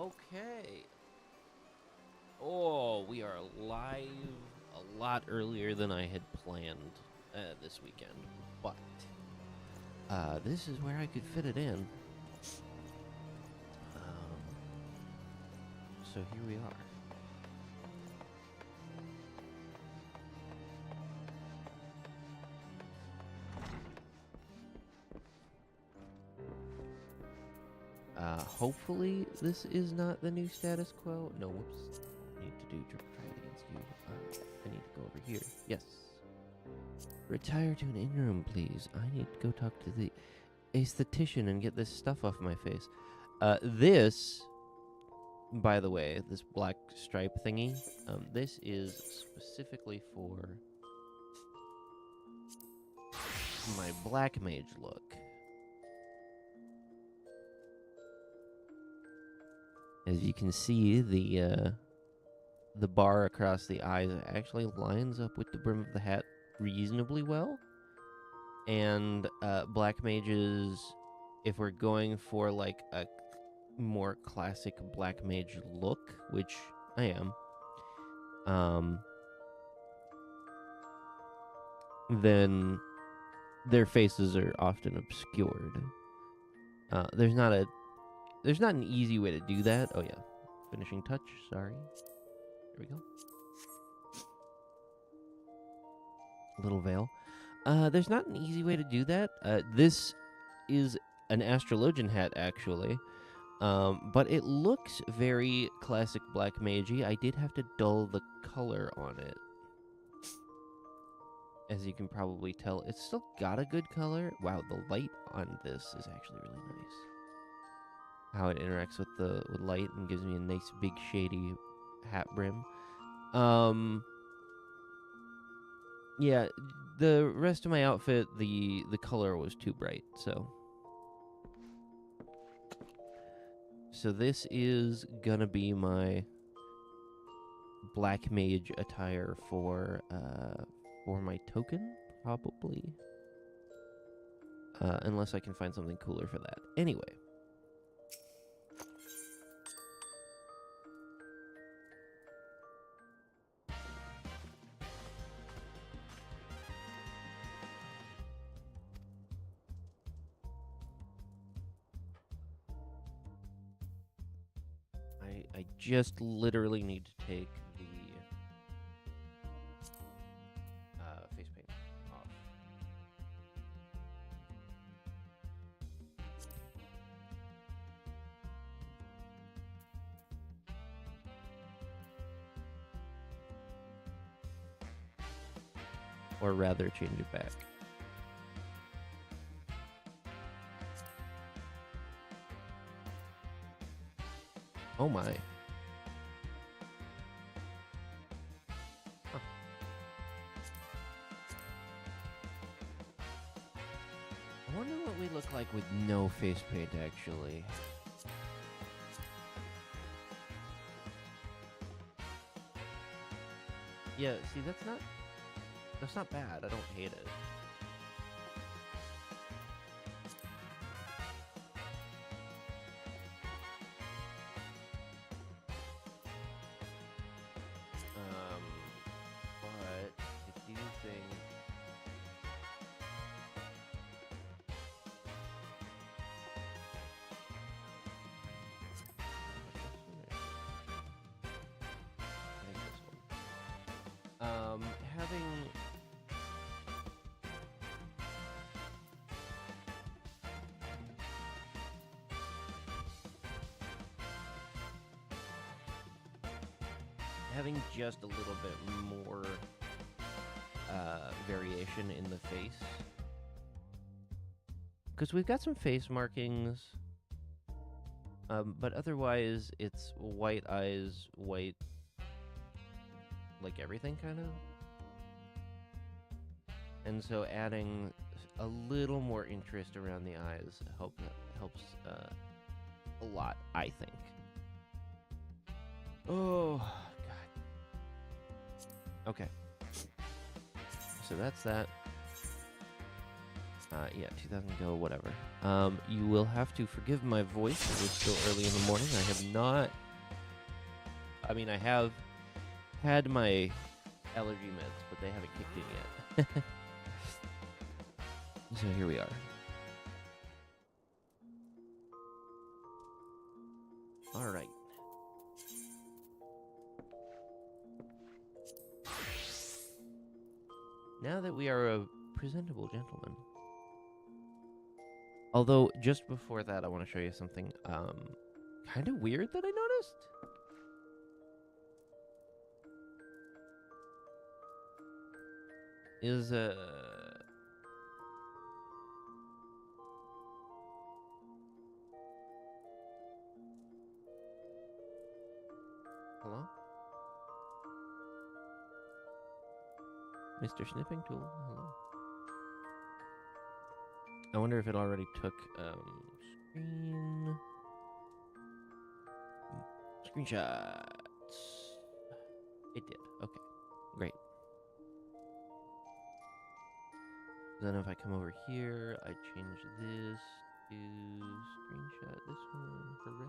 Okay. Oh, we are live a lot earlier than I had planned this weekend, but this is where I could fit it in. So here we are. Hopefully this is not the new status quo. No, whoops. I need to do try it against you. I need to go over here. Yes. Retire to an in-room, please. I need to go talk to the aesthetician and get this stuff off my face. This, by the way, this black stripe thingy, this is specifically for my black mage look. As you can see, the bar across the eyes actually lines up with the brim of the hat reasonably well. And black mages, if we're going for like a more classic black mage look, which I am, then their faces are often obscured. There's not an easy way to do that. Oh yeah, finishing touch. Sorry. There we go. Little veil. There's not an easy way to do that. This is an astrologian hat, actually. But it looks very classic black magey. I did have to dull the color on it. As you can probably tell, it's still got a good color. Wow, the light on this is actually really nice. How it interacts with light and gives me a nice big shady hat brim. Yeah, the rest of my outfit, the color was too bright, so this is gonna be my black mage attire for my token, probably. Unless I can find something cooler for that. Anyway. I just literally need to take the face paint off. Or rather, change it back. Oh my. Huh. I wonder what we look like with no face paint, actually. Yeah, see, that's not bad. I don't hate it. But I do think having just a little bit more variation in the face, because we've got some face markings, but otherwise it's white eyes, white, like everything kind of. And so adding a little more interest around the eyes helps a lot, I think. Oh, God. Okay. So that's that. Yeah, 2000 go, whatever. You will have to forgive my voice. It is still early in the morning. I have not... I mean, I have had my allergy meds, but they haven't kicked in yet. So here we are. All right. Now that we are a presentable gentleman. Although, just before that, I want to show you something kind of weird that I noticed. Is, hello? Mr. Sniffing Tool, hello. I wonder if it already took, screenshots. It did. Okay, great. Then if I come over here, I change this to screenshot this one. Hooray.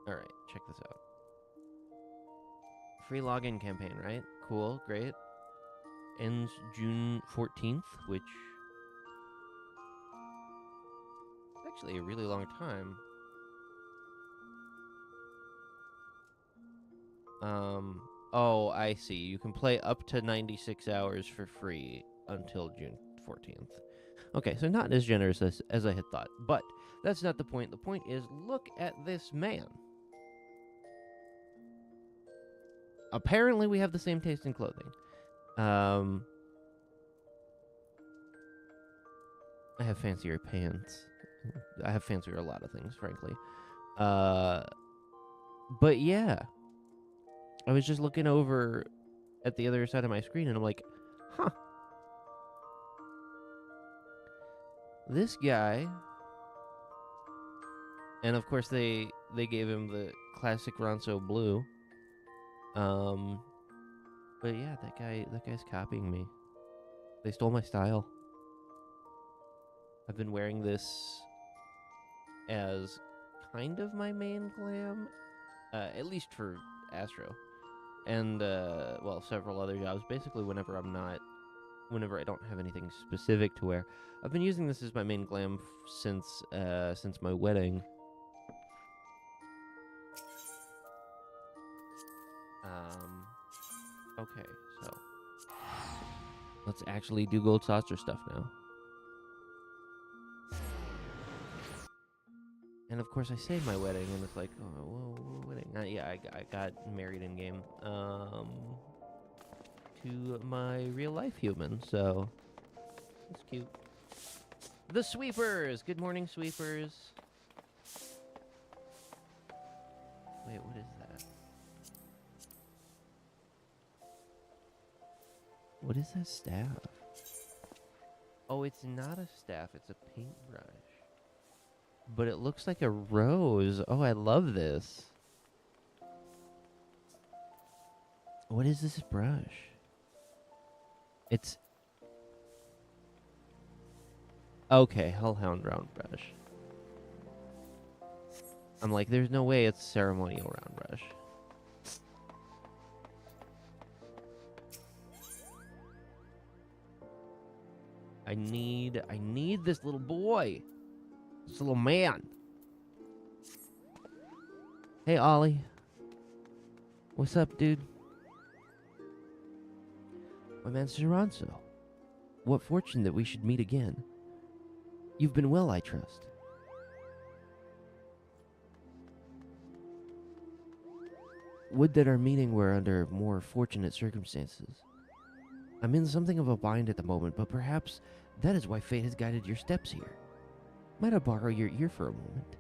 Alright, check this out. Free login campaign, right? Cool, great. Ends June 14th, which is actually a really long time. Oh, I see. You can play up to 96 hours for free until June 14th. Okay, so not as generous as I had thought. But that's not the point. The point is, look at this man. Apparently we have the same taste in clothing. I have fancier pants. I have fancier a lot of things, frankly. But yeah. I was just looking over at the other side of my screen, and I'm like, huh. This guy... And, of course, they gave him the classic Ronso blue. But yeah, that guy's copying me. They stole my style. I've been wearing this as kind of my main glam, at least for Astro. And, well, several other jobs. Basically, whenever I don't have anything specific to wear. I've been using this as my main glam since my wedding. Okay, so let's actually do Gold Saucer stuff now. And of course, I say my wedding, and it's like, oh, whoa, wedding. Yeah, I got married in game, to my real life human. So that's cute. The Sweepers. Good morning, Sweepers. Wait, what is that? What is that staff? Oh, it's not a staff. It's a paintbrush. But it looks like a rose. Oh, I love this. What is this brush? It's... Okay, Hellhound round brush. I'm like, there's no way it's ceremonial round brush. I need this little boy. This little man. Hey, Ollie. What's up, dude? My man Ronso. What fortune that we should meet again. You've been well, I trust. Would that our meeting were under more fortunate circumstances. I'm in something of a bind at the moment, but perhaps that is why fate has guided your steps here. Might I borrow your ear for a moment?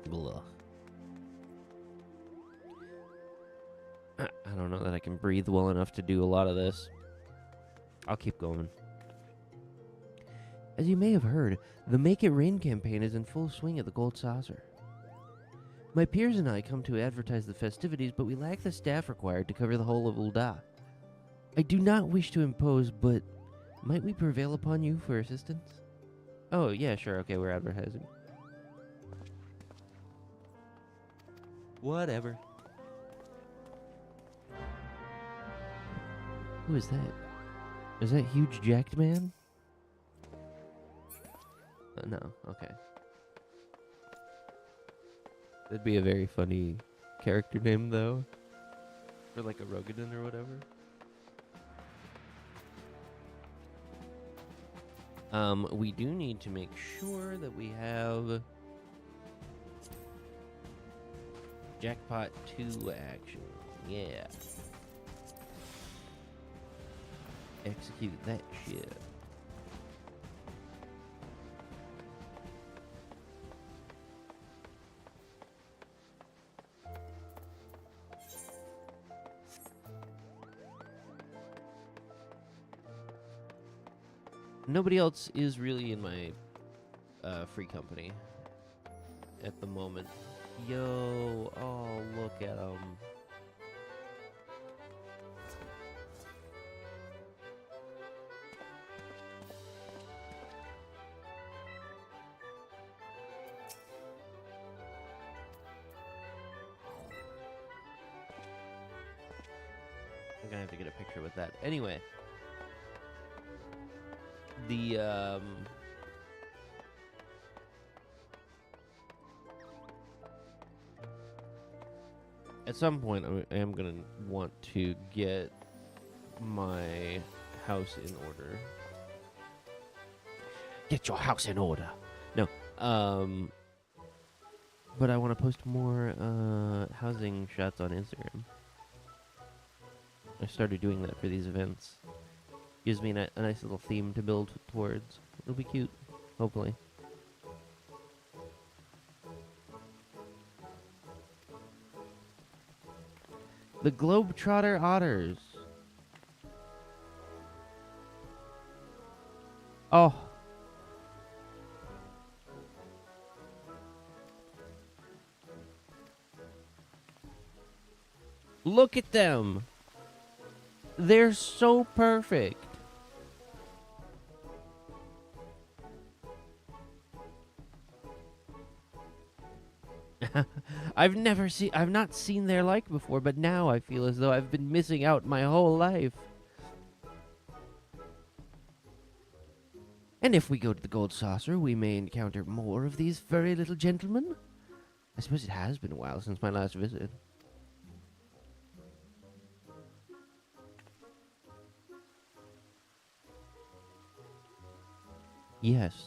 Blah. I don't know that I can breathe well enough to do a lot of this. I'll keep going. As you may have heard, the Make It Rain campaign is in full swing at the Gold Saucer. My peers and I come to advertise the festivities, but we lack the staff required to cover the whole of Ul'dah. I do not wish to impose, but might we prevail upon you for assistance? Oh, yeah, sure, okay, we're advertising. Whatever. Who is that? Is that huge jacked man? No, okay. That'd be a very funny character name, though. For like a Rogadin or whatever. We do need to make sure that we have Jackpot 2 action. Yeah. Execute that shit. Nobody else is really in my free company at the moment. Yo, oh, look at them. I'm gonna have to get a picture with that. Anyway. The, at some point, I am gonna want to get my house in order. Get your house in order. No, but I want to post more housing shots on Instagram. I started doing that for these events. Gives me a nice little theme to build towards. It'll be cute, hopefully. The Globetrotter Otters. Oh. Look at them. They're so perfect. I've not seen their like before, but now I feel as though I've been missing out my whole life. And if we go to the Gold Saucer, we may encounter more of these furry little gentlemen. I suppose it has been a while since my last visit. Yes.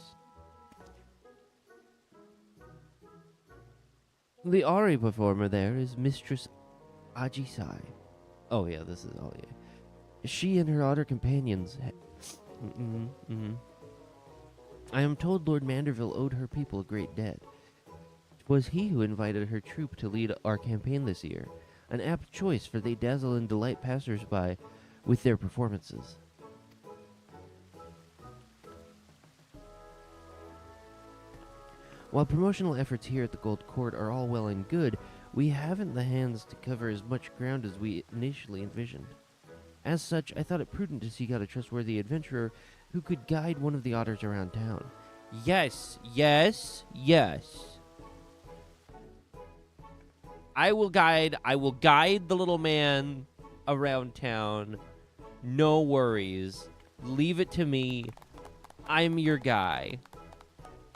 The Ari performer there is Mistress Ajisai. Oh yeah, this is all yeah. She and her otter companions. I am told Lord Manderville owed her people a great debt. It was he who invited her troupe to lead our campaign this year. An apt choice, for they dazzle and delight passers-by with their performances. While promotional efforts here at the Gold Court are all well and good, we haven't the hands to cover as much ground as we initially envisioned. As such, I thought it prudent to seek out a trustworthy adventurer who could guide one of the otters around town. Yes, yes, yes. I will guide the little man around town. No worries. Leave it to me. I'm your guy.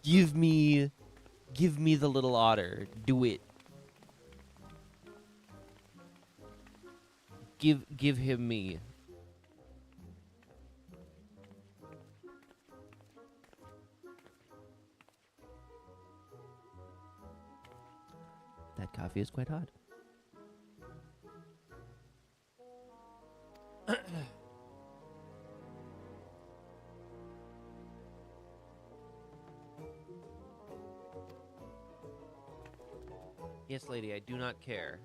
Give me the little otter. Do it. Give him me. That coffee is quite hot. Yes, lady, I do not care.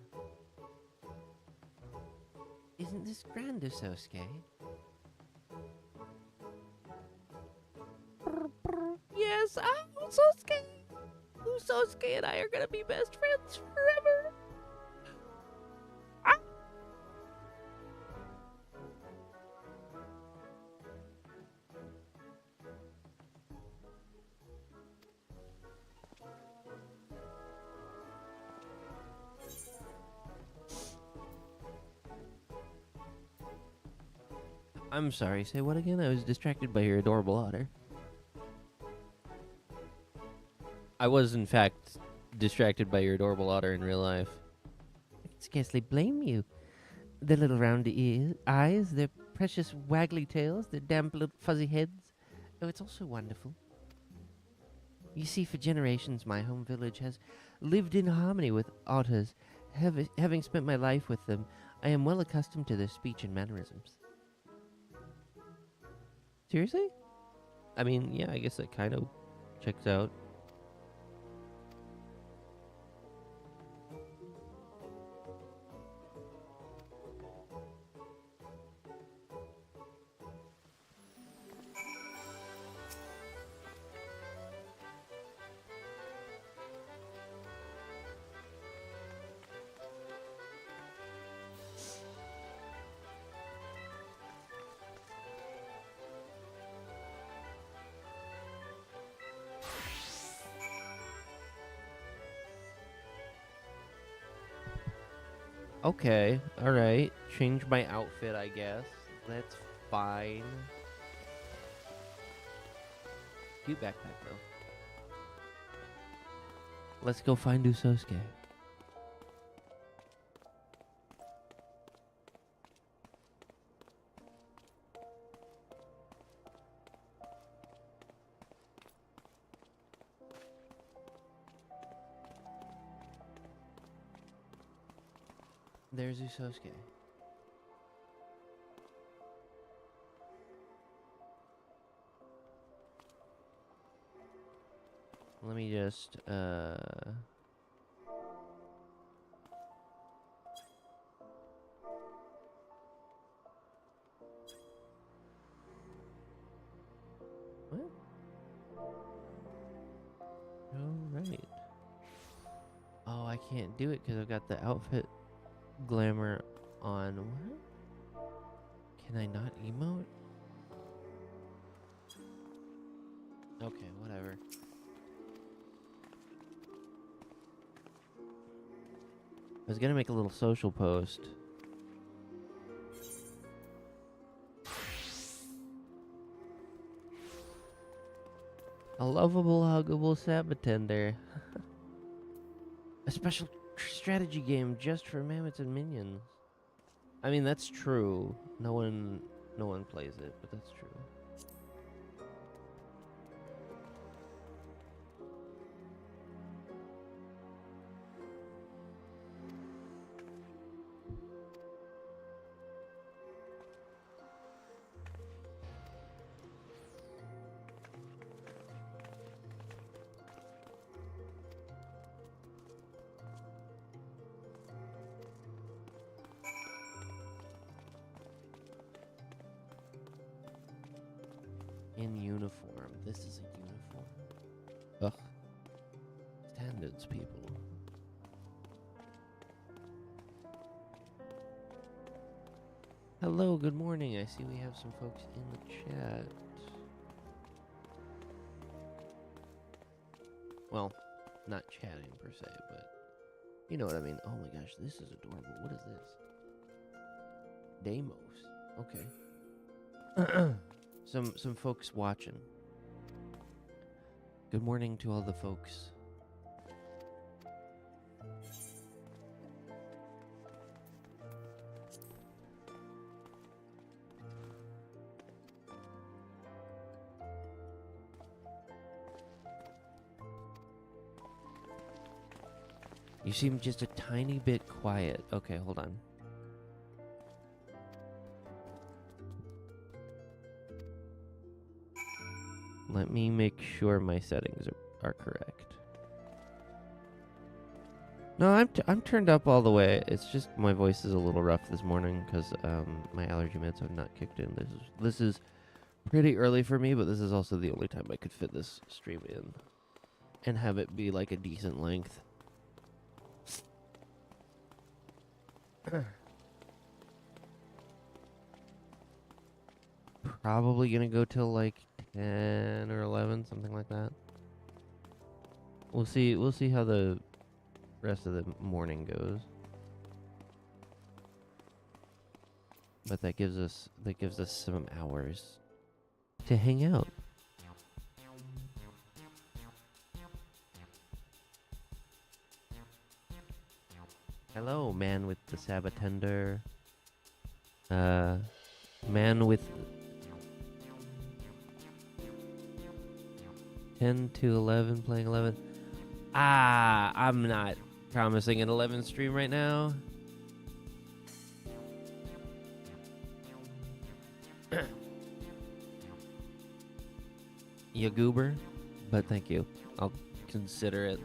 Isn't this grand, Usosuke? Yes, Usosuke! Usosuke and I are gonna be best friends forever. Ah! I'm sorry, say what again? I was distracted by your adorable otter. I was, in fact, distracted by your adorable otter in real life. I can scarcely blame you. Their little round eyes, their precious waggly tails, their damp little fuzzy heads. Oh, it's all so wonderful. You see, for generations, my home village has lived in harmony with otters. Having spent my life with them, I am well accustomed to their speech and mannerisms. Seriously? I mean, yeah, I guess that kind of checks out. Okay, alright. Change my outfit, I guess. That's fine. Cute backpack, though. Let's go find Usosuke. There's Usosuke. Let me just, What? Alright. Oh, I can't do it because I've got the outfit glamour on. What? Can I not emote? Okay, whatever. I was gonna make a little social post. A lovable, huggable Sabatender. A special strategy game just for mammoths and minions. I mean, that's true. No one plays it, but that's true. In uniform. This is a uniform. Ugh. Standards, people. Hello, good morning. I see we have some folks in the chat. Well, not chatting per se, but you know what I mean. Oh my gosh, this is adorable. What is this? Deimos. Okay. Some folks watching. Good morning to all the folks. You seem just a tiny bit quiet. Okay, hold on. Let me make sure my settings are correct. No, I'm turned up all the way. It's just my voice is a little rough this morning because my allergy meds have not kicked in. This is pretty early for me, but this is also the only time I could fit this stream in. and have it be like a decent length. Probably gonna go till like 10 or 11, something like that. We'll see how the rest of the morning goes. But that gives us some hours to hang out. Hello, man with the Sabatender. Man with 10 to 11, playing 11. I'm not promising an 11 stream right now. You goober, but thank you. I'll consider it.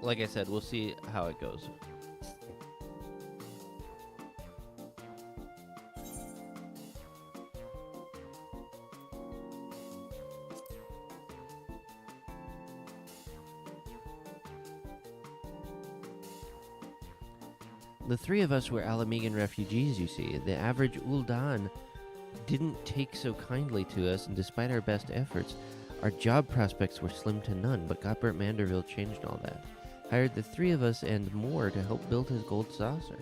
Like I said, we'll see how it goes. The three of us were Alamegan refugees, you see. The average Ul'dan didn't take so kindly to us, and despite our best efforts, our job prospects were slim to none, but Gottbert Manderville changed all that. Hired the three of us and more to help build his gold saucer.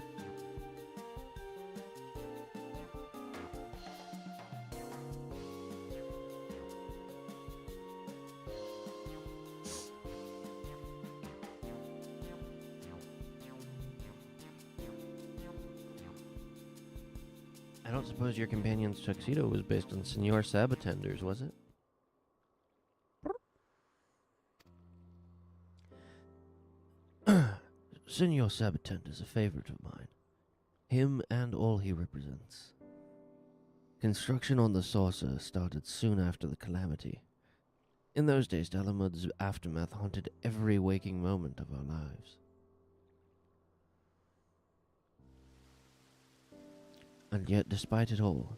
I don't suppose your companion's tuxedo was based on Senor Sabatender's, was it? Senor Sabatender's a favorite of mine. Him and all he represents. Construction on the saucer started soon after the calamity. In those days, Dalamud's aftermath haunted every waking moment of our lives. And yet, despite it all,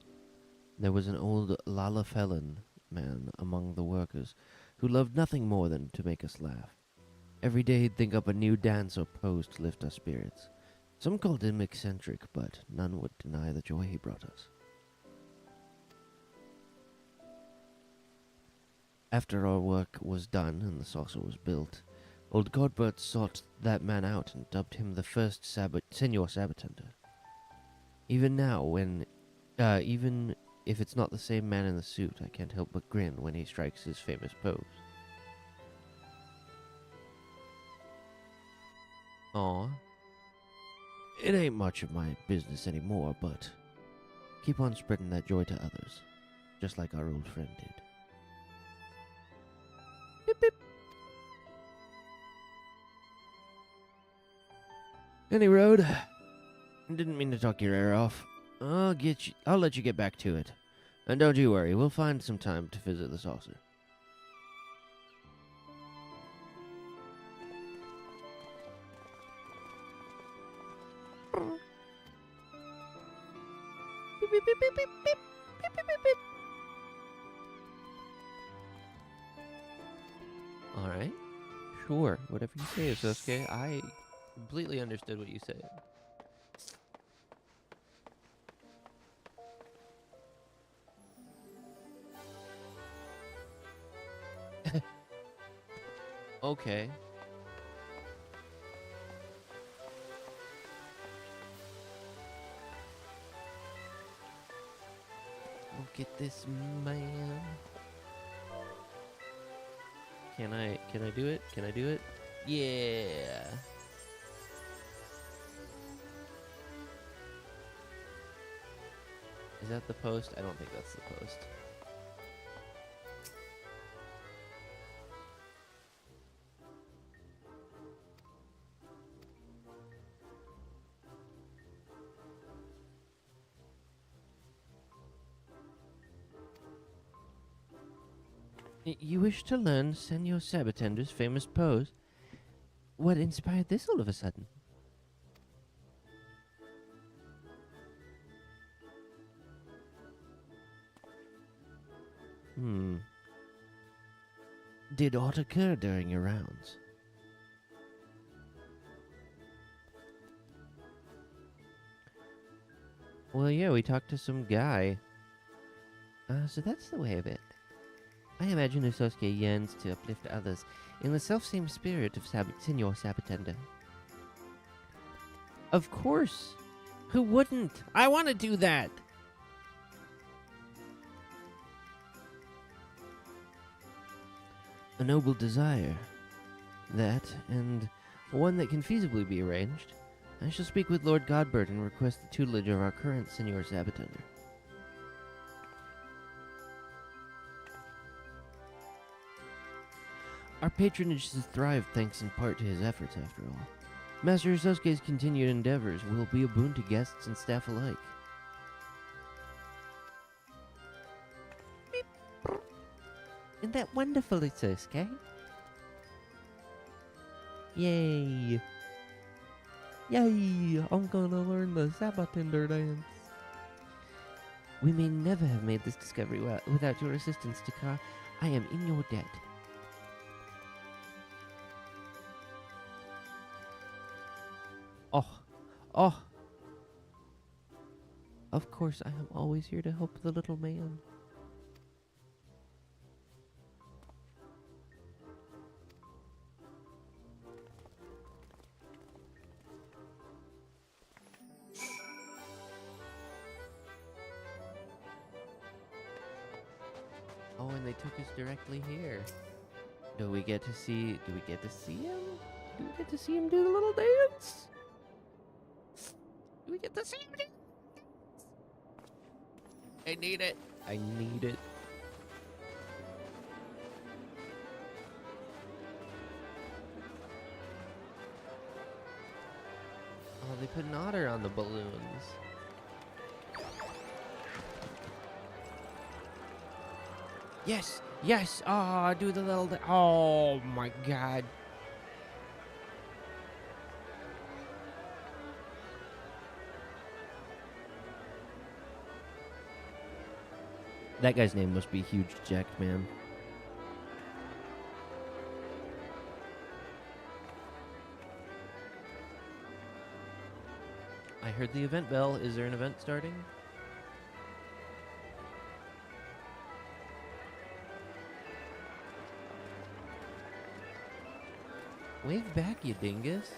there was an old Lalafellan man among the workers who loved nothing more than to make us laugh. Every day he'd think up a new dance or pose to lift our spirits. Some called him eccentric, but none would deny the joy he brought us. After our work was done and the saucer was built, old Godbert sought that man out and dubbed him the first Senor Sabatender. Even now, even if it's not the same man in the suit, I can't help but grin when he strikes his famous pose. Aw. It ain't much of my business anymore, but keep on spreading that joy to others, just like our old friend did. Beep, beep. Any road? Didn't mean to talk your ear off. I'll let you get back to it. And don't you worry, we'll find some time to visit the saucer. Beep, beep, beep, beep, beep, beep, beep, beep, beep, beep. Alright. Sure, whatever you say, Sosuke. I completely understood what you said. Okay. Look at this man. Can I do it? Can I do it? Yeah. Is that the post? I don't think that's the post. You wish to learn Senor Sabatender's famous pose? What inspired this all of a sudden? Did aught occur during your rounds? Well, yeah, we talked to some guy. So that's the way of it. I imagine Usosuke yearns to uplift others in the self-same spirit of Senor Sabatenda. Of course. Who wouldn't? I want to do that. A noble desire. That, and one that can feasibly be arranged. I shall speak with Lord Godbert and request the tutelage of our current Senor Sabatender. Our patronage has thrived thanks in part to his efforts, after all. Master Usosuke's continued endeavors will be a boon to guests and staff alike. Isn't that wonderful, Usosuke? Yay! Yay! I'm gonna learn the Sabatender dance. We may never have made this discovery without your assistance, Takar. I am in your debt. Oh! Of course, I am always here to help the little man. Oh, and they took us directly here. Do we get to see him? Do we get to see him do the little dance? Do we get to see him do? I need it. I need it. Oh, they put an otter on the balloons. Yes, yes. Oh, do the little. Oh my God. That guy's name must be Huge Jacked Man. I heard the event bell. Is there an event starting? Wave back, you dingus.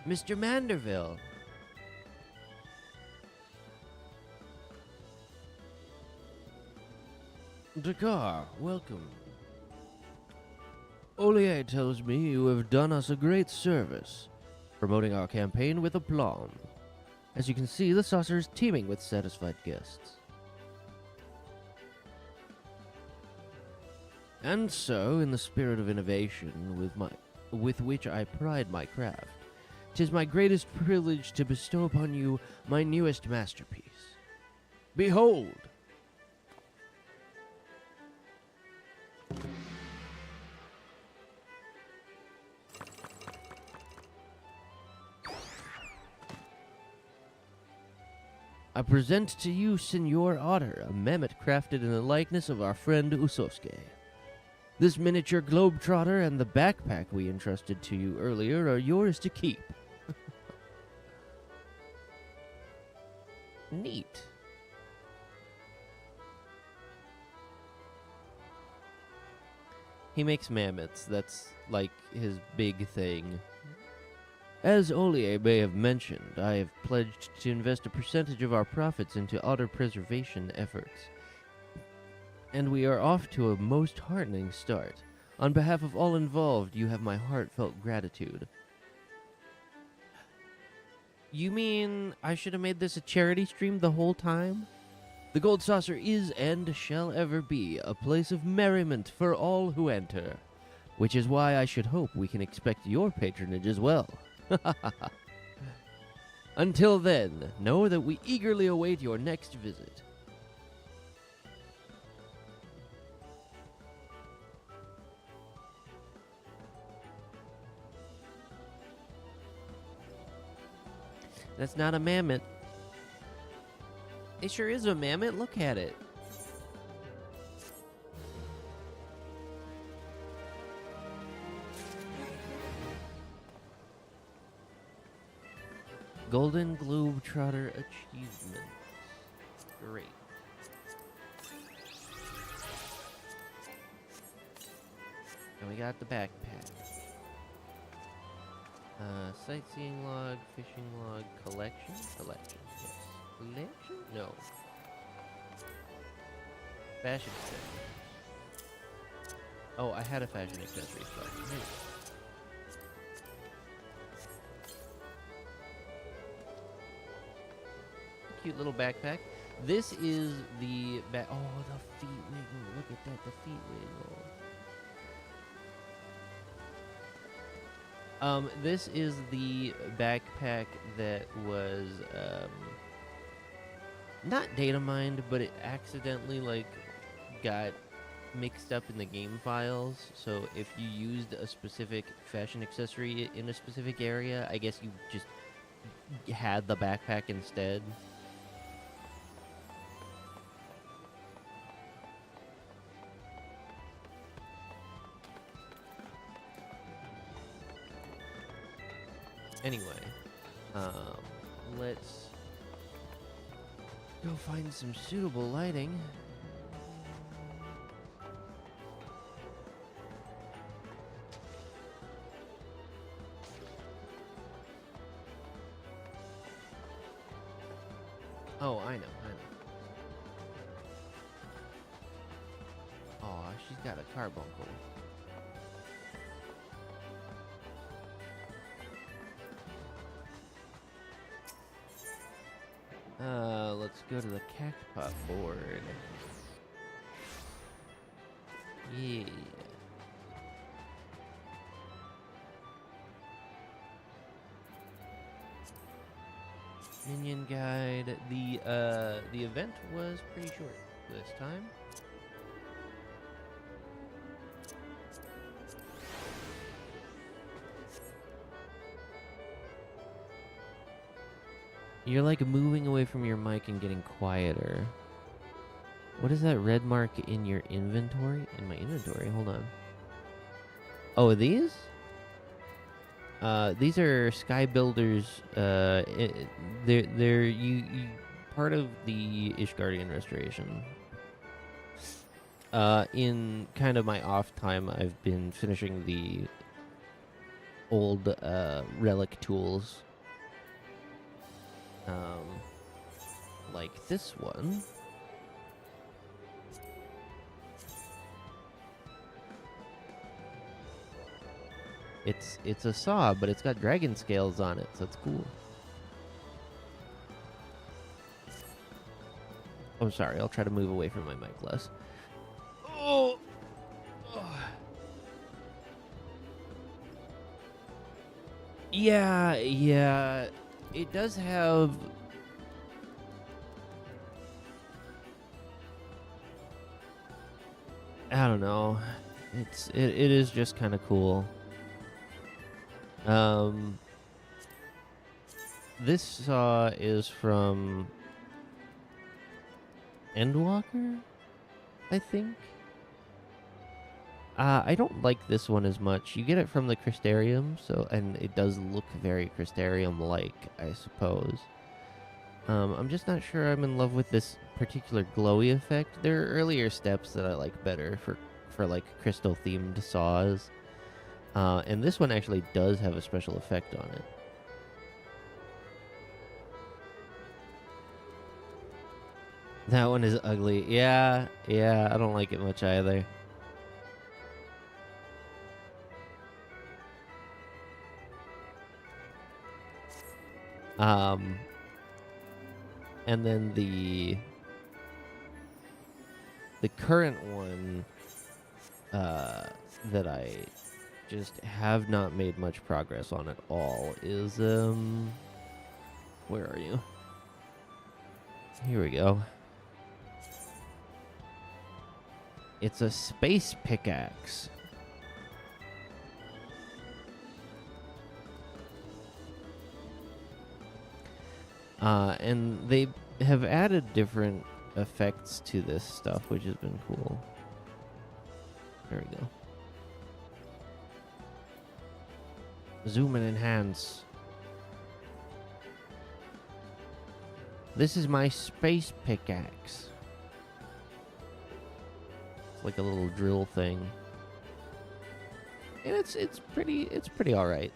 Mr. Manderville. Dakar, welcome. Olier tells me you have done us a great service, promoting our campaign with aplomb. As you can see, the saucer is teeming with satisfied guests. And so, in the spirit of innovation with which I pride my craft, 'tis my greatest privilege to bestow upon you my newest masterpiece. Behold! I present to you, Senor Otter, a mammoth crafted in the likeness of our friend Usosuke. This miniature globetrotter and the backpack we entrusted to you earlier are yours to keep. Neat. He makes mammoths. That's like his big thing. As Olier may have mentioned, I have pledged to invest a percentage of our profits into otter preservation efforts. And we are off to a most heartening start. On behalf of all involved, you have my heartfelt gratitude. You mean I should have made this a charity stream the whole time? The Gold Saucer is and shall ever be a place of merriment for all who enter, which is why I should hope we can expect your patronage as well. Until then, know that we eagerly await your next visit. That's not a mammoth. It sure is a mammoth. Look at it. Golden Globetrotter achievement. Great. And we got the backpack. Sightseeing log, fishing log, collection? Collection, yes. Collection? No. Fashion accessories. Oh, I had a fashion accessory stuff. Cute little backpack. This is the oh, the feet wiggle. Look at that, the feet wiggle. This is the backpack that was not data mined, but it accidentally like got mixed up in the game files. So if you used a specific fashion accessory in a specific area, I guess you just had the backpack instead. Anyway, let's go find some suitable lighting. Oh, I know. Aw, she's got a carbuncle. Let's go to the cactpot board. Yeah. Minion guide. The event was pretty short this time. You're like moving away from your mic and getting quieter. What is that red mark in your inventory? In my inventory? Hold on. Oh, these? These are Sky Builders. They're you part of the Ishgardian restoration. In kind of my off time, I've been finishing the old relic tools. Like this one. It's a saw, but it's got dragon scales on it, so it's cool. Oh, sorry. I'll try to move away from my mic less. Oh. Yeah. It does have... I don't know. It is just kind of cool. This saw is from Endwalker, I think. I don't like this one as much. You get it from the Crystarium, and it does look very Crystarium-like, I suppose. I'm just not sure I'm in love with this particular glowy effect. There are earlier steps that I like better for like crystal-themed saws. And this one actually does have a special effect on it. That one is ugly. Yeah, I don't like it much either. And then the current one that I just have not made much progress on at all is where are you? Here we go. It's a space pickaxe. And they have added different effects to this stuff, which has been cool. There we go. Zoom and enhance. This is my space pickaxe. It's like a little drill thing. And it's pretty all right.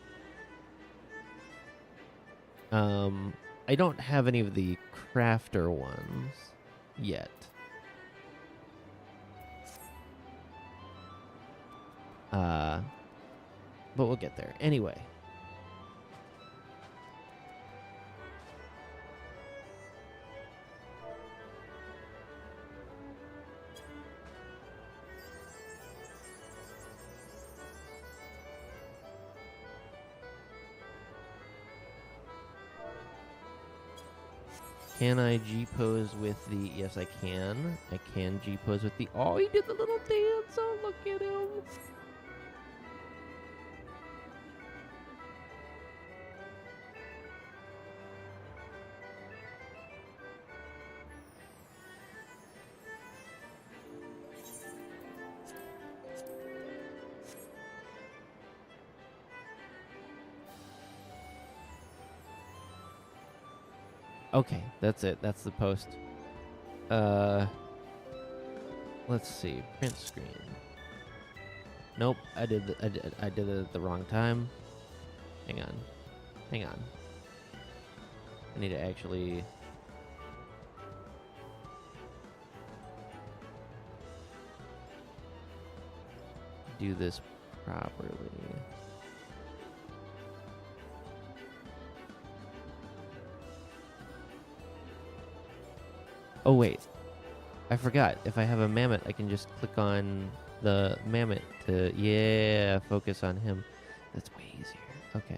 I don't have any of the crafter ones yet. But we'll get there. Anyway. Can I G-pose with the... Yes, I can. I can G-pose with the... Oh, he did the little dance. Oh, look at him. Okay, that's it. That's the post. Let's see. Print screen. Nope, I did it at the wrong time. Hang on. I need to actually do this properly. Oh wait, I forgot. If I have a mammoth, I can just click on the mammoth to, focus on him. That's way easier. Okay.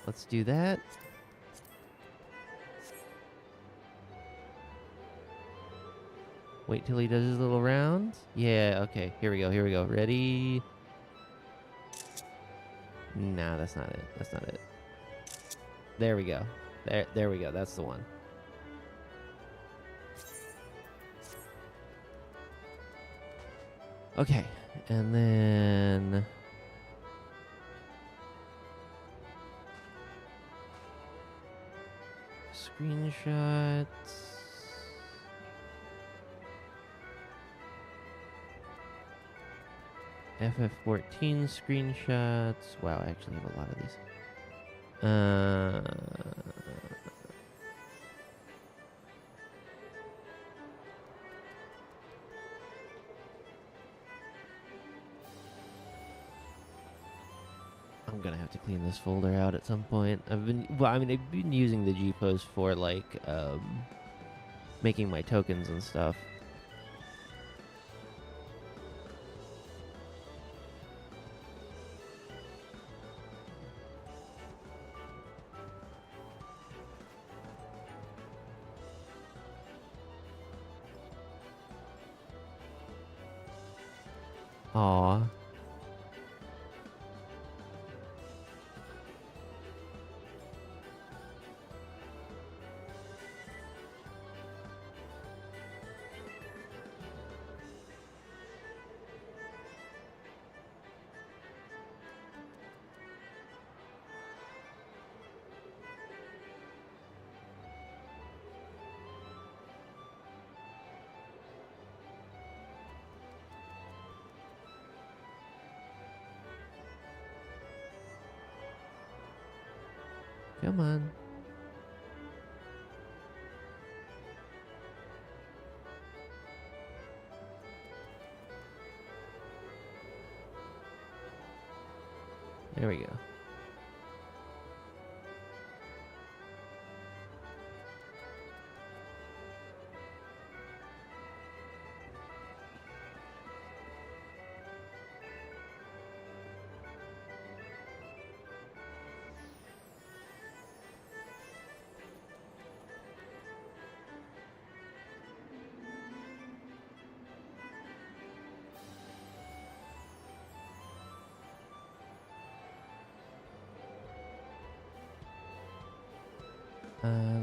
Let's do that. Wait till he does his little rounds. Yeah, okay. Here we go. Ready? Nah, that's not it. There we go. There we go. That's the one. Okay, and then screenshots. FF14 screenshots. Wow, I actually have a lot of these. I'm gonna have to clean this folder out at some point. I've been using the G-pose for like making my tokens and stuff. Aw. Come on. There we go.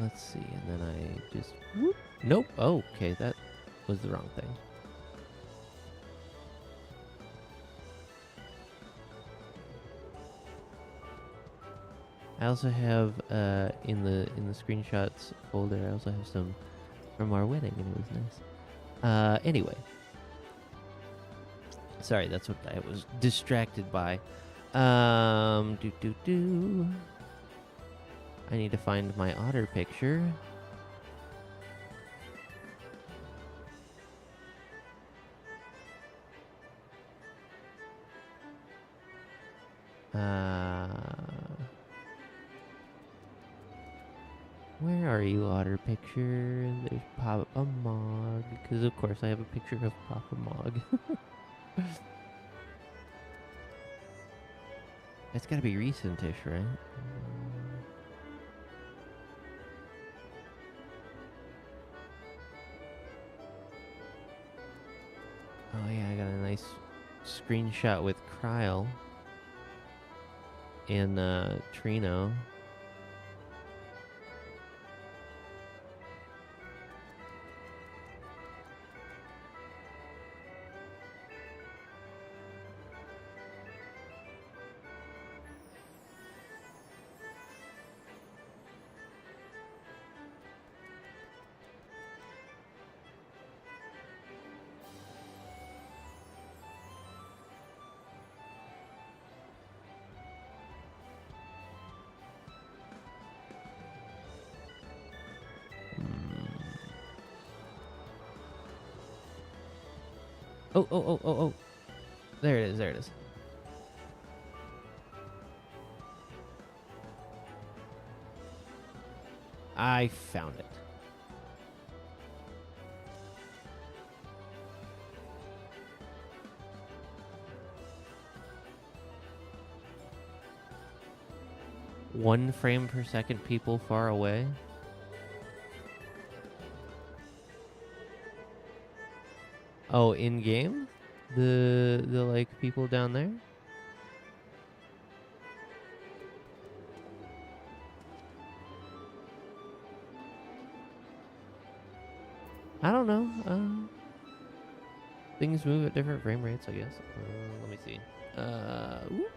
Let's see, and then I just whoop. Nope. Oh, okay, that was the wrong thing. I also have in the screenshots folder. I also have some from our wedding, and it was nice. Anyway, sorry, that's what I was distracted by. I need to find my otter picture. Where are you, otter picture? There's Papa Mog, because of course I have a picture of Papa Mog. It's gotta be recent-ish, right? Oh yeah, I got a nice screenshot with Kryle and Trino. Oh. There it is. I found it. One frame per second, people far away. Oh, in game? The like people down there? I don't know. Things move at different frame rates, I guess. Let me see. Whoop.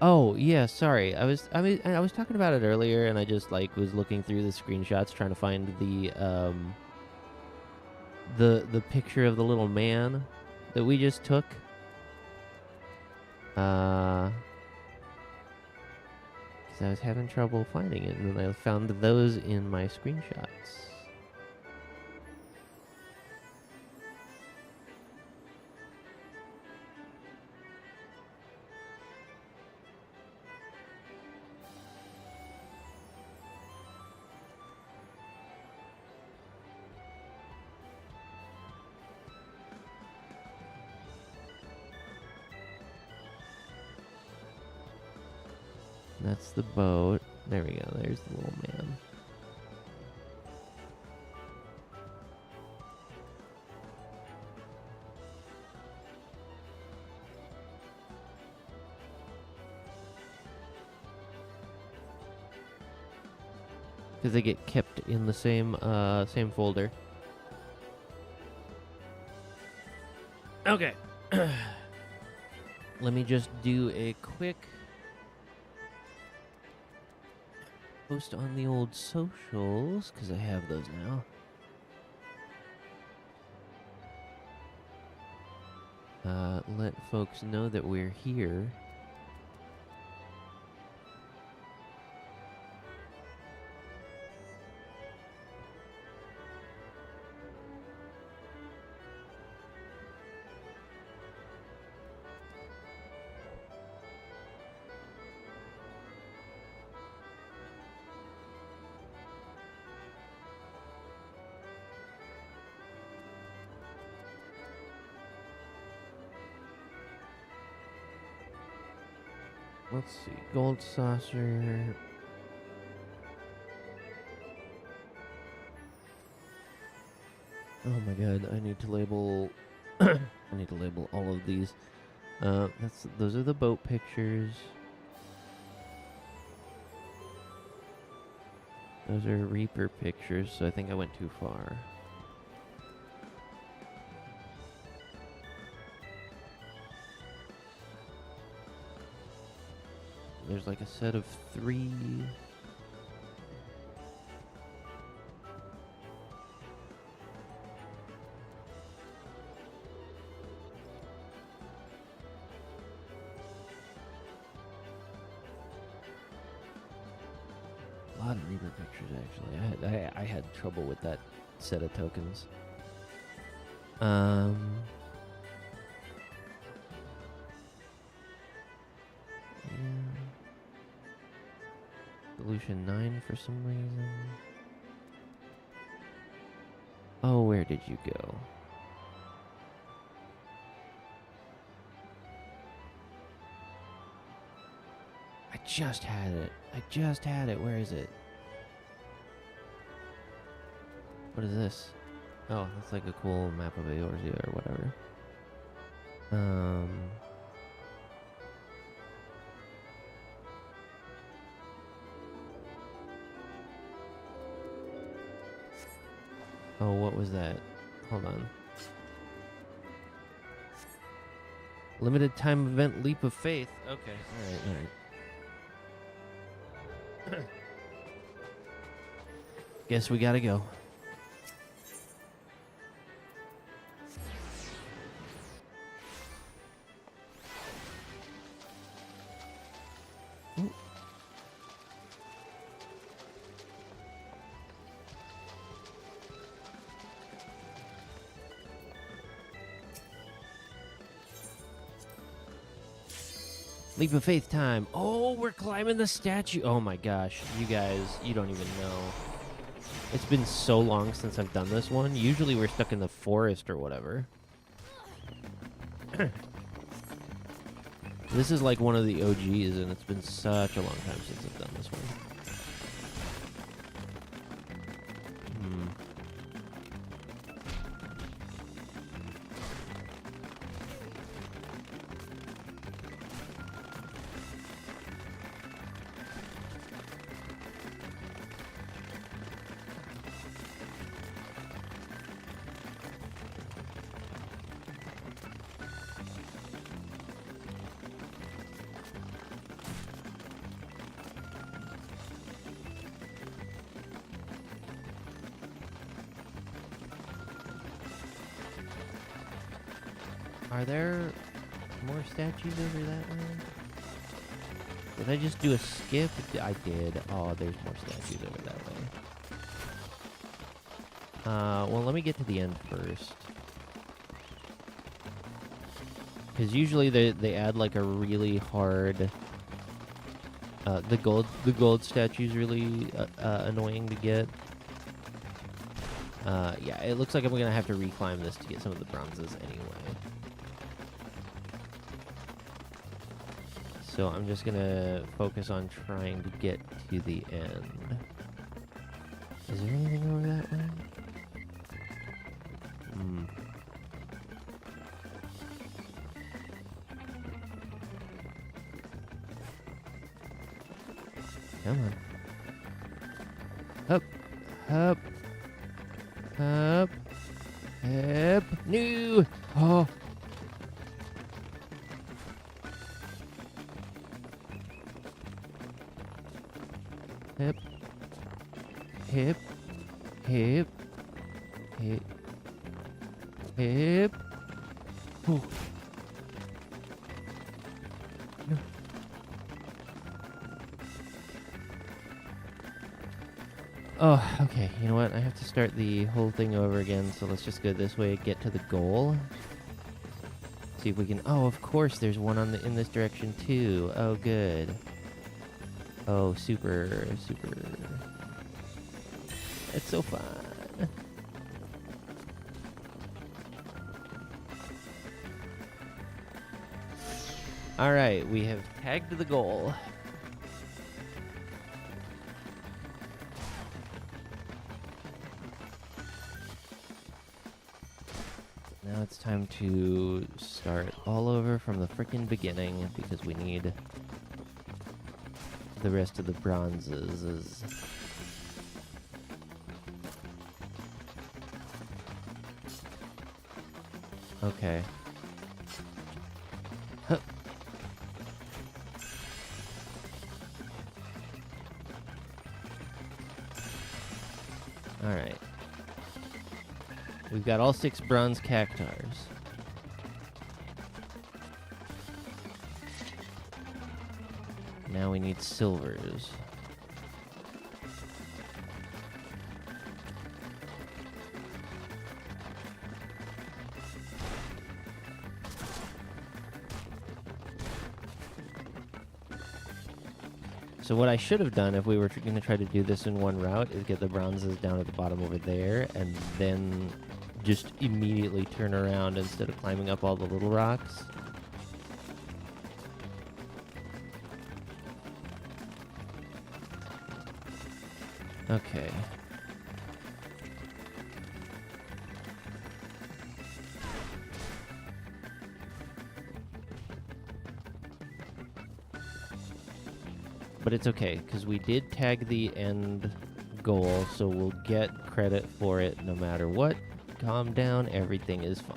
Oh yeah, sorry. I was talking about it earlier, and I just like was looking through the screenshots trying to find the picture of the little man that we just took. Because I was having trouble finding it, and then I found those in my screenshots. That's the boat. There we go. There's the little man. Because they get kept in the same folder. Okay. Let me just do a quick post on the old socials, because I have those now. Let folks know that we're here. Let's see. Gold saucer. Oh my god, I need to label I need to label all of these. Those are the boat pictures. Those are Reaper pictures, so I think I went too far. There's like a set of 3. A lot of Reaper pictures, actually. I had trouble with that set of tokens. Yeah. Solution 9 for some reason. Oh, where did you go? I just had it. Where is it? What is this? Oh, that's like a cool map of Eorzea or whatever. Oh, what was that? Hold on. Limited time event Leap of Faith. Okay, alright. Guess we gotta go. Ooh. Leap of Faith time. Oh, we're climbing the statue. Oh my gosh. You guys, you don't even know. It's been so long since I've done this one. Usually we're stuck in the forest or whatever. This is like one of the OGs, and it's been such a long time since I've done this one. Are there more statues over that way? Did I just do a skip? I did. Oh, there's more statues over that way. Well, let me get to the end first. Because usually they add like a really hard... the gold statue is really annoying to get. Yeah, it looks like I'm going to have to reclimb this to get some of the bronzes anyway. So I'm just going to focus on trying to get to the end. Is there anything over that way? Come on. Up. Up. Up. Up. No! Oh. Hip, hip, hip, hip, hip. Ooh. No. Oh, okay. You know what? I have to start the whole thing over again, so let's just go this way, get to the goal. See if we can... Oh, of course, there's one on in this direction, too. Oh, good. Oh, super, super. It's so fun. All right, we have tagged the goal. Now it's time to start all over from the frickin' beginning because we need the rest of the bronzes. Okay. Huh. Alright. We've got all 6 bronze cactars. Now we need silvers. So what I should have done if we were going to try to do this in one route is get the bronzes down at the bottom over there and then just immediately turn around instead of climbing up all the little rocks. Okay. But it's okay, because we did tag the end goal, so we'll get credit for it no matter what. Calm down, everything is fine.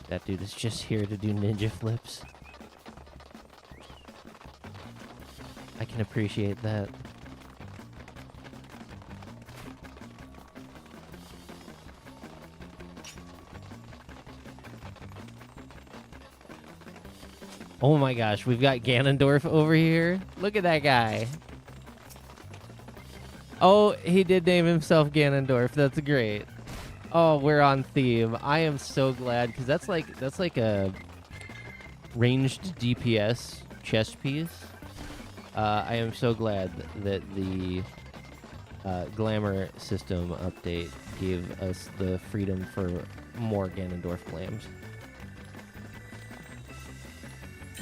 That dude is just here to do ninja flips. I can appreciate that. Oh my gosh, we've got Ganondorf over here. Look at that guy. Oh, he did name himself Ganondorf. That's great. Oh, we're on theme. I am so glad because that's like a ranged DPS chest piece. I am so glad that the glamour system update gave us the freedom for more Ganondorf glams.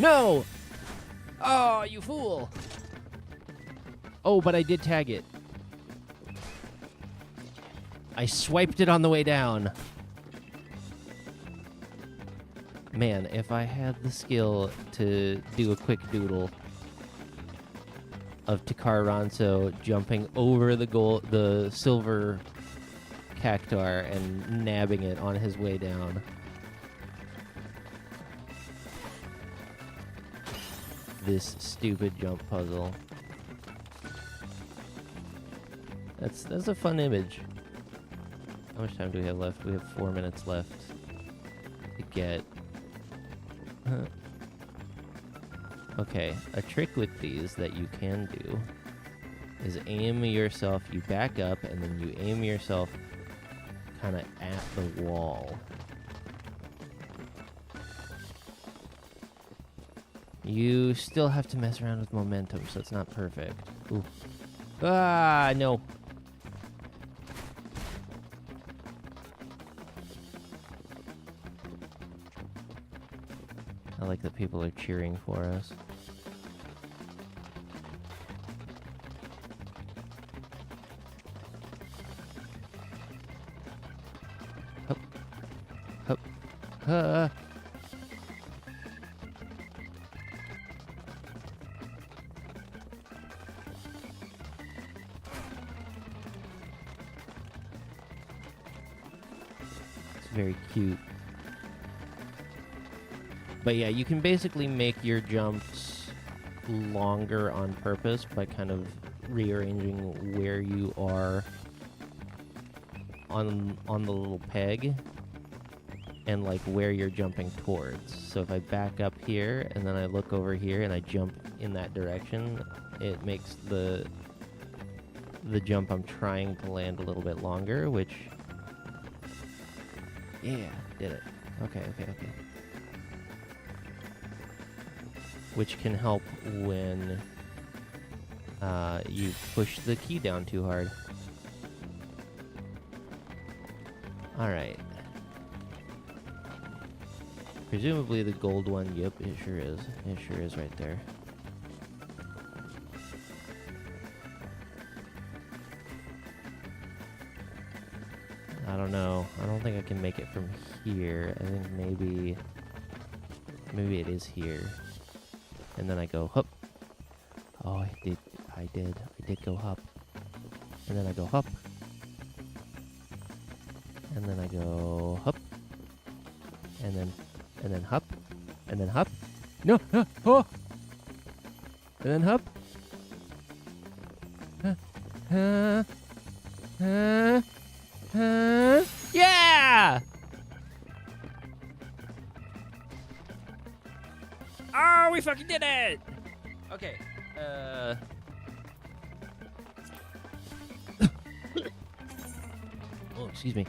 No! Oh, you fool! Oh, but I did tag it. I swiped it on the way down. Man, if I had the skill to do a quick doodle of Takar Ronso jumping over the silver cactar and nabbing it on his way down. This stupid jump puzzle. That's a fun image. How much time do we have left? We have 4 minutes left to get... Okay, a trick with these that you can do is aim yourself, you back up, and then you aim yourself kind of at the wall. You still have to mess around with momentum, so it's not perfect. Ooh. Ah, no. I like that people are cheering for us. Hup. Hup. It's very cute. But yeah, you can basically make your jumps longer on purpose by kind of rearranging where you are on the little peg and like where you're jumping towards. So if I back up here and then I look over here and I jump in that direction, it makes the jump I'm trying to land a little bit longer, which... Yeah, did it. Okay. Which can help when you push the key down too hard. Alright. Presumably the gold one. Yep, it sure is. It sure is right there. I don't know. I don't think I can make it from here. I think maybe it is here. And then I go hup. Oh, I did go hup. And then I go hup. And then I go hup. And then hup. And then hup. No, oh. And then hup. Yeah! Oh, we fucking did it! Okay, oh, excuse me.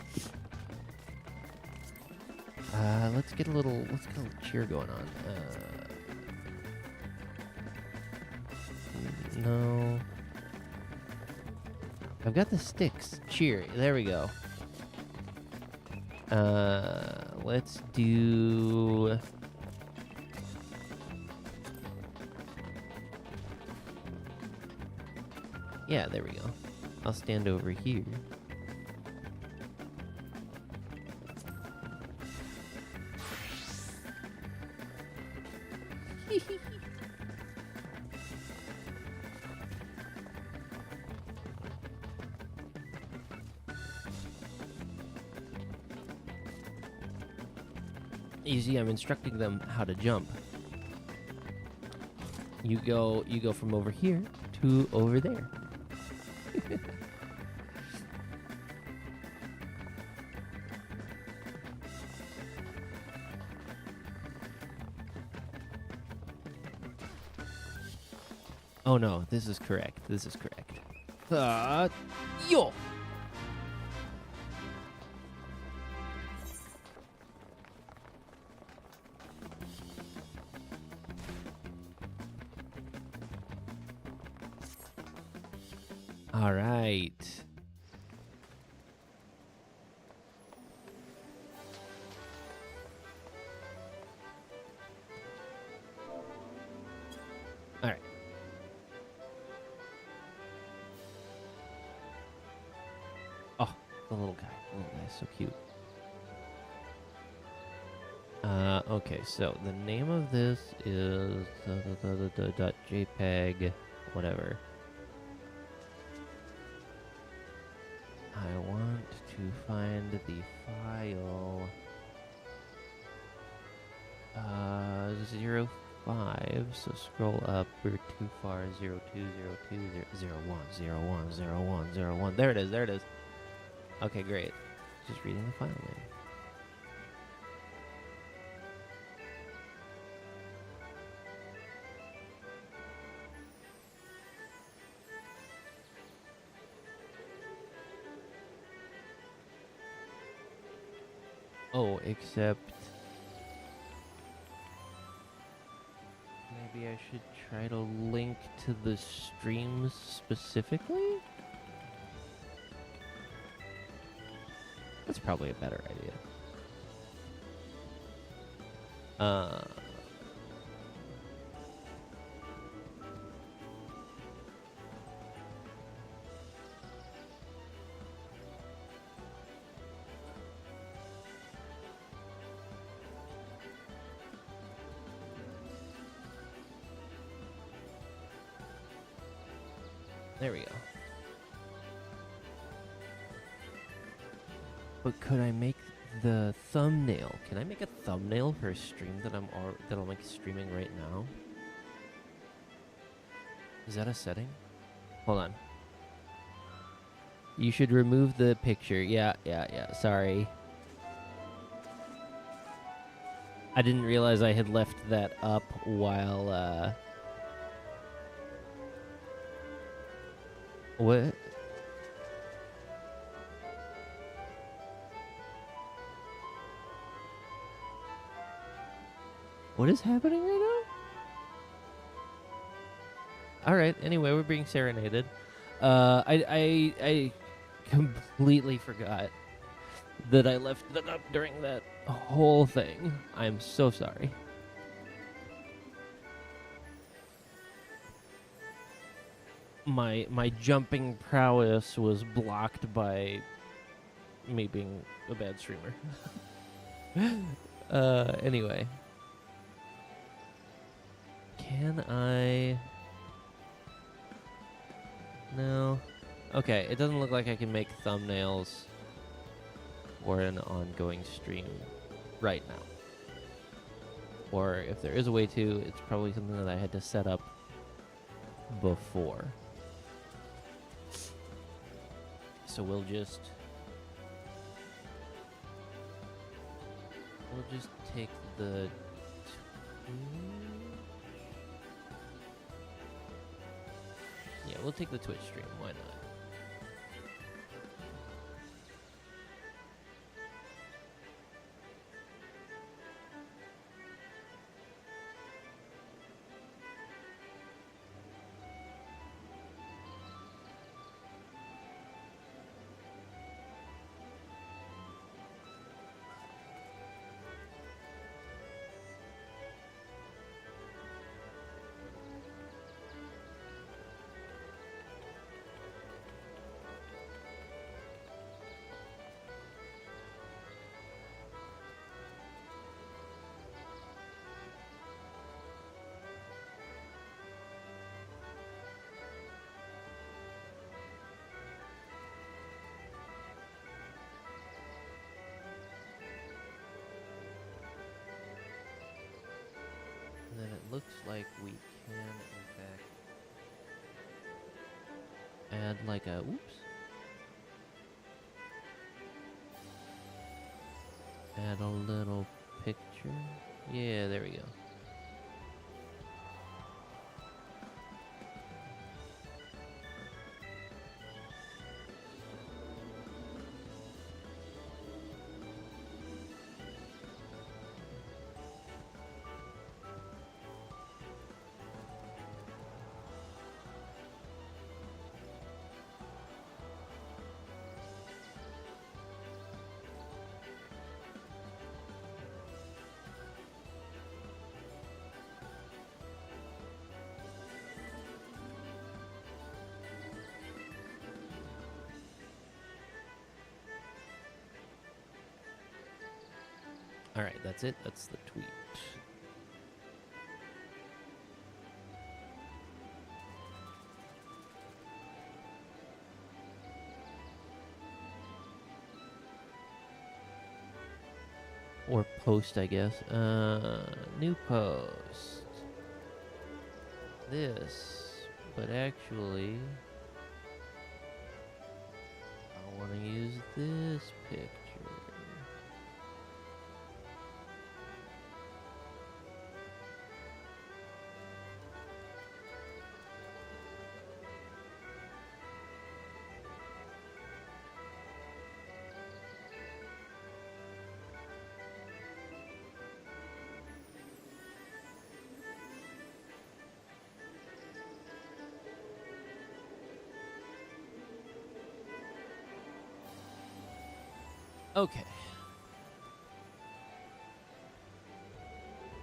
Let's get a little cheer going on. No. I've got the sticks. Cheer. There we go. Let's do... Yeah, there we go. I'll stand over here. You see, I'm instructing them how to jump. You go from over here to over there. Oh no, this is correct. This is correct. Yo! All right. All right. Oh, the little guy. Oh, that's so cute. Okay, so the name of this is .jpeg, whatever. I want to find the file 05, so scroll up, we're too far, 020201010101. There it is, there it is. Okay, great. Just reading the file name. Oh, except maybe I should try to link to the streams specifically? That's probably a better idea. There we go. But could I make the thumbnail? Can I make a thumbnail for a stream that I'm like streaming right now? Is that a setting? Hold on. You should remove the picture. Yeah. Sorry. I didn't realize I had left that up while what? What is happening right now? Alright, anyway, we're being serenaded. I completely forgot that I left that up during that whole thing. I'm so sorry. My jumping prowess was blocked by me being a bad streamer. Anyway. Can I... No. Okay, it doesn't look like I can make thumbnails for an ongoing stream right now. Or if there is a way to, it's probably something that I had to set up before. So we'll just take the yeah, we'll take the Twitch stream. Why not? And then it looks like we can, in fact, add like a, oops. Add a little picture. Yeah, there we go. All right, that's it. That's the tweet. Or post, I guess. New post. This. But actually, I want to use this picture. Okay.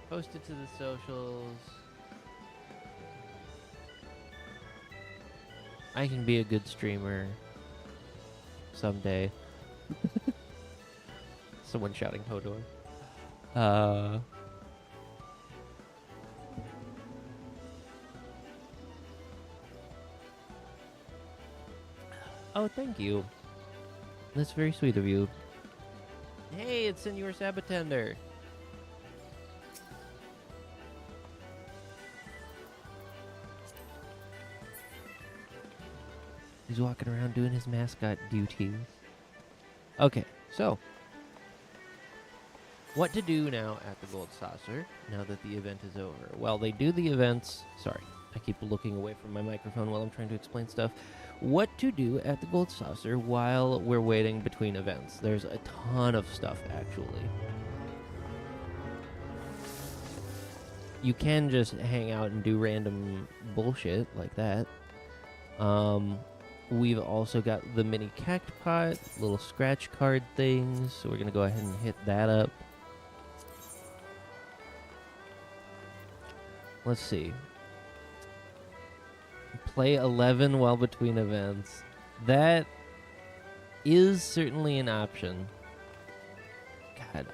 Post it to the socials. I can be a good streamer someday. Someone shouting Hodor. Oh, thank you. That's very sweet of you. Hey, it's Senor Sabatender. He's walking around doing his mascot duties. Okay, so what to do now at the Gold Saucer now that the event is over? Well, they do the events. Sorry, I keep looking away from my microphone while I'm trying to explain stuff. What to do at the Gold Saucer while we're waiting between events. There's a ton of stuff, actually. You can just hang out and do random bullshit like that. We've also got the mini cactpot, little scratch card things. So we're going to go ahead and hit that up. Let's see. Play 11 while between events. That is certainly an option. God,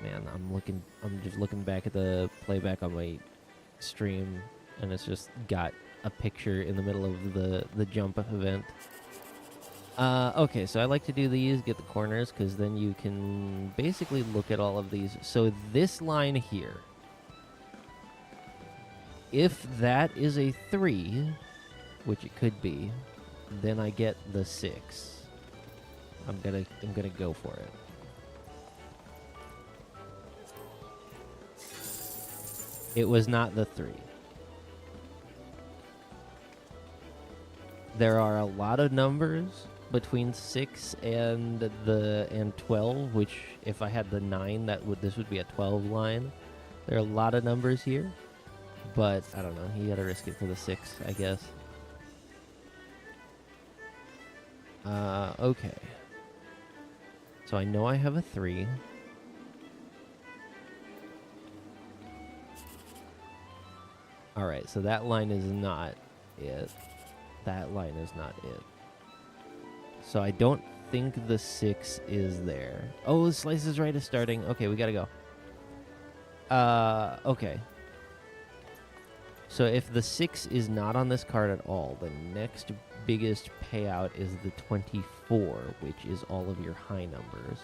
man, I'm just looking back at the playback on my stream, and it's just got a picture in the middle of the jump event. Okay, so I like to do these, get the corners, because then you can basically look at all of these. So this line here, if that is a 3, which it could be, then I get the 6. I'm gonna go for it. It was not the 3. There are a lot of numbers between 6 and 12, which if I had the 9, this would be a 12 line. There are a lot of numbers here, but I don't know. You gotta risk it for the 6, I guess. Okay. So I know I have a 3. Alright, so that line is not it. That line is not it. So I don't think the 6 is there. Oh, the Slice is Right is starting. Okay, we gotta go. Okay. So if the 6 is not on this card at all, the next biggest payout is the 24, which is all of your high numbers.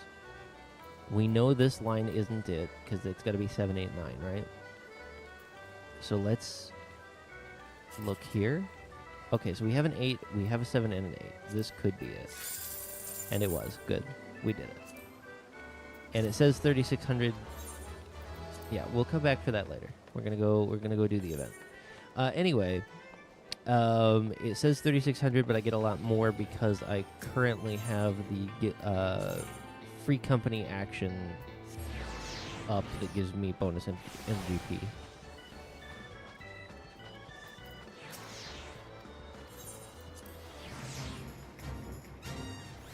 We know this line isn't it, because it's got to be 7, 8, 9, right? So let's look here. Okay, so we have an 8, we have a 7, and an 8. This could be it. And it was. Good. We did it. And it says 3,600. Yeah, we'll come back for that later. We're gonna go do the event. Anyway, it says 3,600, but I get a lot more because I currently have the free company action up that gives me bonus MVP.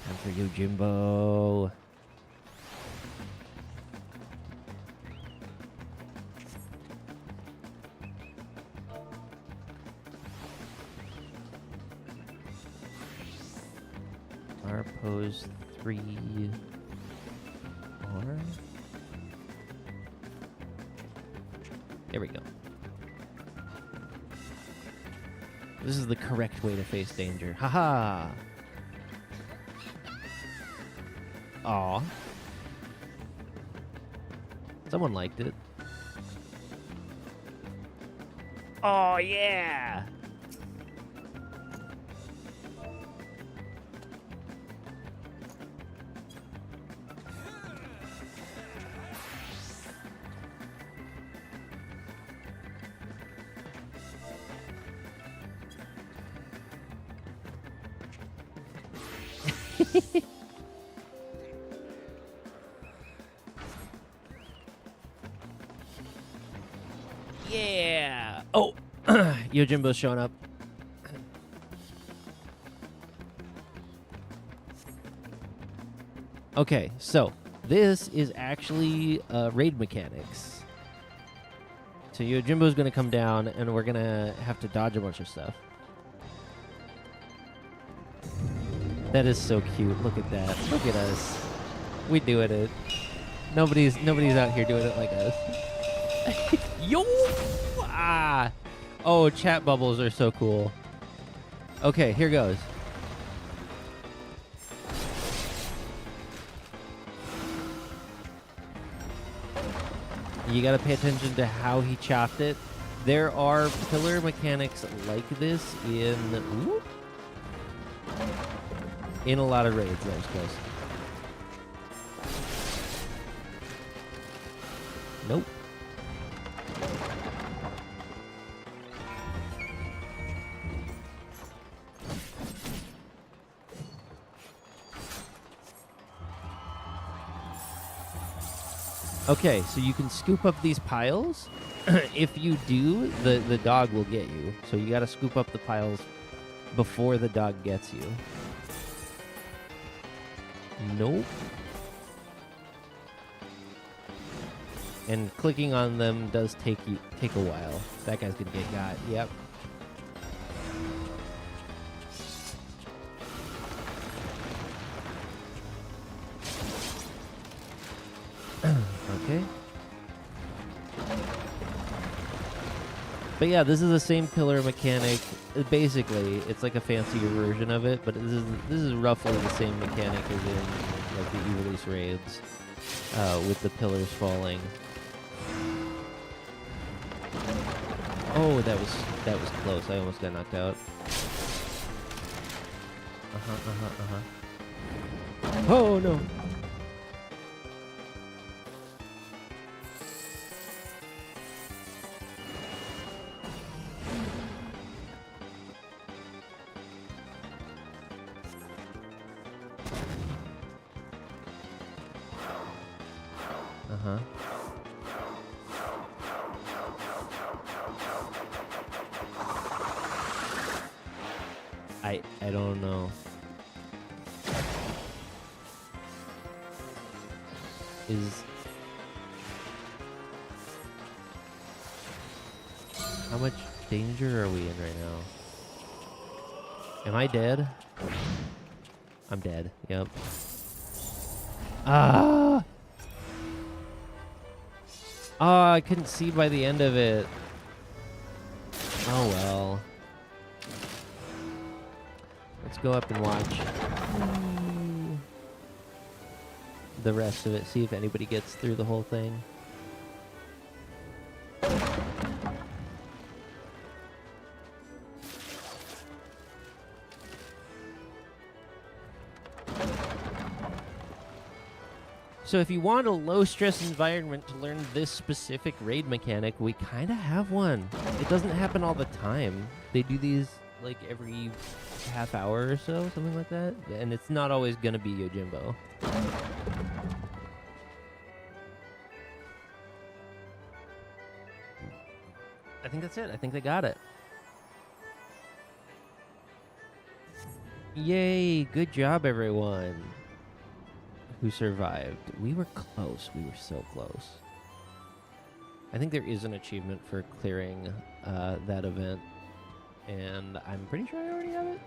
Time for you, Jimbo. R pose 3 R. There we go. This is the correct way to face danger. Haha. Aw. Someone liked it. Oh yeah. Yeah. Oh, Yojimbo's showing up. Okay, so this is actually raid mechanics. So Yojimbo's going to come down, and we're going to have to dodge a bunch of stuff. That is so cute. Look at that. Look at us. We doing it. Nobody's out here doing it like us. Yo! Ah! Oh, chat bubbles are so cool. Okay, here goes. You gotta pay attention to how he chopped it. There are pillar mechanics like this in a lot of raids. That was close. Nope. Okay, so you can scoop up these piles. If you do, the dog will get you. So you got to scoop up the piles before the dog gets you. Nope. And clicking on them does take a while. That guy's gonna get got. Yep. Okay. But yeah, this is the same killer mechanic. Basically, it's like a fancier version of it, but this is roughly the same mechanic as in like the E-release raids, with the pillars falling. Oh, that was close. I almost got knocked out. Oh no. I don't know. How much danger are we in right now? Am I dead? I'm dead. Yep. Ah! Oh, I couldn't see by the end of it. Oh well. Let's go up and watch the rest of it. See if anybody gets through the whole thing. So if you want a low-stress environment to learn this specific raid mechanic, we kind of have one. It doesn't happen all the time. They do these like every half hour or so, something like that. And it's not always going to be Yojimbo. I think that's it. I think they got it. Yay! Good job, everyone who survived. We were close. We were so close. I think there is an achievement for clearing that event, and I'm pretty sure I already have it.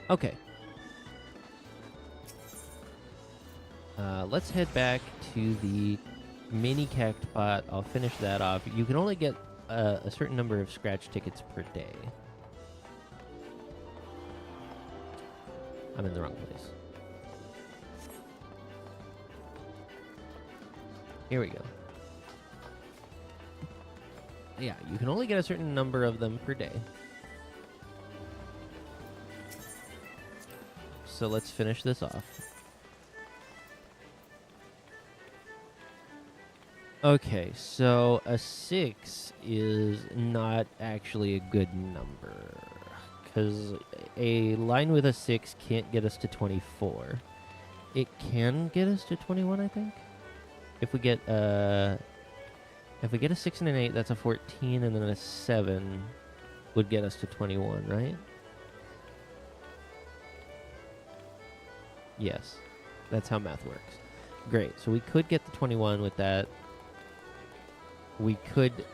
Okay. Let's head back to the mini cactpot. I'll finish that off. You can only get a certain number of scratch tickets per day. I'm in the wrong place. Here we go. Yeah, you can only get a certain number of them per day. So let's finish this off. Okay, so a 6 is not actually a good number, because a line with a 6 can't get us to 24. It can get us to 21, I think. If we get a 6 and an 8, that's a 14, and then a 7 would get us to 21, right? Yes, that's how math works. Great, so we could get the 21 with that. We could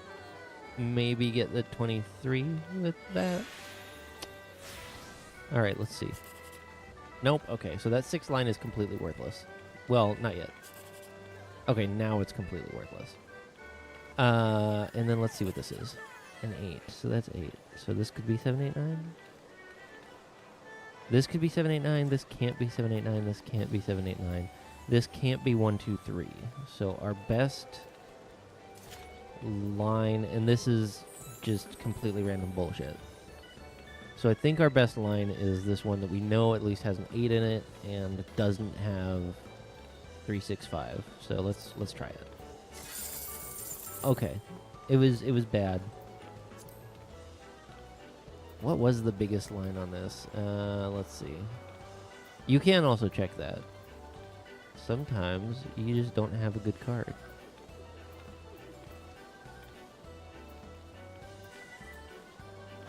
maybe get the 23 with that. All right, let's see. Nope, okay, so that 6 line is completely worthless. Well, not yet. Okay, now it's completely worthless. And then let's see what this is. An 8, so that's 8. So this could be 7, 8, 9. This could be 7, 8, 9. This can't be 7, 8, 9. This can't be 7, 8, 9. This can't be 1, 2, 3. So our best line, and this is just completely random bullshit. So I think our best line is this one that we know at least has an 8 in it and doesn't have 3, 6, 5. So let's try it. Okay, it was bad. What was the biggest line on this? Let's see. You can also check that. Sometimes you just don't have a good card.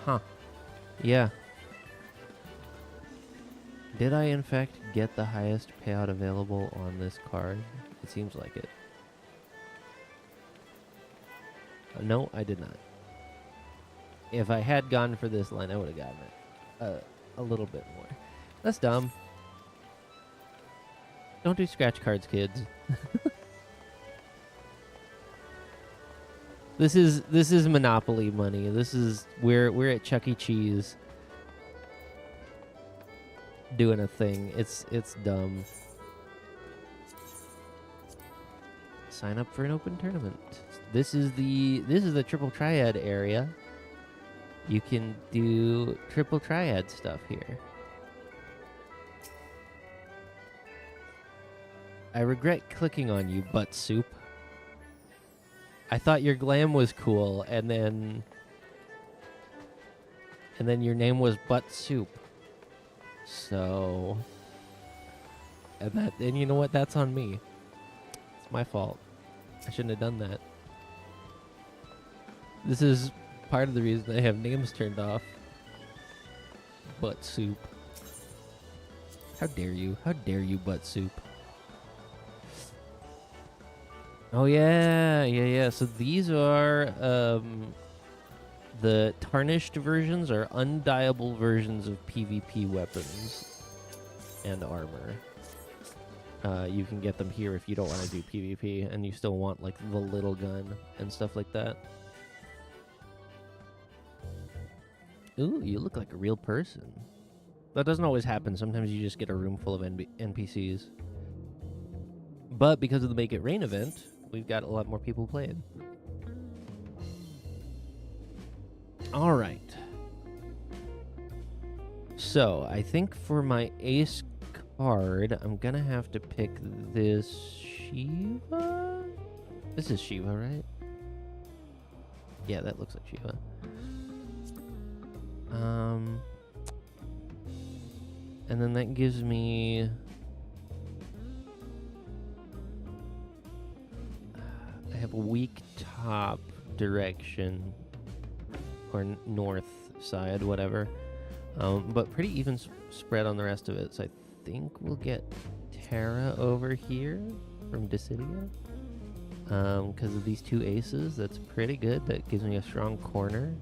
Huh. Yeah. Did I, in fact, get the highest payout available on this card? It seems like it. No, I did not. If I had gone for this line, I would have gotten it a little bit more. That's dumb. Don't do scratch cards, kids. This is Monopoly money. This is we're at Chuck E. Cheese doing a thing. It's dumb. Sign up for an open tournament. This is the triple triad area. You can do triple triad stuff here. I regret clicking on you, butt soup. I thought your glam was cool, and then your name was Butt Soup. So, and you know what? That's on me. It's my fault. I shouldn't have done that. This is part of the reason I have names turned off. Butt Soup. How dare you? How dare you, Butt Soup? Oh yeah. So these are the tarnished versions are undieable versions of PvP weapons and armor. You can get them here if you don't want to do PvP and you still want like the little gun and stuff like that. Ooh, you look like a real person. That doesn't always happen. Sometimes you just get a room full of NPCs. But because of the Make It Rain event, we've got a lot more people playing. All right. So, I think for my ace card, I'm going to have to pick this Shiva? This is Shiva, right? Yeah, that looks like Shiva. And then that gives me... I have a weak top direction, or north side, whatever. But pretty even spread on the rest of it. So I think we'll get Terra over here from Dissidia. Because of these two aces, that's pretty good. That gives me a strong corner.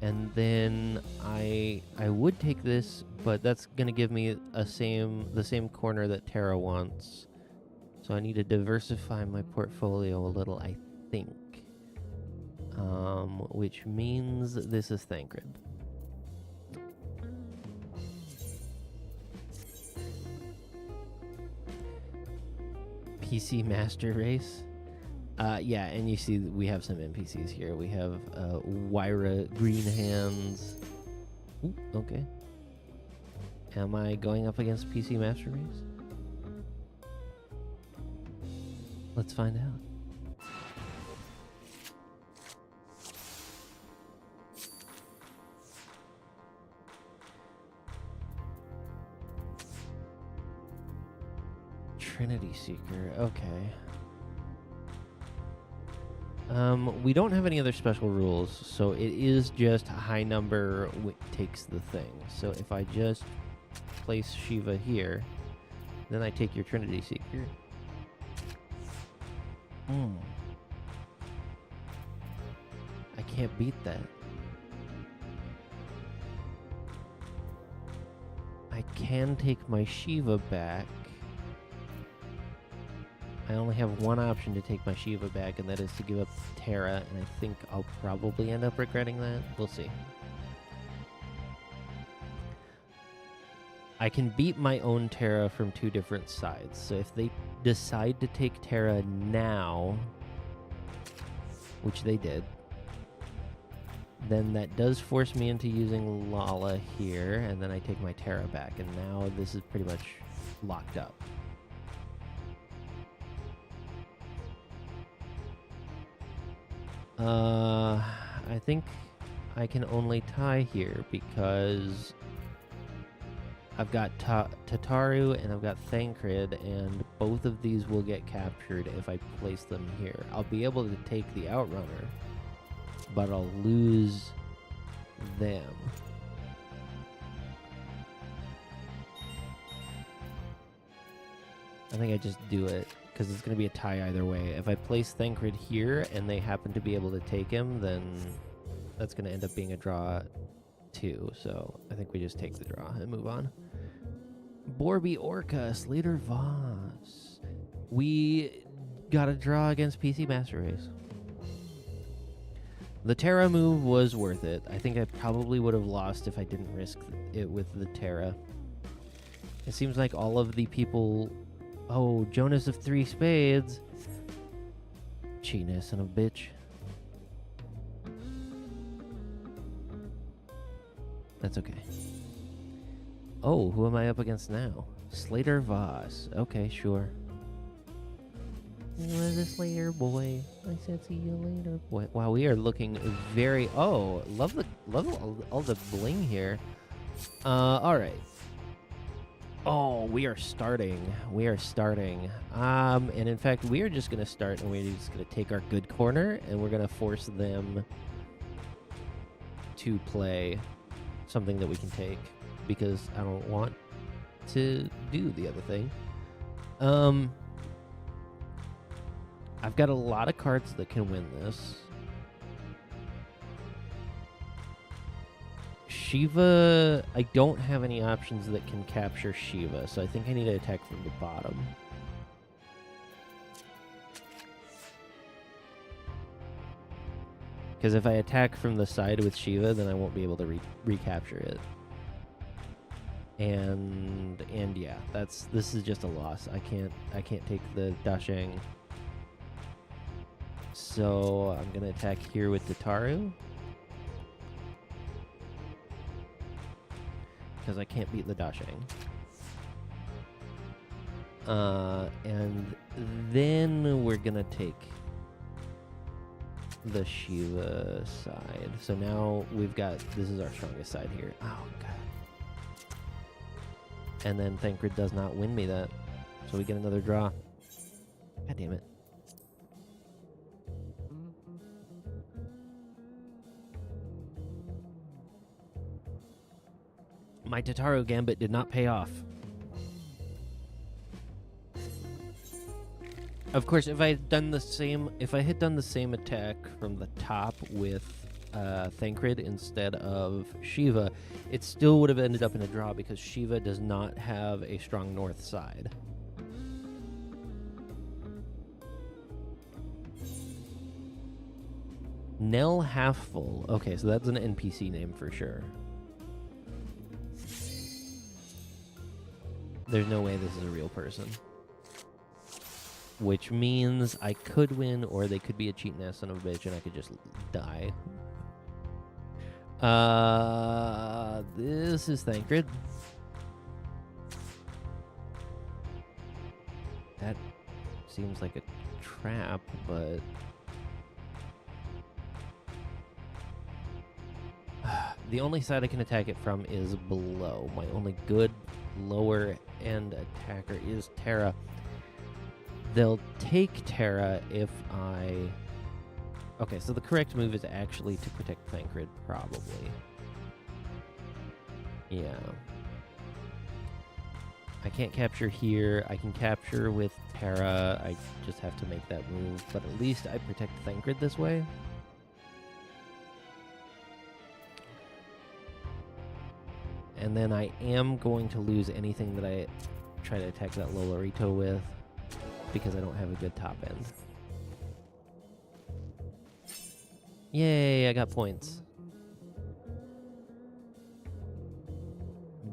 And then I would take this, but that's gonna give me the same corner that Terra wants. So I need to diversify my portfolio a little, I think. Which means this is Thancred. PC Master Race. Yeah, and you see we have some NPCs here. We have Wyra Green Hands. Ooh, okay. Am I going up against PC Master Race? Let's find out. Trinity Seeker, okay. We don't have any other special rules, so it is just a high number takes the thing. So if I just place Shiva here, then I take your Trinity Seeker. I can't beat that. I can take my Shiva back. I only have one option to take my Shiva back, and that is to give up Terra, and I think I'll probably end up regretting that. We'll see. I can beat my own Terra from two different sides. So if they decide to take Terra now, which they did, then that does force me into using Lala here, and then I take my Terra back, and now this is pretty much locked up. I think I can only tie here because I've got Tataru and I've got Thancred, and both of these will get captured if I place them here. I'll be able to take the Outrunner, but I'll lose them. I think I just do it, because it's going to be a tie either way. If I place Thancred here and they happen to be able to take him, then that's going to end up being a draw too. So I think we just take the draw and move on. Borby Orca, Slater Voss. We got a draw against PC Master Race. The Terra move was worth it. I think I probably would have lost if I didn't risk it with the Terra. It seems like all of the people... Oh, Jonas of 3 spades. Cheating son of a bitch. That's okay. Oh, who am I up against now? Slater Voss. Okay, sure. Was a Slater boy. I said see you later, boy. Wow, we are looking very... Oh, love all the bling here. All right. Oh, we are starting. We are starting. And in fact, we are just going to start, and we're just going to take our good corner, and we're going to force them to play something that we can take, because I don't want to do the other thing. I've got a lot of cards that can win this. Shiva, I don't have any options that can capture Shiva, so I think I need to attack from the bottom. Because if I attack from the side with Shiva, then I won't be able to recapture it. And yeah, this is just a loss. I can't take the Dasheng. So I'm gonna attack here with the Taru. Because I can't beat the Dasheng. And then we're gonna take the Shiva side. So now we've got, this is our strongest side here. Oh, God. And then Thancred does not win me that. So we get another draw. God damn it. My Tataru Gambit did not pay off. Of course, if I had done the same, attack from the top with Thancred instead of Shiva, it still would have ended up in a draw because Shiva does not have a strong north side. Nell Halfful. Okay, so that's an NPC name for sure. There's no way this is a real person. Which means I could win, or they could be a cheating ass son of a bitch, and I could just die. This is Thancred. That seems like a trap, but... the only side I can attack it from is below. My only good lower end attacker is Terra. They'll take Terra if I... Okay, so the correct move is actually to protect Thancred, probably. Yeah. I can't capture here. I can capture with Terra. I just have to make that move. But at least I protect Thancred this way. And then I am going to lose anything that I try to attack that Lolorito with, because I don't have a good top end. Yay, I got points.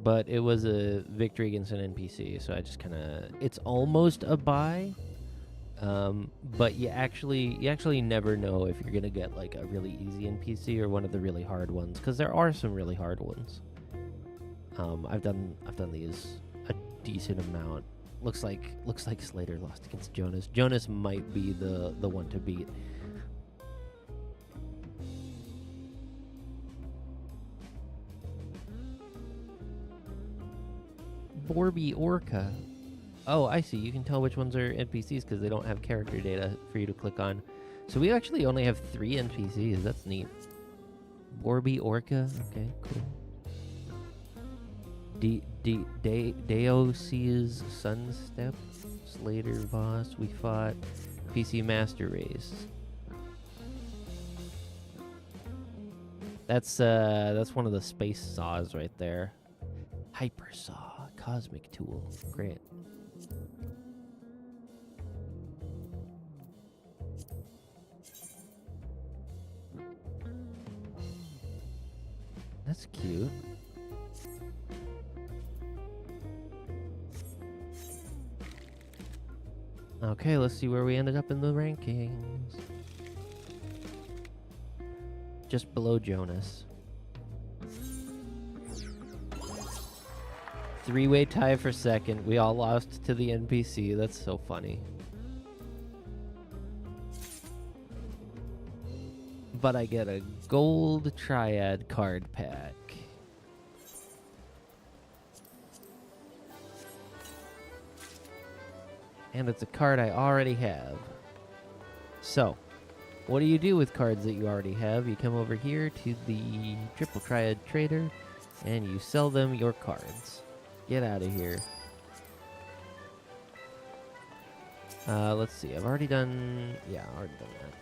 But it was a victory against an NPC, so I just kind of... It's almost a buy, but you actually never know if you're going to get like a really easy NPC or one of the really hard ones, because there are some really hard ones. I've done these a decent amount. Looks like Slater lost against Jonas. Jonas might be the one to beat. Borby Orca. Oh, I see. You can tell which ones are NPCs because they don't have character data for you to click on. So we actually only have 3 NPCs. That's neat. Borby Orca. Okay, cool. Deosea's Sunstep. Slater Boss. We fought PC Master Race. That's one of the space saws right there. Hyper Saw. Cosmic Tool. Great. That's cute. Okay, let's see where we ended up in the rankings. Just below Jonas. Three-way tie for second. We all lost to the NPC. That's so funny. But I get a gold triad card pack. And it's a card I already have. So, what do you do with cards that you already have? You come over here to the Triple Triad Trader, and you sell them your cards. Get out of here. Let's see. I've already done... Yeah, I've already done that.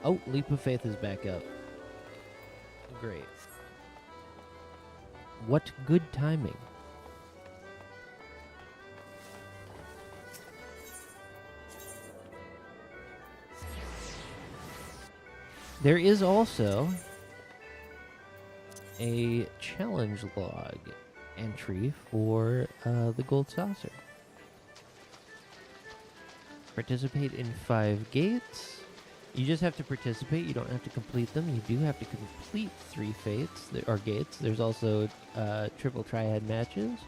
Oh, Leap of Faith is back up. Great. What good timing. There is also a challenge log entry for the Gold Saucer. Participate in 5 gates. You just have to participate. You don't have to complete them. You do have to complete 3 fates or gates. There's also triple triad matches.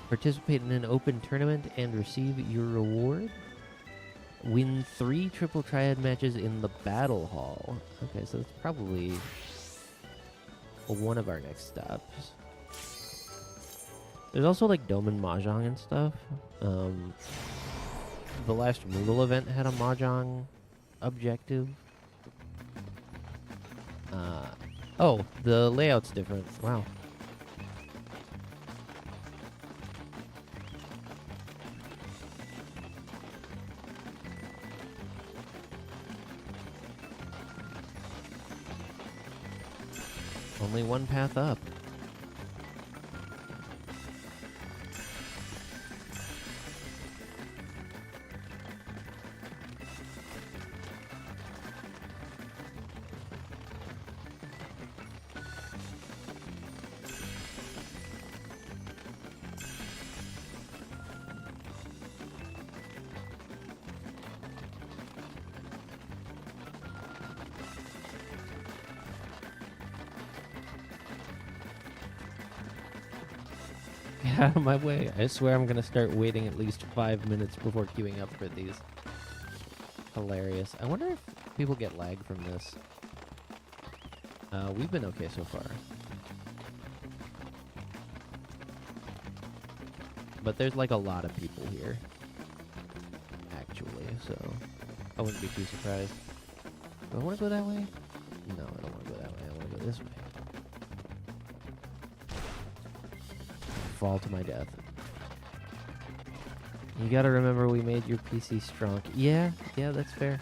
Participate in an open tournament and receive your reward. Win 3 triple triad matches in the battle hall. Okay, so that's probably one of our next stops. There's also like Dome and Mahjong and stuff. The last Moogle event had a Mahjong objective. Oh, the layout's different. Wow. Only one path up. Get out of my way. I swear I'm gonna start waiting at least 5 minutes before queuing up for these. Hilarious. I wonder if people get lag from this. We've been okay so far. But there's like a lot of people here. Actually, so I wouldn't be too surprised. Do I want to go that way? No, I don't want to go that way. I want to go this way. Fall to my death. You gotta remember we made your PC strong. Yeah, that's fair.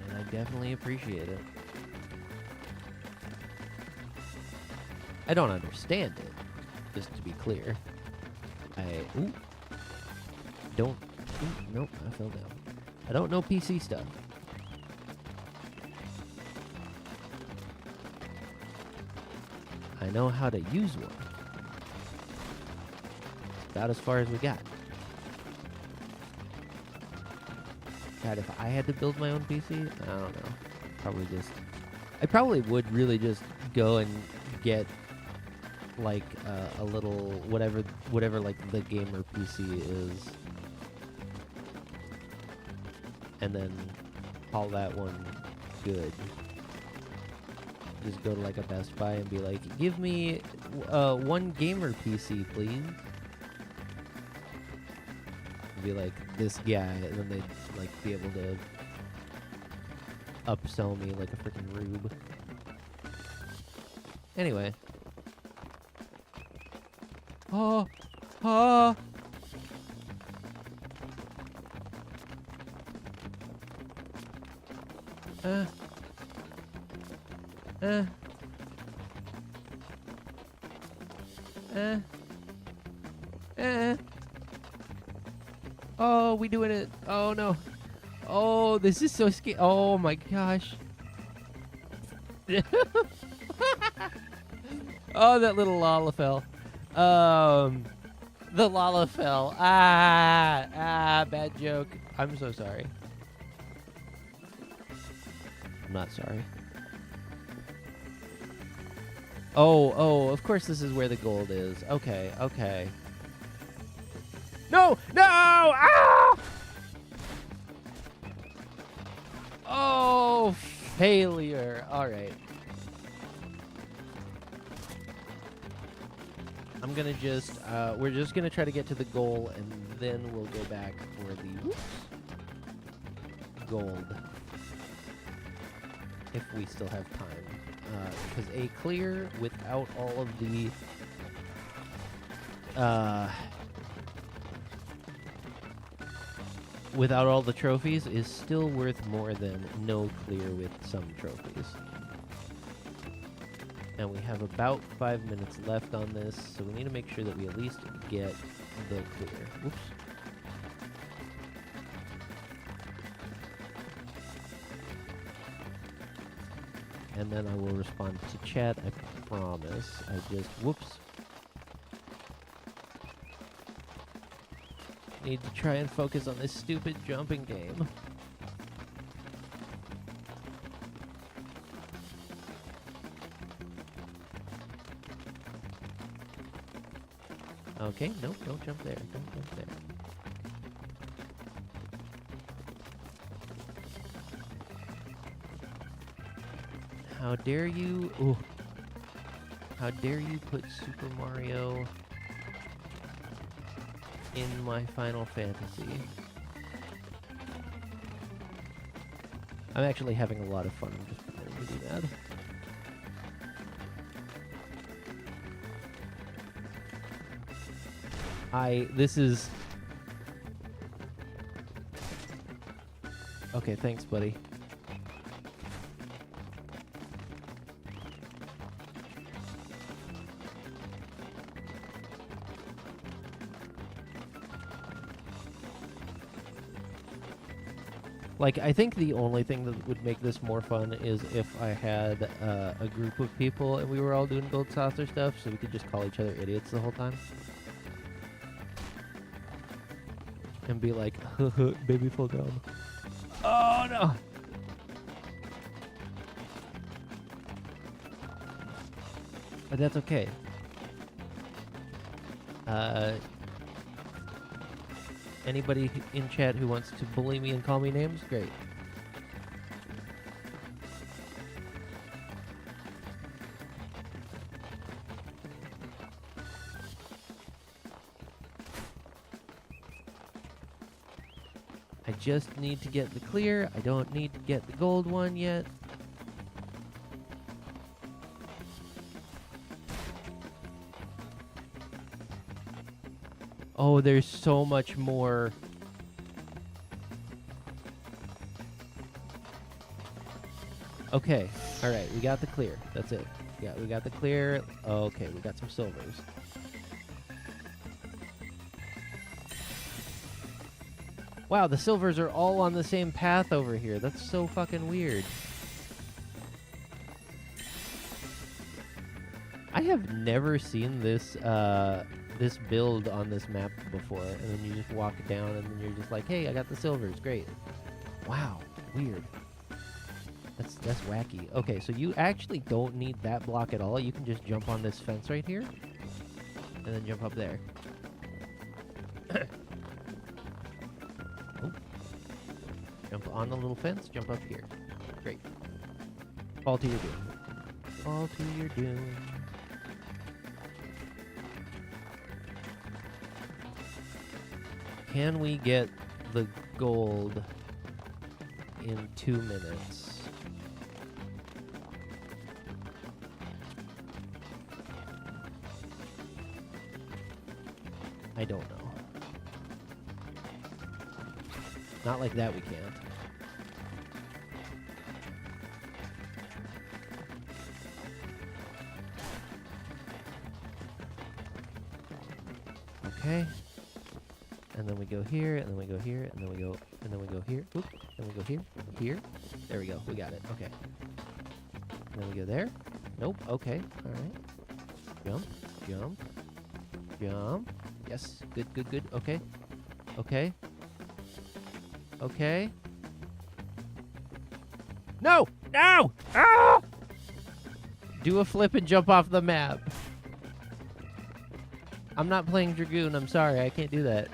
And I definitely appreciate it. I don't understand it, just to be clear. Nope, I fell down. I don't know PC stuff. I know how to use one. It's about as far as we got. God, if I had to build my own PC, I don't know. I probably would really just go and get like a little whatever like the gamer PC is. and then call that one good. Just go to like a Best Buy and be like, give me one gamer PC, please. Be like, this guy, and then they'd like be able to upsell me like a freaking rube. Anyway. Oh, oh. Oh, we doing it. Oh, no. Oh, this is so scary. Oh, my gosh. Oh, that little Lalafell. The Lalafell. Bad joke. I'm so sorry. I'm not sorry. Oh, of course this is where the gold is. Okay, okay. No! No! Ah! Oh, failure. All right. I'm gonna just, we're just gonna try to get to the goal, and then we'll go back for the gold. If we still have time. Because a clear without all of the, without all the trophies is still worth more than no clear with some trophies. And we have about 5 minutes left on this, so we need to make sure that we at least get the clear. Whoops. And then I will respond to chat, I promise. I just, whoops. Need to try and focus on this stupid jumping game. Okay, nope, don't jump there. Don't jump there. How dare you? Ooh. How dare you put Super Mario in my Final Fantasy? I'm actually having a lot of fun just pretending to do that. This is... Okay, thanks, buddy. Like, I think the only thing that would make this more fun is if I had a group of people and we were all doing gold saucer stuff, so we could just call each other idiots the whole time. And be like, baby, fall down. Oh, no! But that's okay. Anybody in chat who wants to bully me and call me names? Great. I just need to get the clear. I don't need to get the gold one yet. Oh, there's so much more. Okay, all right, we got the clear. That's it. Yeah, we got the clear. Okay, we got some silvers. Wow, the silvers are all on the same path over here. That's so fucking weird. I have never seen this this build on this map before, and then you just walk down and then you're just like, hey, I got the silvers, great. Wow, weird. That's wacky. Okay, so you actually don't need that block at all. You can just jump on this fence right here and then jump up there. Oh. Jump on the little fence, jump up here. Great. Fall to your doom. Fall to your doom. Can we get the gold in 2 minutes? I don't know. Not like that we can't. Okay. And then we go here, and then we go here, and then we go, and then we go here. Oop, and we go here, here. There we go. We got it. Okay. And then we go there. Nope. Okay. All right. Jump, jump, jump. Yes. Good, good, good. Okay. Okay. Okay. No! No! Ah! Do a flip and jump off the map. I'm not playing Dragoon. I'm sorry. I can't do that.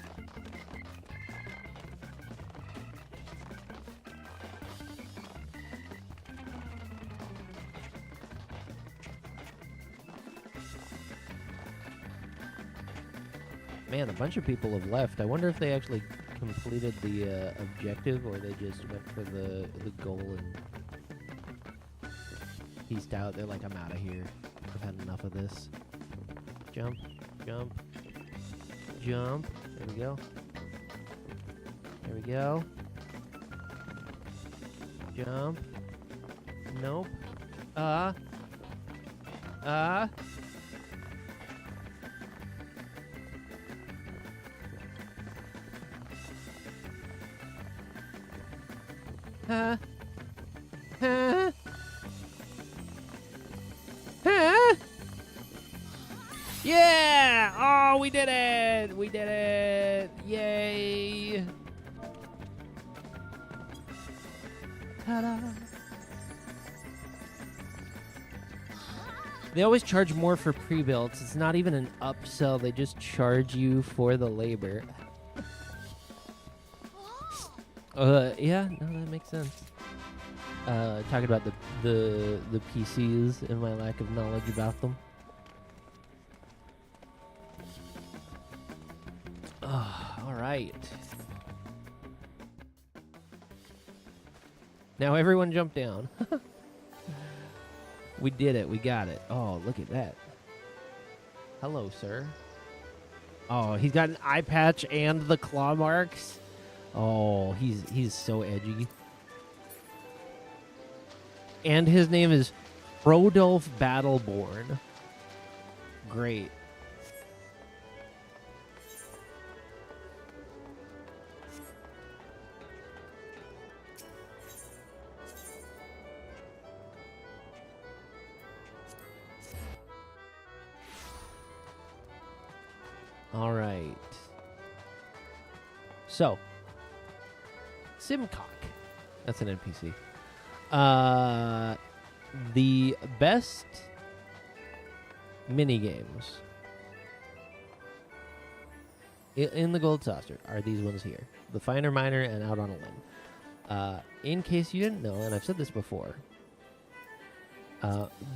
Man, a bunch of people have left. I wonder if they actually completed the objective, or they just went for the goal and peaced out. They're like, I'm out of here. I've had enough of this. Jump, jump, jump. There we go. There we go. Jump. Nope. Yeah! Oh, we did it! We did it! Yay! Ta-da! They always charge more for pre-builds. It's not even an upsell. They just charge you for the labor. Yeah, no, that makes sense. Talking about the PCs and my lack of knowledge about them. All right. Now everyone jump down. We did it. We got it. Oh, look at that. Hello, sir. Oh, he's got an eye patch and the claw marks. Oh, he's so edgy. And his name is Rodolph Battleborn. Great. All right. So, Simcock. That's an NPC. The best mini games in the Gold Saucer are these ones here: the Finer Miner and Out on a Limb. In case you didn't know, and I've said this before,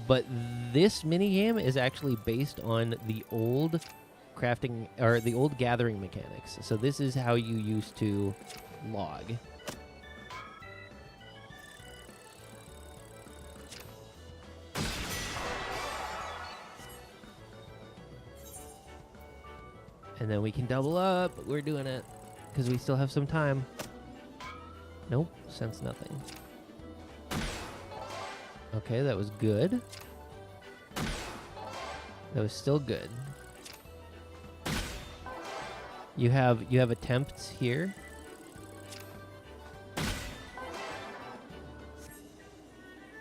but this mini game is actually based on the old crafting or the old gathering mechanics. So this is how you used to log. And then we can double up. We're doing it because we still have some time. Nope, sense nothing. Okay, that was good. That was still good. You have attempts here.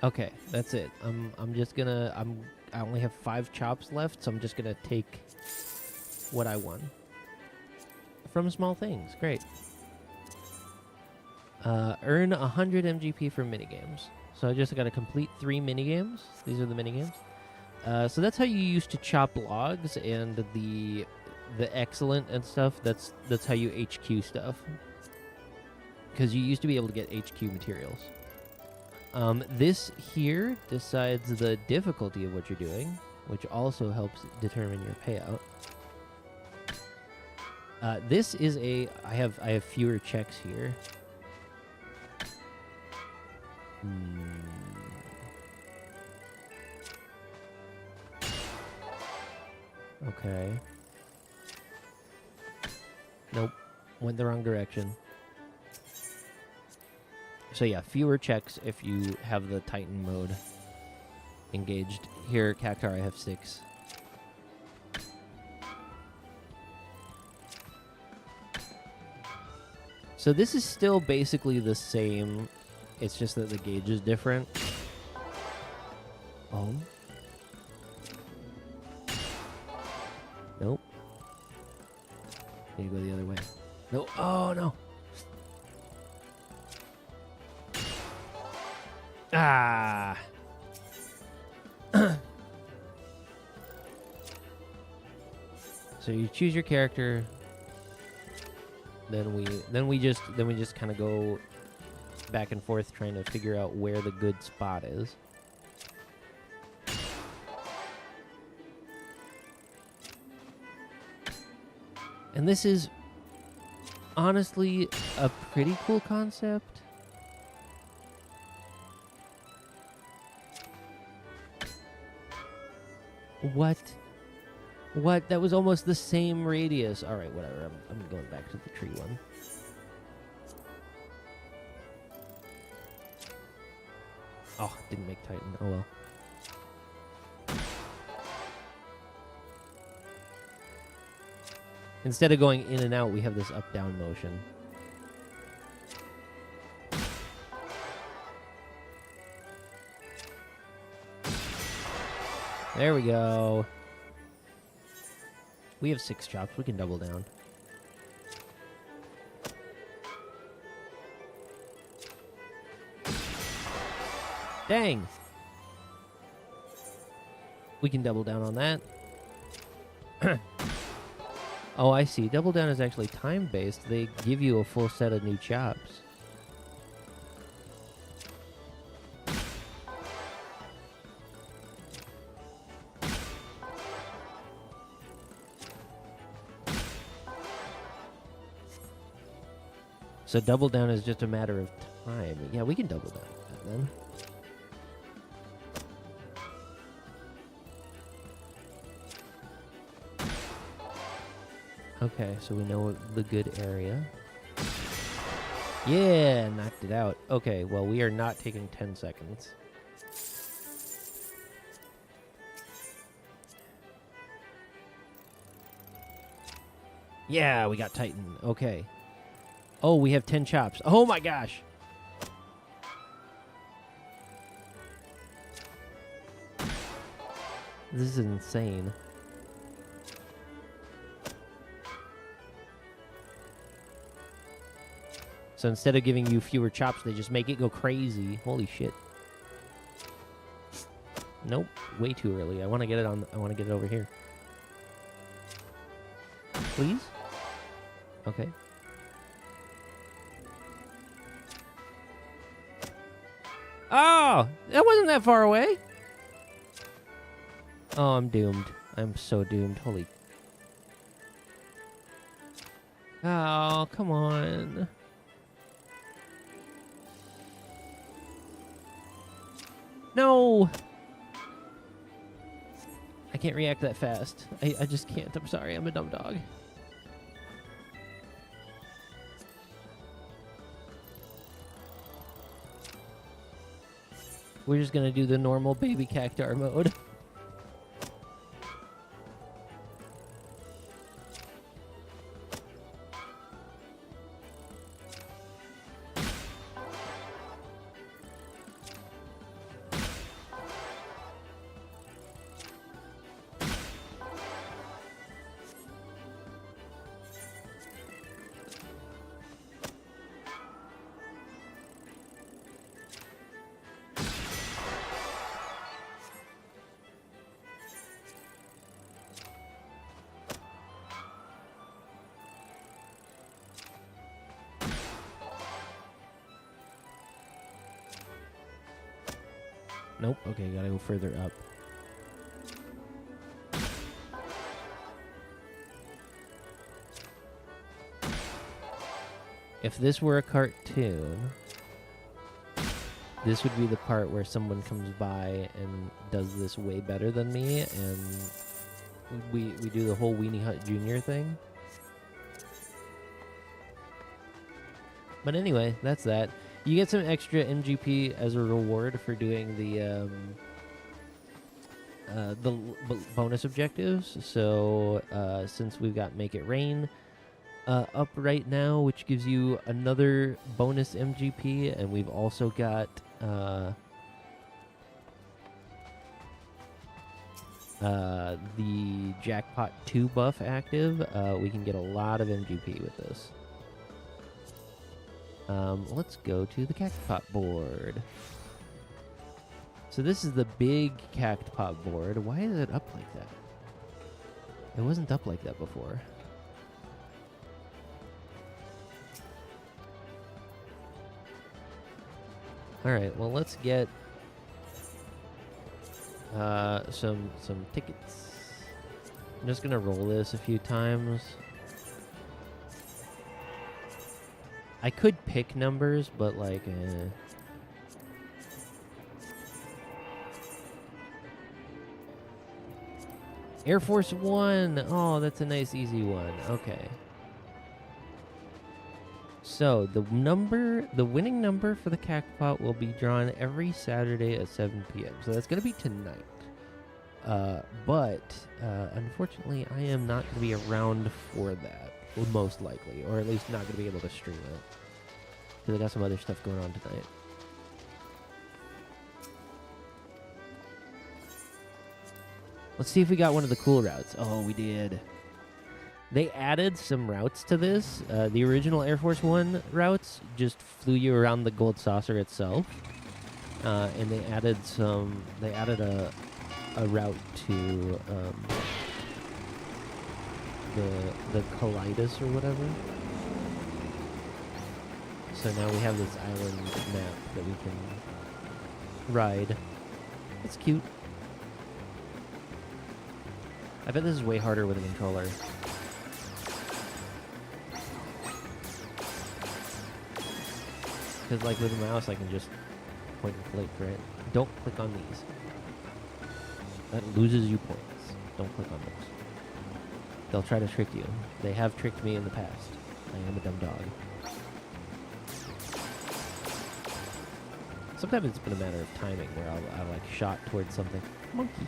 Okay, that's it. I'm just gonna I only have 5 chops left, so I'm just gonna take what I won from small things. Great. Earn 100 MGP for minigames. So I just got to complete 3 minigames. These are the minigames. So that's how you used to chop logs and the excellent and stuff. That's how you HQ stuff. because you used to be able to get HQ materials. This here decides the difficulty of what you're doing, which also helps determine your payout. This is I have fewer checks here. Okay. Nope. Went the wrong direction. So yeah, fewer checks if you have the Titan mode engaged. Here, Cactar, I have 6. So this is still basically the same. It's just that the gauge is different. Oh. Nope. Need to go the other way. No. Oh, no. Ah. So you choose your character. Then we just kind of go back and forth trying to figure out where the good spot is. And this is honestly a pretty cool concept. What? What? That was almost the same radius. All right, whatever. I'm going back to the tree one. Oh, didn't make Titan. Oh well. Instead of going in and out, we have this up-down motion. There we go. We have 6 chops. We can double down. Dang. We can double down on that. Oh, I see. Double down is actually time-based. They give you a full set of new chops. So double down is just a matter of time. Yeah, we can double down that then. Okay, so we know the good area. Yeah, knocked it out. Okay, well, we are not taking 10 seconds. Yeah, we got Titan. Okay. Oh, we have 10 chops. Oh my gosh. This is insane. So instead of giving you fewer chops, they just make it go crazy. Holy shit. Nope, way too early. I want to get it on. I want to get it over here. Please? Okay. Oh, that wasn't that far away. Oh, I'm doomed. I'm so doomed. Holy. Oh, come on. No! I can't react that fast. I just can't. I'm sorry. I'm a dumb dog. We're just gonna do the normal baby cactar mode. Nope. Okay, gotta go further up. If this were a cartoon, this would be the part where someone comes by and does this way better than me, and we do the whole Weenie Hut Jr. thing. But anyway, that's that. You get some extra MGP as a reward for doing the bonus objectives. So since we've got Make It Rain up right now, which gives you another bonus MGP, and we've also got the Jackpot 2 buff active. We can get a lot of MGP with this. Let's go to the Cactpot board. So this is the big Cactpot board. Why is it up like that? It wasn't up like that before. Alright, well, let's get some tickets. I'm just gonna roll this a few times. I could pick numbers, but like, Air Force One. Oh, that's a nice easy one. Okay. So the winning number for the Cactpot will be drawn every Saturday at 7 p.m. So that's gonna be tonight. But unfortunately, I am not gonna be around for that. Most likely, or at least not going to be able to stream it, because I got some other stuff going on tonight. Let's see if we got one of the cool routes. Oh, we did. They added some routes to this. The original Air Force One routes just flew you around the gold saucer itself, and they added some. They added a route to. The Colitis or whatever. So now we have this island map that we can ride. It's cute. I bet this is way harder with a controller. Because like with a mouse I can just point and click, right? Don't click on these. That loses you points. Don't click on those. They'll try to trick you. They have tricked me in the past. I am a dumb dog. Sometimes it's been a matter of timing where I'll like shot towards something. Monkey.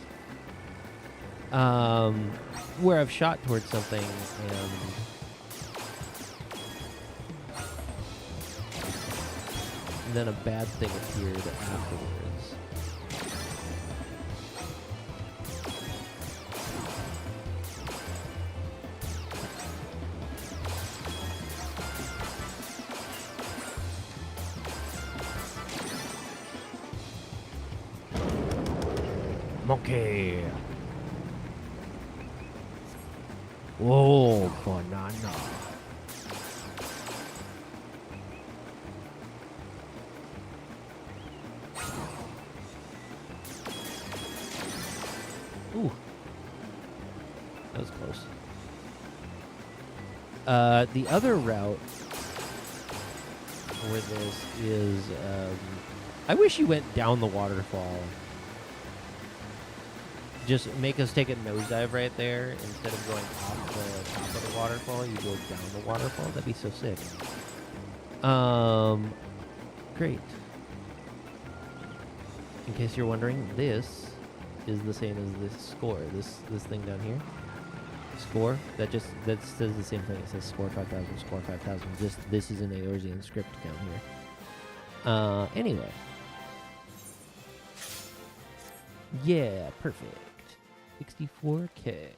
Where I've shot towards something and then a bad thing appeared afterwards. Monkey. Whoa, banana. Ooh. That was close. The other route for this is, I wish you went down the waterfall. Just make us take a nosedive right there instead of going off the top of the waterfall. You go down the waterfall. That'd be so sick. Great. In case you're wondering, this is the same as this score. This thing down here. Score. That says the same thing. It says score 5,000, score 5,000. This is an Eorzean script down here. Anyway. Yeah, perfect. 64K.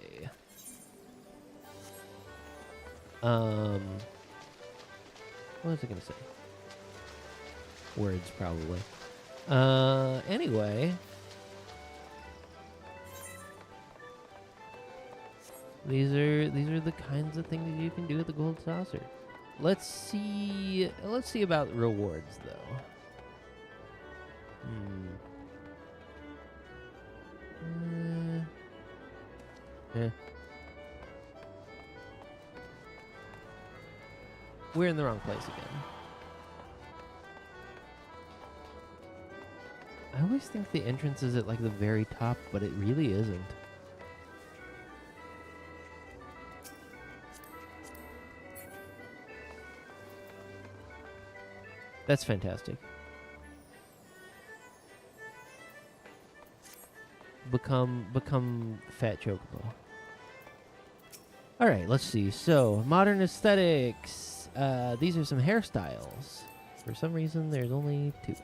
What was I gonna say? Words, probably. Anyway. These are the kinds of things that you can do with the gold saucer. Let's see about rewards though. Eh. We're in the wrong place again. I always think the entrance is at like the very top, but it really isn't. That's fantastic. Become fat chocobo. All right, let's see. So, modern aesthetics. These are some hairstyles. For some reason, there's only 2.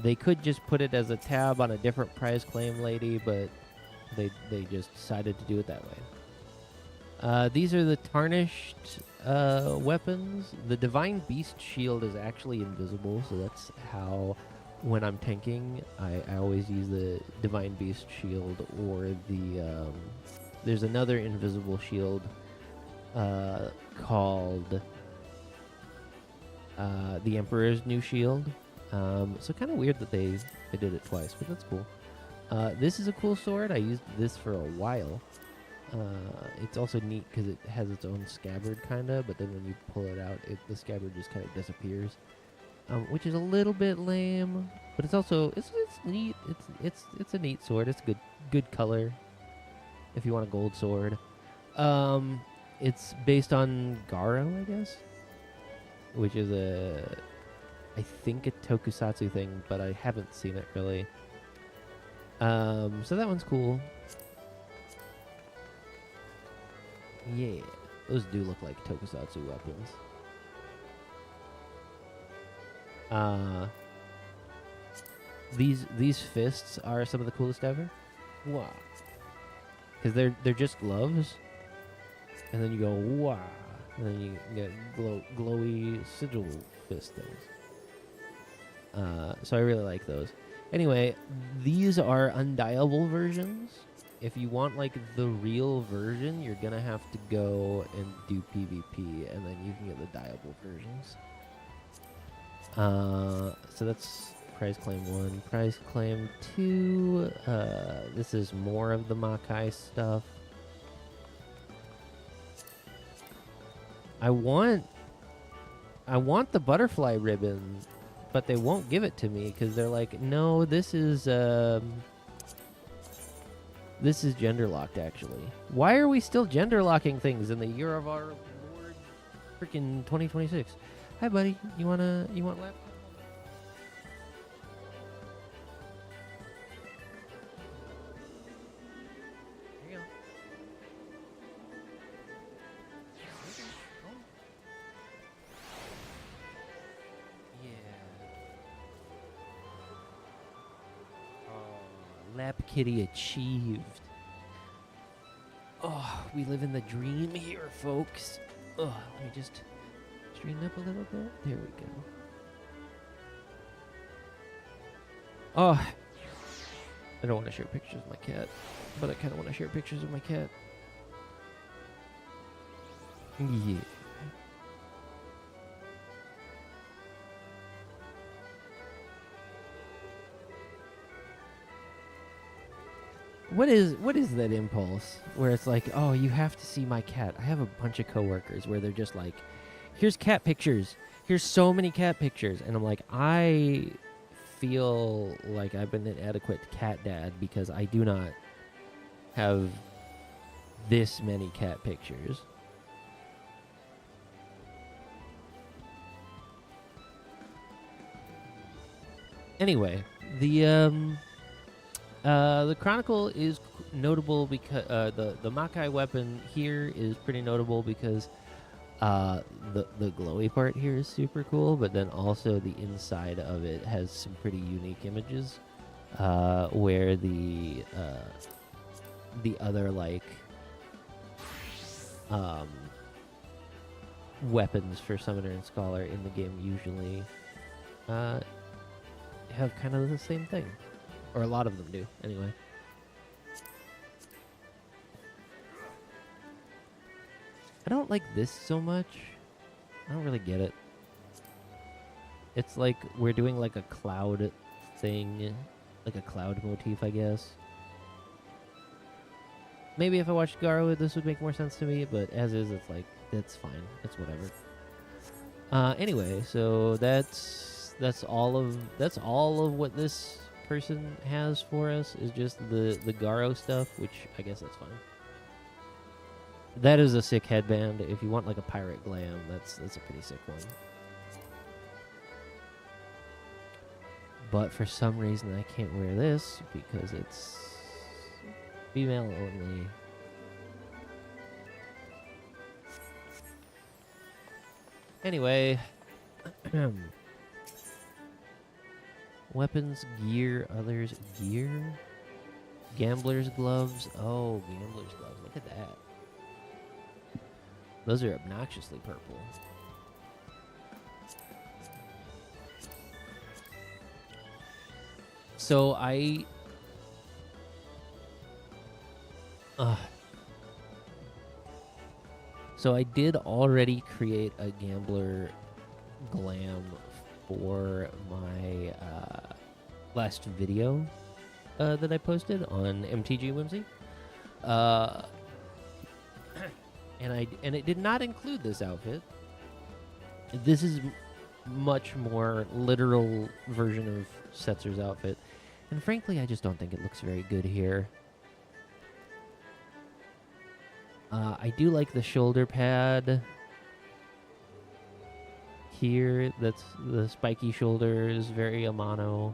They could just put it as a tab on a different prize claim lady, but they just decided to do it that way. These are the tarnished weapons. The Divine Beast shield is actually invisible, so that's how, when I'm tanking, I always use the Divine Beast shield or the... there's another invisible shield called the Emperor's New Shield. So kind of weird that they did it twice, but that's cool. This is a cool sword. I used this for a while. It's also neat because it has its own scabbard, kind of, but then when you pull it out, the scabbard just kind of disappears, which is a little bit lame. But it's also it's neat. It's a neat sword. It's good color. If you want a gold sword, it's based on Garo, I guess, which is I think a tokusatsu thing, but I haven't seen it really. So that one's cool. Yeah, those do look like tokusatsu weapons. These fists are some of the coolest ever. Wow. Because they're just gloves, and then you go wow, and then you get glowy sigil fist things. So I really like those. Anyway, these are undieable versions. If you want like the real version, you're gonna have to go and do PvP, and then you can get the dieable versions. So that's prize claim 1. Prize claim 2. This is more of the Makai stuff. I want the butterfly ribbon, but they won't give it to me because they're like, no, this is gender locked. Actually, why are we still gender locking things in the year of our Lord, freaking 2026? Hi, buddy. You want lap? Here you go. Lap kitty achieved. Oh, we live in the dream here, folks. Oh, let me just straighten up a little bit. There we go. Oh, I don't want to share pictures of my cat, but I kind of want to share pictures of my cat. Yeah. What is that impulse where it's like, oh, you have to see my cat? I have a bunch of coworkers where they're just like, here's cat pictures. Here's so many cat pictures. And I'm like, I feel like I've been an adequate cat dad because I do not have this many cat pictures. Anyway, the Chronicle is notable because the Makai weapon here is pretty notable because the glowy part here is super cool, but then also the inside of it has some pretty unique images where the other like weapons for Summoner and Scholar in the game usually have kind of the same thing. Or a lot of them do, anyway. I don't like this so much. I don't really get it. It's like we're doing like a cloud thing like a cloud motif, I guess. Maybe if I watched Garo, this would make more sense to me, but as is, it's like, that's fine. It's whatever. Anyway, so that's all of what this person has for us is just the Garo stuff, which I guess that's fine. That is a sick headband. If you want like a pirate glam, that's a pretty sick one. But for some reason I can't wear this because it's female only. Anyway, weapons, gear, others, gear, gambler's gloves. Oh, gambler's gloves. Look at that. Those are obnoxiously purple. So I did already create a gambler glam for my last video that I posted on MTG Whimsy. And it did not include this outfit. This is much more literal version of Setzer's outfit. And frankly, I just don't think it looks very good here. I do like the shoulder pad here. That's the spiky shoulders, very Amano.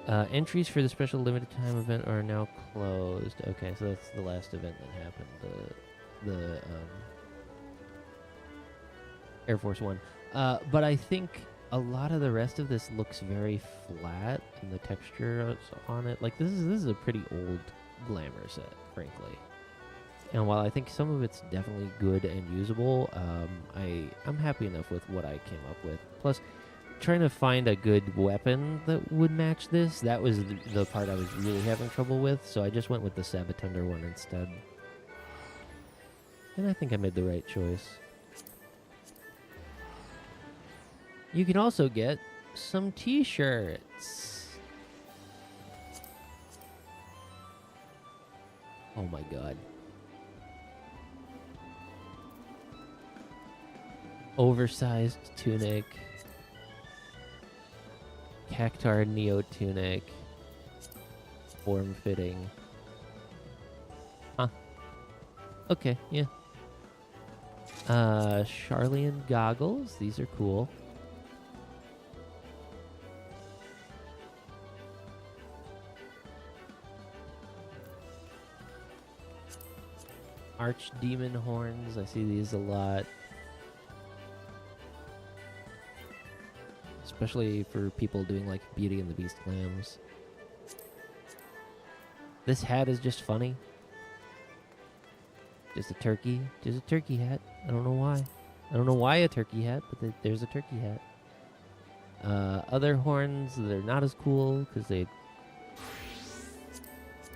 Entries for the special limited time event are now closed. Okay, so that's the last event that happened. The Air Force One. But I think a lot of the rest of this looks very flat, and the texture on it. Like this is a pretty old glamour set, frankly. And while I think some of it's definitely good and usable, I'm happy enough with what I came up with. Plus, trying to find a good weapon that would match this, that was the part I was really having trouble with, so I just went with the Sabatender one instead. And I think I made the right choice. You can also get some t-shirts. Oh my god. Oversized tunic. Cactar Neo tunic. Form-fitting. Huh. Okay, yeah. Charlian goggles. These are cool. Archdemon horns. I see these a lot. Especially for people doing like Beauty and the Beast glams. This hat is just funny. Just a turkey. Just a turkey hat. I don't know why. I don't know why a turkey hat, but there's a turkey hat. Other horns, they're not as cool because they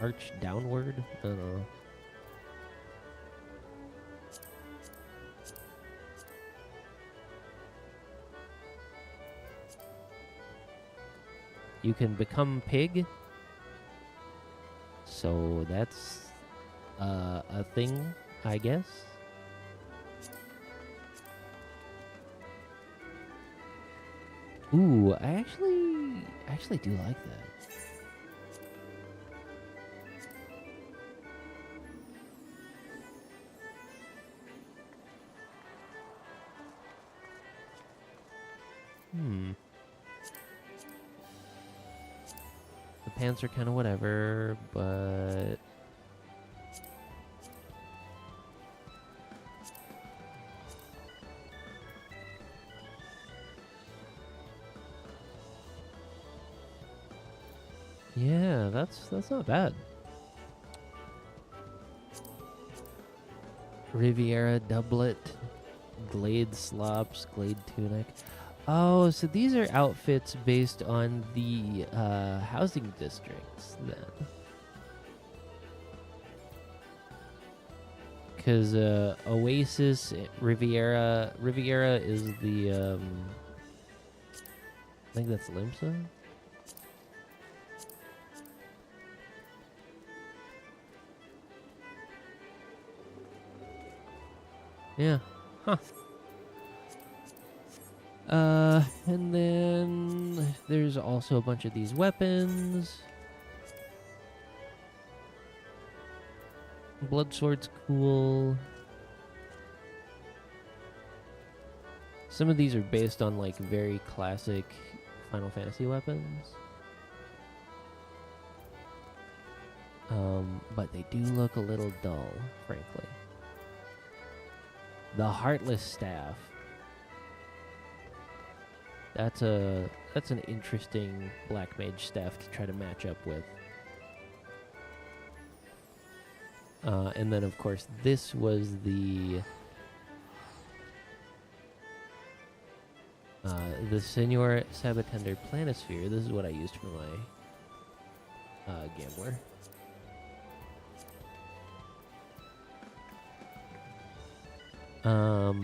arch downward. I don't know. You can become pig. So that's a thing, I guess. Ooh, I actually do like that. The pants are kind of whatever, but yeah, that's not bad. Riviera doublet, Glade slops, Glade tunic. Oh, so these are outfits based on the housing districts then. Because Oasis, Riviera is the, I think that's Limsa? Yeah. Huh. And then there's also a bunch of these weapons. Blood sword's cool. Some of these are based on like very classic Final Fantasy weapons. But they do look a little dull, frankly. The Heartless Staff. That's an interesting Black Mage staff to try to match up with. And then, of course, this was the Senor Sabatender Planisphere. This is what I used for my Gambler.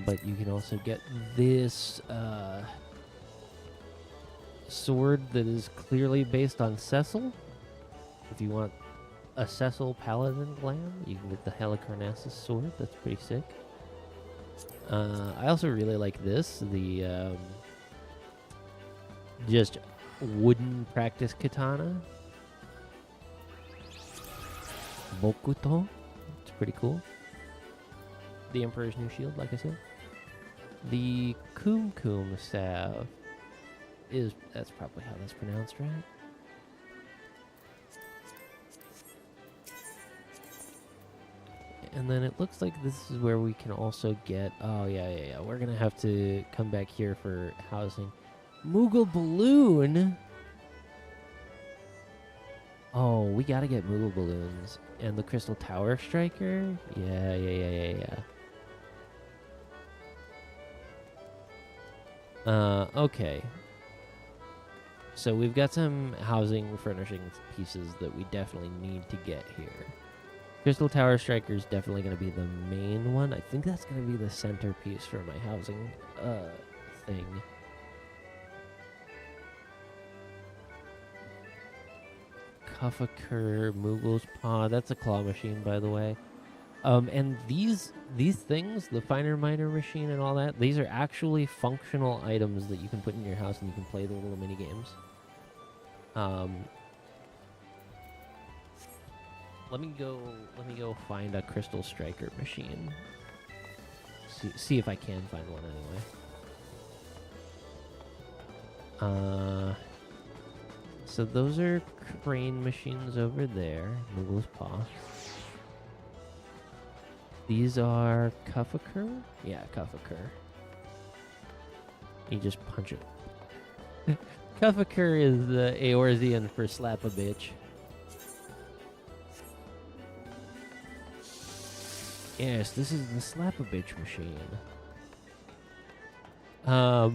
But you can also get this sword that is clearly based on Cecil. If you want a Cecil Paladin glam, you can get the Halicarnassus sword. That's pretty sick. I also really like this, the just wooden practice katana. Bokuto. It's pretty cool. The Emperor's New Shield, like I said. The Kum Kum staff that's probably how that's pronounced, right? And then it looks like this is where we can also get... Oh, yeah. We're going to have to come back here for housing. Moogle Balloon! Oh, we got to get Moogle Balloons. And the Crystal Tower Striker? Yeah. Okay. So we've got some housing furnishing pieces that we definitely need to get here. Crystal Tower Striker is definitely going to be the main one. I think that's going to be the centerpiece for my housing thing. Cuffaker, Moogle's Paw. That's a claw machine, by the way. And these things, the Finer Miner machine and all that, these are actually functional items that you can put in your house and you can play the little mini games. Let me go find a Crystal Striker machine. See if I can find one anyway. So those are crane machines over there. Moogle's Paw. These are Cuffaker? Yeah, Cuffaker. You just punch it. Cuffaker is the Eorzean for slap a bitch. Yes, this is the slap a bitch machine. I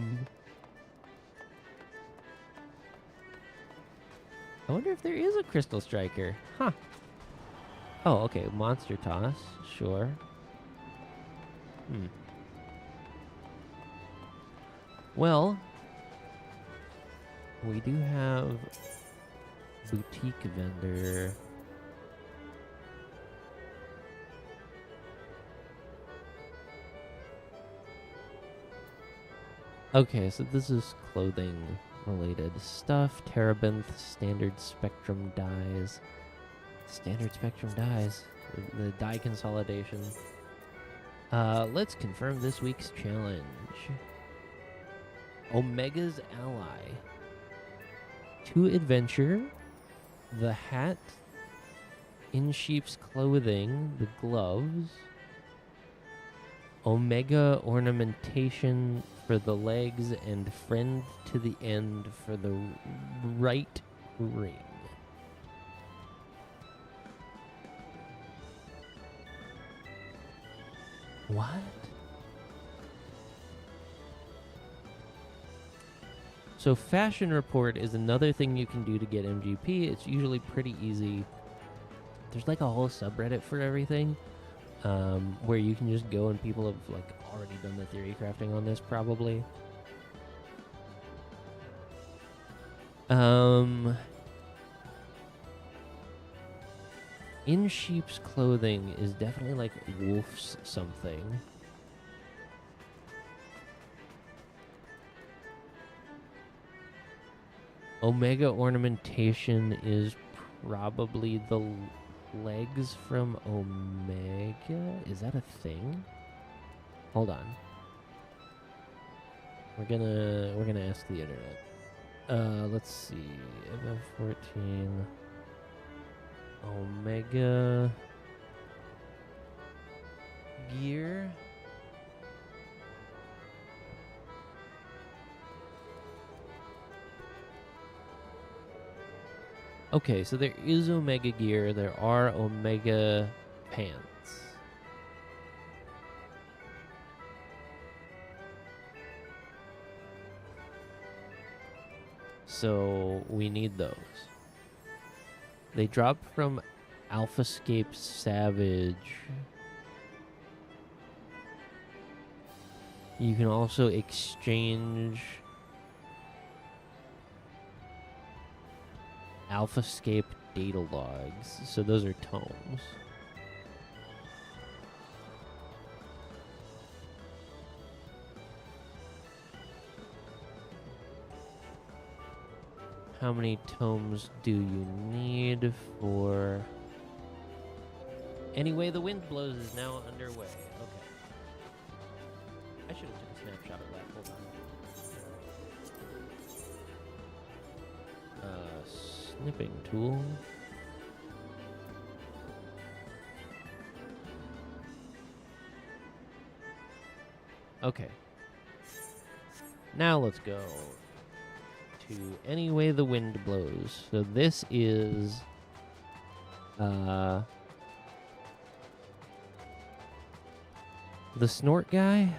wonder if there is a Crystal Striker. Huh. Oh, okay. Monster Toss. Sure. Well, we do have boutique vendor. Okay, so this is clothing related stuff. Terebinth standard spectrum dies. Standard spectrum dies. The die consolidation. Let's confirm this week's challenge. Omega's Ally. 2 adventure. The hat. In sheep's clothing. The gloves. Omega ornamentation for the legs and friend to the end for the right ring. What? So Fashion Report is another thing you can do to get MGP. It's usually pretty easy. There's like a whole subreddit for everything, where you can just go and people have like already done the theory crafting on this probably. In sheep's clothing is definitely like wolf's something. Omega ornamentation is probably the legs from Omega. Is that a thing? Hold on. We're gonna ask the internet. Let's see. FF14 Omega gear. Okay, so there is Omega gear. There are Omega pants. So we need those. They drop from AlphaScape Savage. You can also exchange AlphaScape data logs. So those are tomes. How many tomes do you need for... Anyway, the wind blows is now underway. Okay. I should have took a snapshot of that. Hold on. Snipping tool. Okay. Now let's go to Any Way the Wind Blows. So this is the snort guy.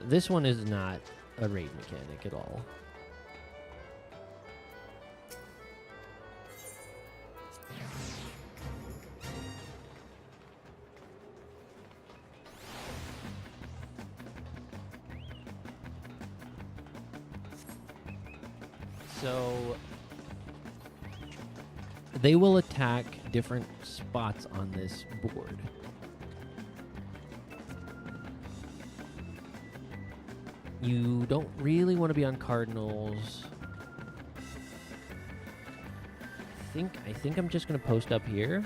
This one is not a raid mechanic at all. So they will attack different spots on this board. You don't really want to be on cardinals. I think I'm just going to post up here.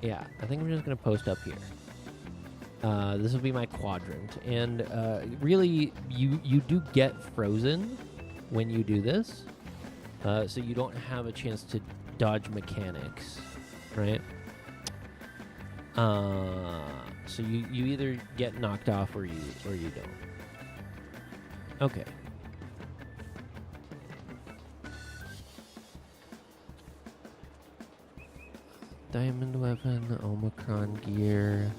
Yeah, I think I'm just going to post up here. This will be my quadrant. And really, you do get frozen when you do this. So you don't have a chance to dodge mechanics, right? So you either get knocked off or you don't. Okay. Diamond weapon, Omicron gear,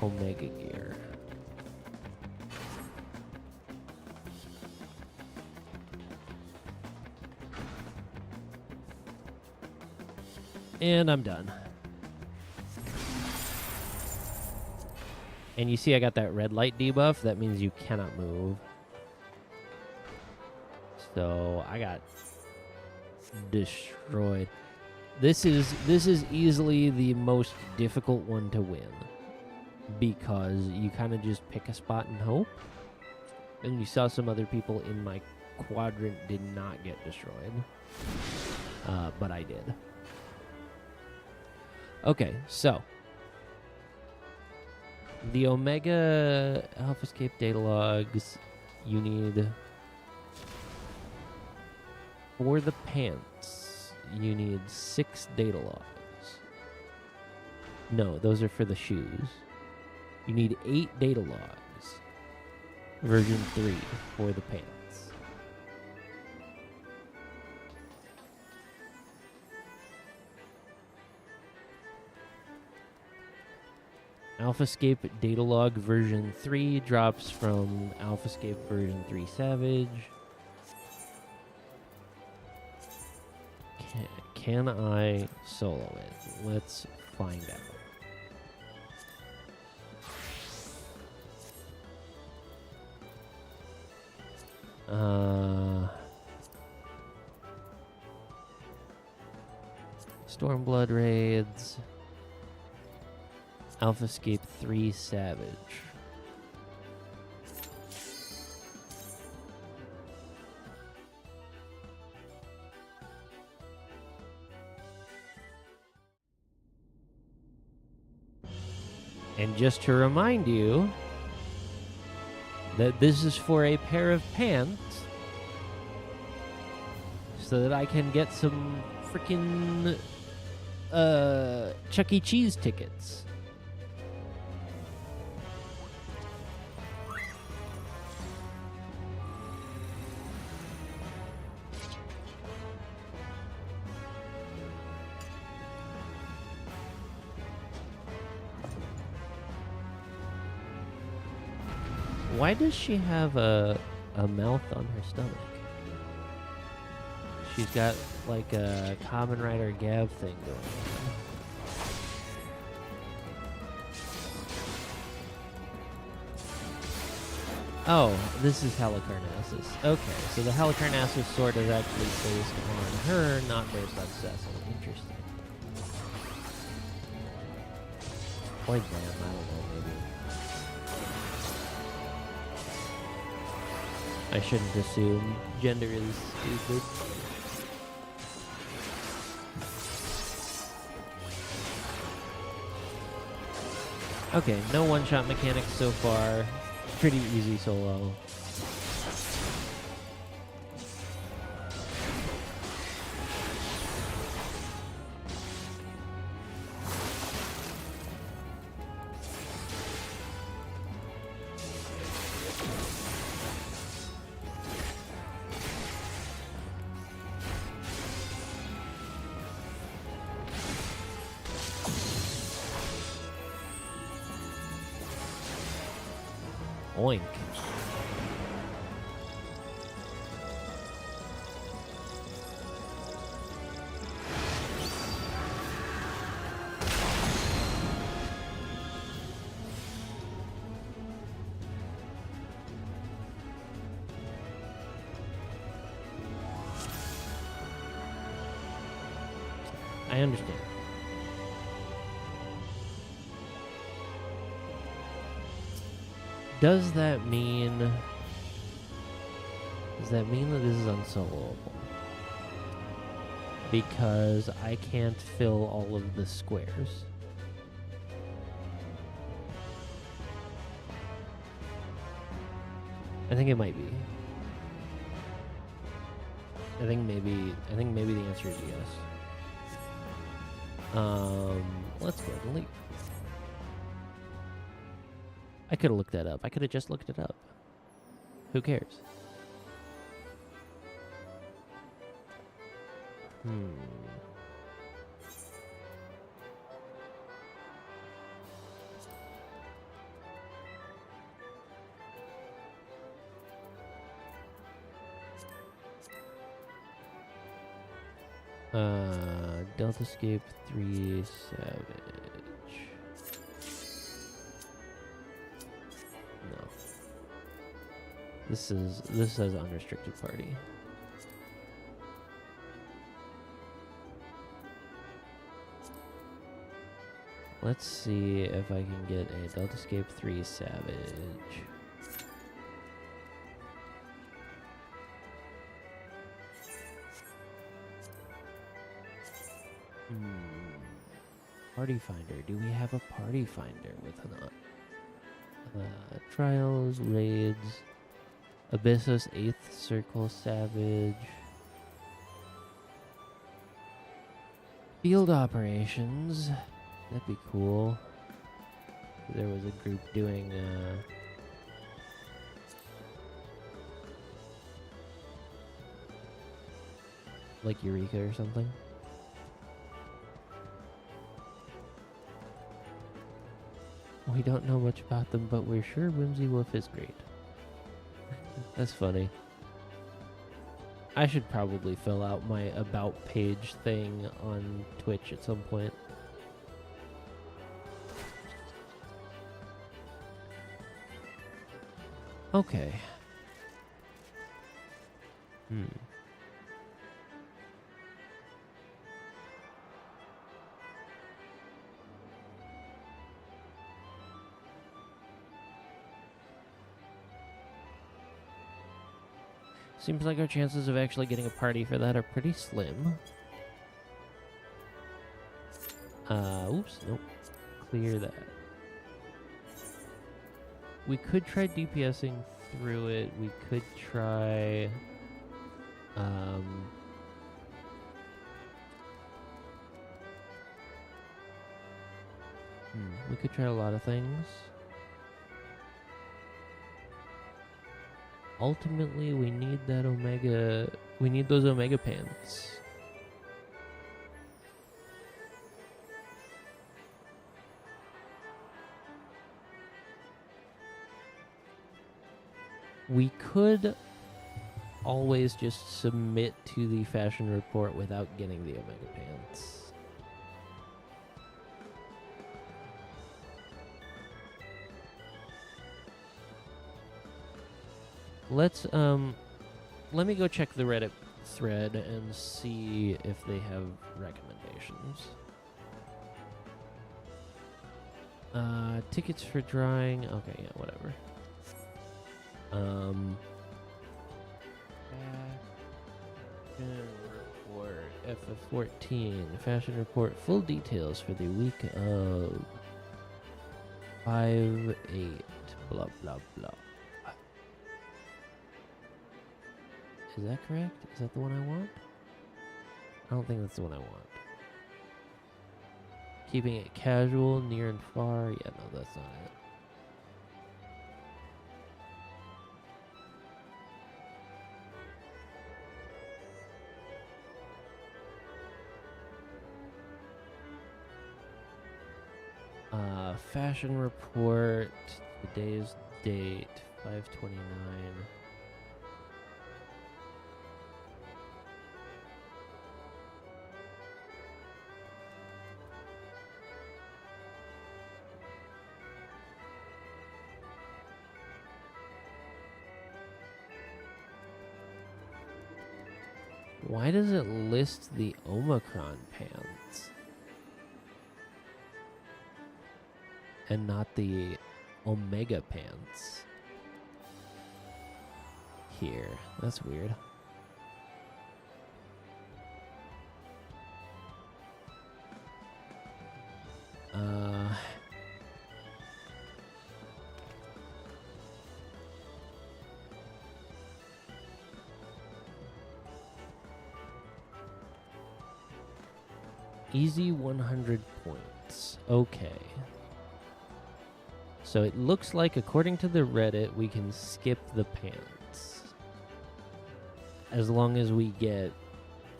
Omega gear. And I'm done. And you see I got that red light debuff. That means you cannot move. So I got destroyed. This is easily the most difficult one to win, because you kind of just pick a spot and hope. And you saw some other people in my quadrant did not get destroyed, but I did. Okay, so the Omega AlphaScape data logs you need for the pants. You need 6 data logs. No, those are for the shoes. You need 8 data logs. Version 3 for the pants. AlphaScape Datalog version 3 drops from AlphaScape version 3 Savage. Can I solo it? Let's find out. Stormblood raids. FFXIV Savage. And just to remind you that this is for a pair of pants so that I can get some freaking Chuck E. Cheese tickets. Why does she have a mouth on her stomach? She's got like a Kamen Rider Gab thing going on. Oh, this is Halicarnassus. Okay, so the Halicarnassus sword is actually based on her, not based on Cecil. Interesting. Or them, I don't know, maybe. I shouldn't assume gender is stupid. Okay, no one-shot mechanics so far. Pretty easy solo. Oink. I understand. Does that mean that this is unsoloable? Because I can't fill all of the squares. I think it might be. I think maybe the answer is yes. Let's go delete. I could have looked that up. I could have just looked it up. Who cares? Delta Escape 3 Savage. No. This says unrestricted party. Let's see if I can get a Delta Escape 3 Savage. Party Finder. Do we have a Party Finder with an Trials, Raids, Abyssos 8th Circle Savage, Field Operations. That'd be cool. There was a group doing like Eureka or something. We don't know much about them, but we're sure Whimsy Wolf is great. That's funny. I should probably fill out my about page thing on Twitch at some point. Okay. Seems like our chances of actually getting a party for that are pretty slim. Oops, nope. Clear that. We could try DPSing through it. We could try... we could try a lot of things. Ultimately, we need that Omega... We need those Omega pants. We could always just submit to the fashion report without getting the Omega pants. Let's, let me go check the Reddit thread and see if they have recommendations. Tickets for drawing. Okay, yeah, whatever. Fashion report, FF14, fashion report, full details for the week of 5/8, blah, blah, blah. Is that correct? Is that the one I want? I don't think that's the one I want. Keeping it casual, near and far. Yeah, no, that's not it. Fashion report. Today's date, 5/29. Why does it list the Omicron pants and not the Omega pants here? That's weird. Easy 100 points. Okay. So it looks like, according to the Reddit, we can skip the pants. As long as we get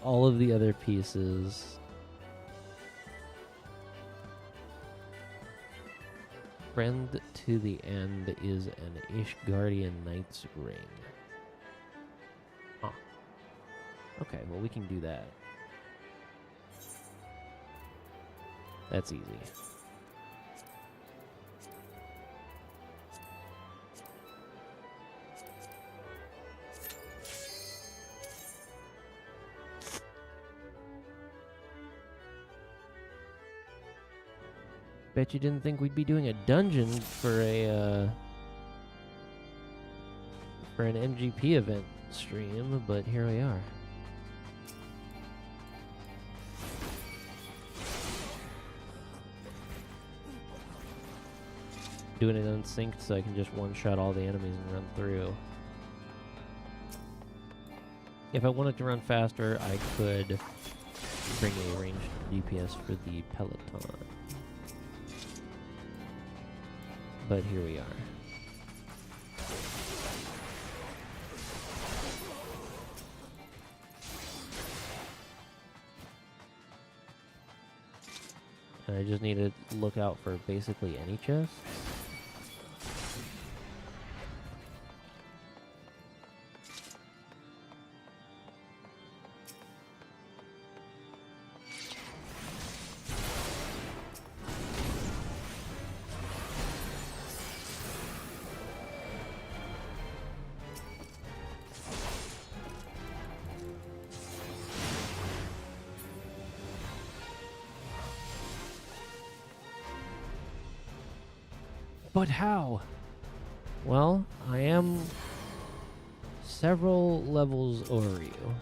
all of the other pieces. Friend to the end is an Ishgardian Knight's ring. Huh. Okay, well we can do that. That's easy. Bet you didn't think we'd be doing a dungeon for an MGP event stream, but here we are. Doing it unsynced so I can just one-shot all the enemies and run through. If I wanted to run faster, I could bring a ranged DPS for the Peloton. But here we are. And I just need to look out for basically any chests. But how? Well, I am several levels over you.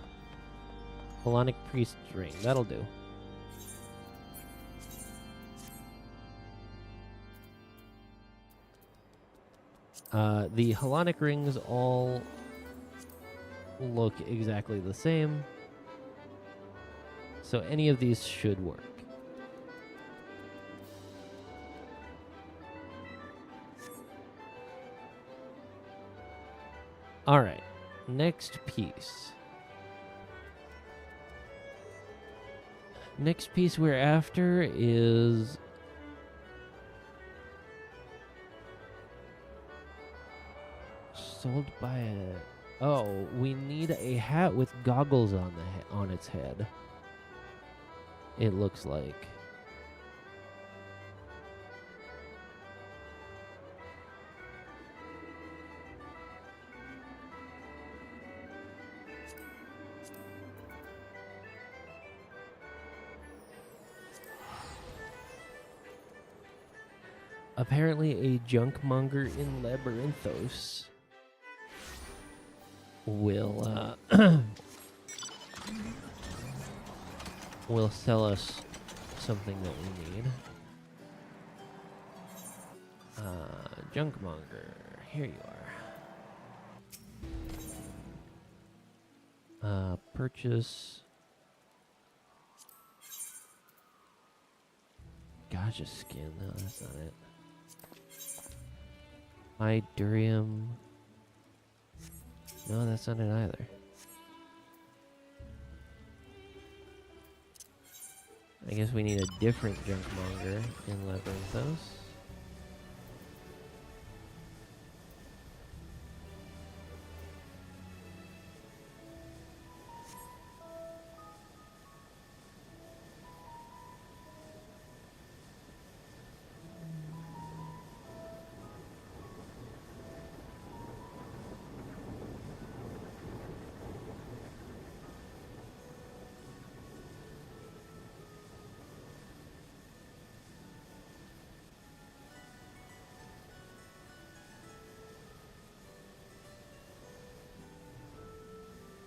Hellenic Priest Ring. That'll do. The Hellenic rings all look exactly the same. So any of these should work. All right, next piece. Next piece we're after is sold by a... Oh, we need a hat with goggles on on its head. It looks like. Apparently a junkmonger in Labyrinthos will will sell us something that we need. Junkmonger, here you are. Purchase Gotcha skin. No, that's not it. Buy Durium. No, that's not it either. I guess we need a different junkmonger in Labyrinthos.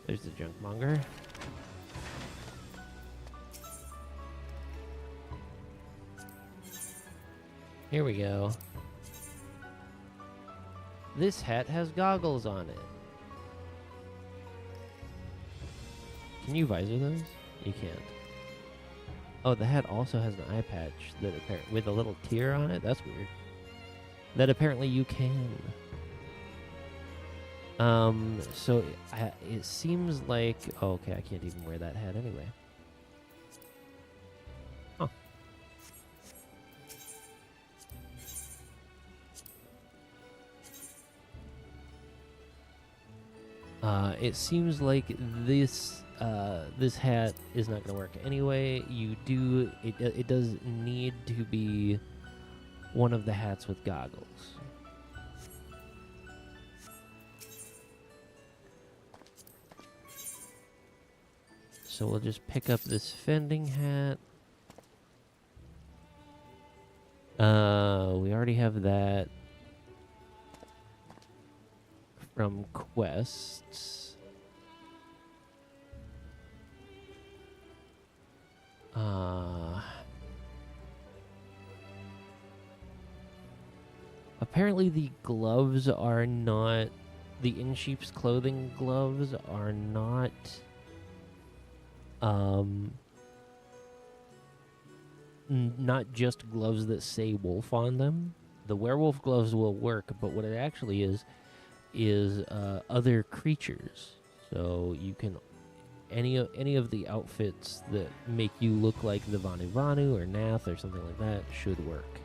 There's the junkmonger. Here we go. This hat has goggles on it. Can you visor those? You can't. Oh, the hat also has an eye patch that with a little tear on it. That's weird. That apparently you can. So it seems like... Oh, okay, I can't even wear that hat anyway. Huh. It seems like this hat is not going to work anyway. It does need to be one of the hats with goggles. So we'll just pick up this fending hat. We already have that from quests. Apparently the gloves are not... The in-sheep's clothing gloves are not... not just gloves that say wolf on them. The werewolf gloves will work, but what it actually is other creatures. So you can any of the outfits that make you look like the Vanu Vanu or Nath or something like that should work,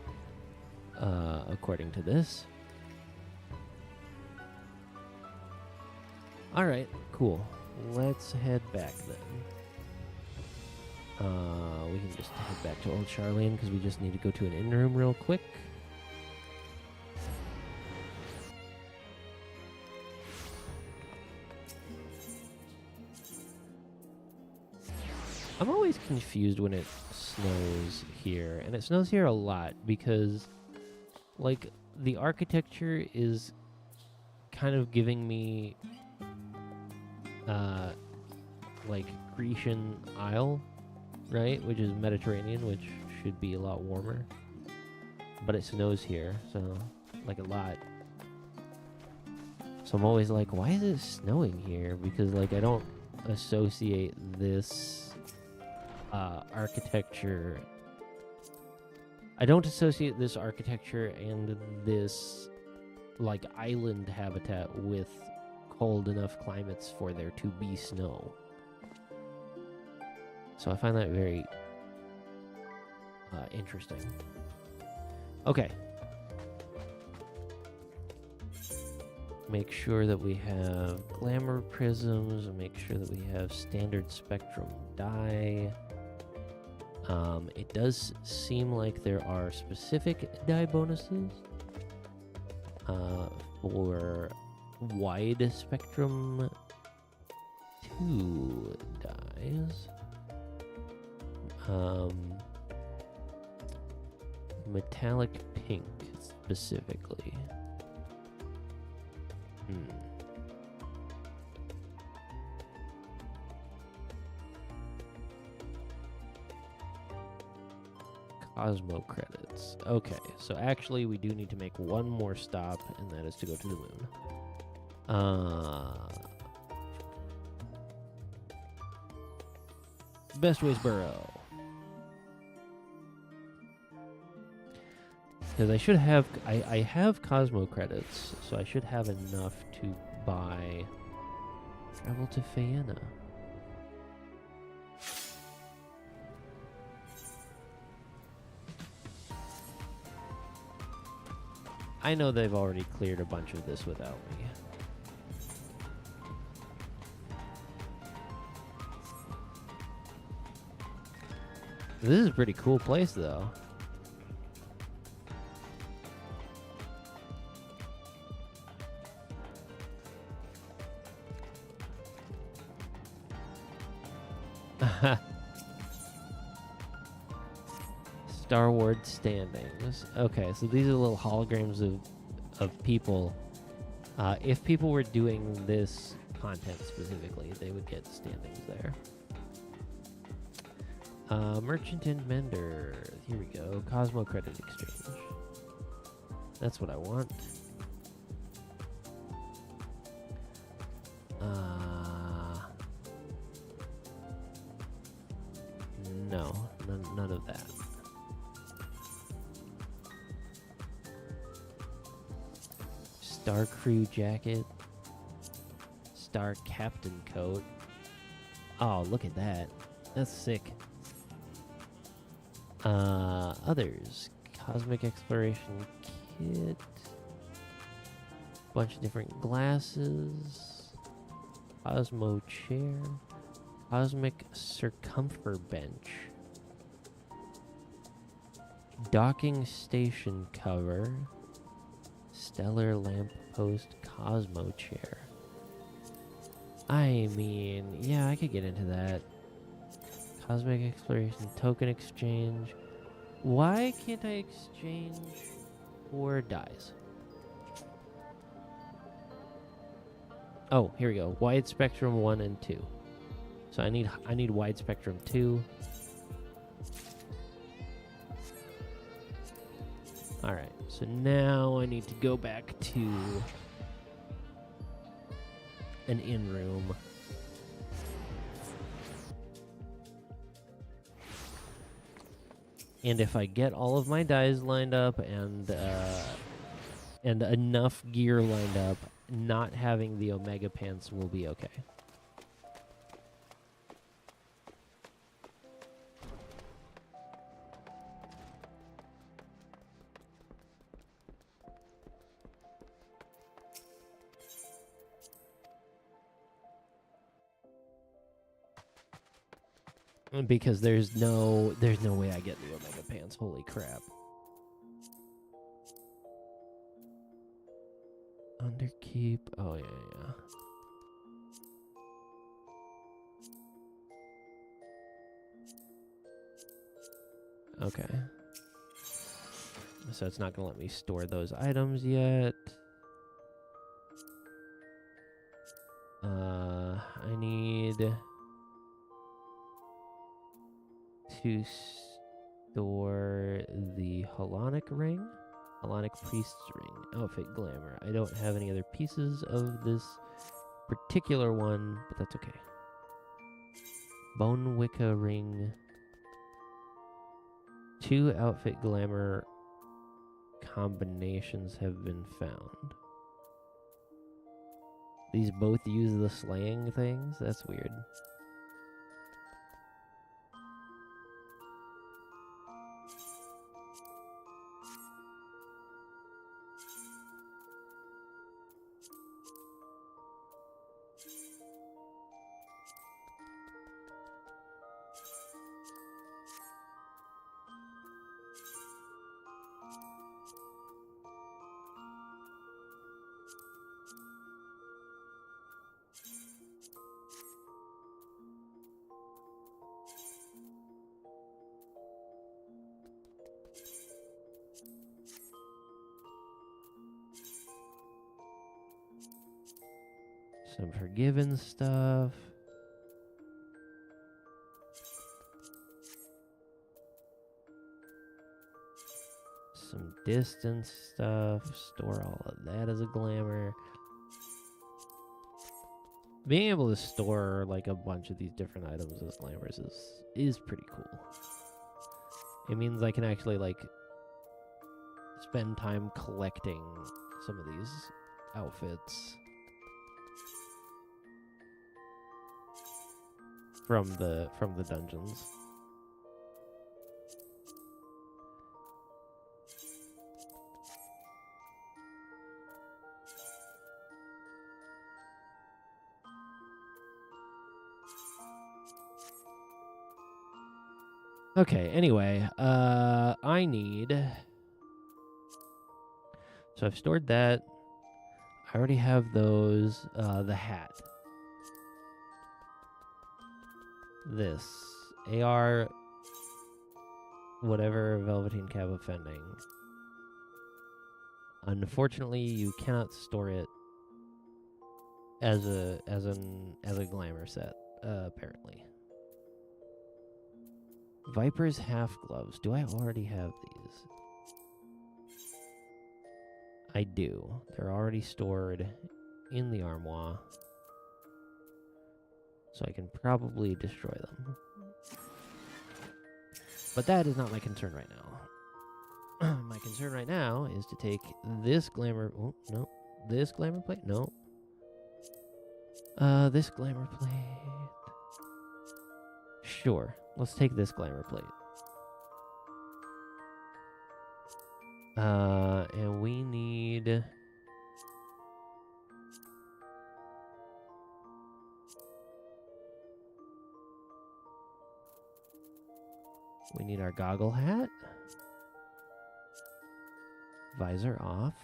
according to this. All right, cool. Let's head back then. We can just head back to Old Charlene because we just need to go to an inn room real quick. I'm always confused when it snows here, and it snows here a lot because, like, the architecture is kind of giving me like Grecian Isle, right? Which is Mediterranean, which should be a lot warmer. But it snows here, so like a lot. So I'm always like, why is it snowing here? Because like I don't associate this architecture. I don't associate this architecture and this like island habitat with cold enough climates for there to be snow. So I find that very interesting. Okay. Make sure that we have glamour prisms, and make sure that we have standard spectrum dye. It does seem like there are specific dye bonuses for wide spectrum 2 dyes. Metallic pink specifically. Cosmo credits. Okay, so actually we do need to make one more stop, and that is to go to the moon. Best Ways Burrow. Because I should have... I have Cosmo credits, so I should have enough to buy Travel to Faena. I know they've already cleared a bunch of this without me. This is a pretty cool place, though. Star Wars standings. Okay, so these are little holograms of people. If people were doing this content specifically, they would get standings there. Merchant and Mender. Here we go. Cosmo Credit Exchange. That's what I want. No, none of that. Star Crew Jacket. Star Captain Coat. Oh, look at that. That's sick. Others. Cosmic Exploration Kit. Bunch of different glasses. Cosmo Chair. Cosmic Circumferbench. Docking Station Cover. Stellar Lamppost Cosmo Chair. I mean, yeah, I could get into that. Cosmic Exploration Token Exchange. Why can't I exchange for dyes? Oh, here we go. Wide Spectrum 1 and 2. So I need Wide Spectrum 2. Alright, so now I need to go back to an in-room. And if I get all of my dyes lined up and enough gear lined up, not having the Omega Pants will be okay. Because there's no way I get the Omega Pants. Holy crap. Underkeep. Oh, yeah. Okay. So it's not going to let me store those items yet. I need to store the Halonic ring, Halonic Priest's ring, outfit glamour. I don't have any other pieces of this particular one, but that's okay. Bone Wicca ring. 2 outfit glamour combinations have been found. These both use the slaying things? That's weird. Some Forgiven stuff. Some Distance stuff. Store all of that as a glamour. Being able to store like a bunch of these different items as glamours is pretty cool. It means I can actually like spend time collecting some of these outfits from the dungeons. Okay, anyway, I need... So I've stored that. I already have those. The hat. This. AR... whatever, Velveteen Cab offending. Unfortunately, you cannot store it as a glamour set, apparently. Viper's half gloves. Do I already have these? I do. They're already stored in the armoire. So I can probably destroy them. But that is not my concern right now. My concern right now is to take this glamour... Oh, no. This glamour plate? No. This glamour plate... Sure. Let's take this glamour plate. And we need... We need our goggle hat. Visor off.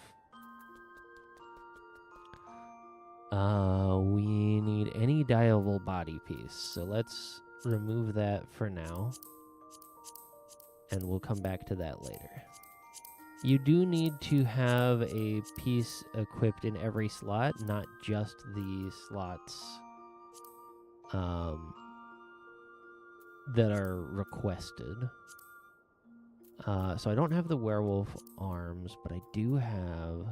We need any dyeable body piece. So let's remove that for now. And we'll come back to that later. You do need to have a piece equipped in every slot, not just the slots that are requested. So I don't have the werewolf arms, but I do have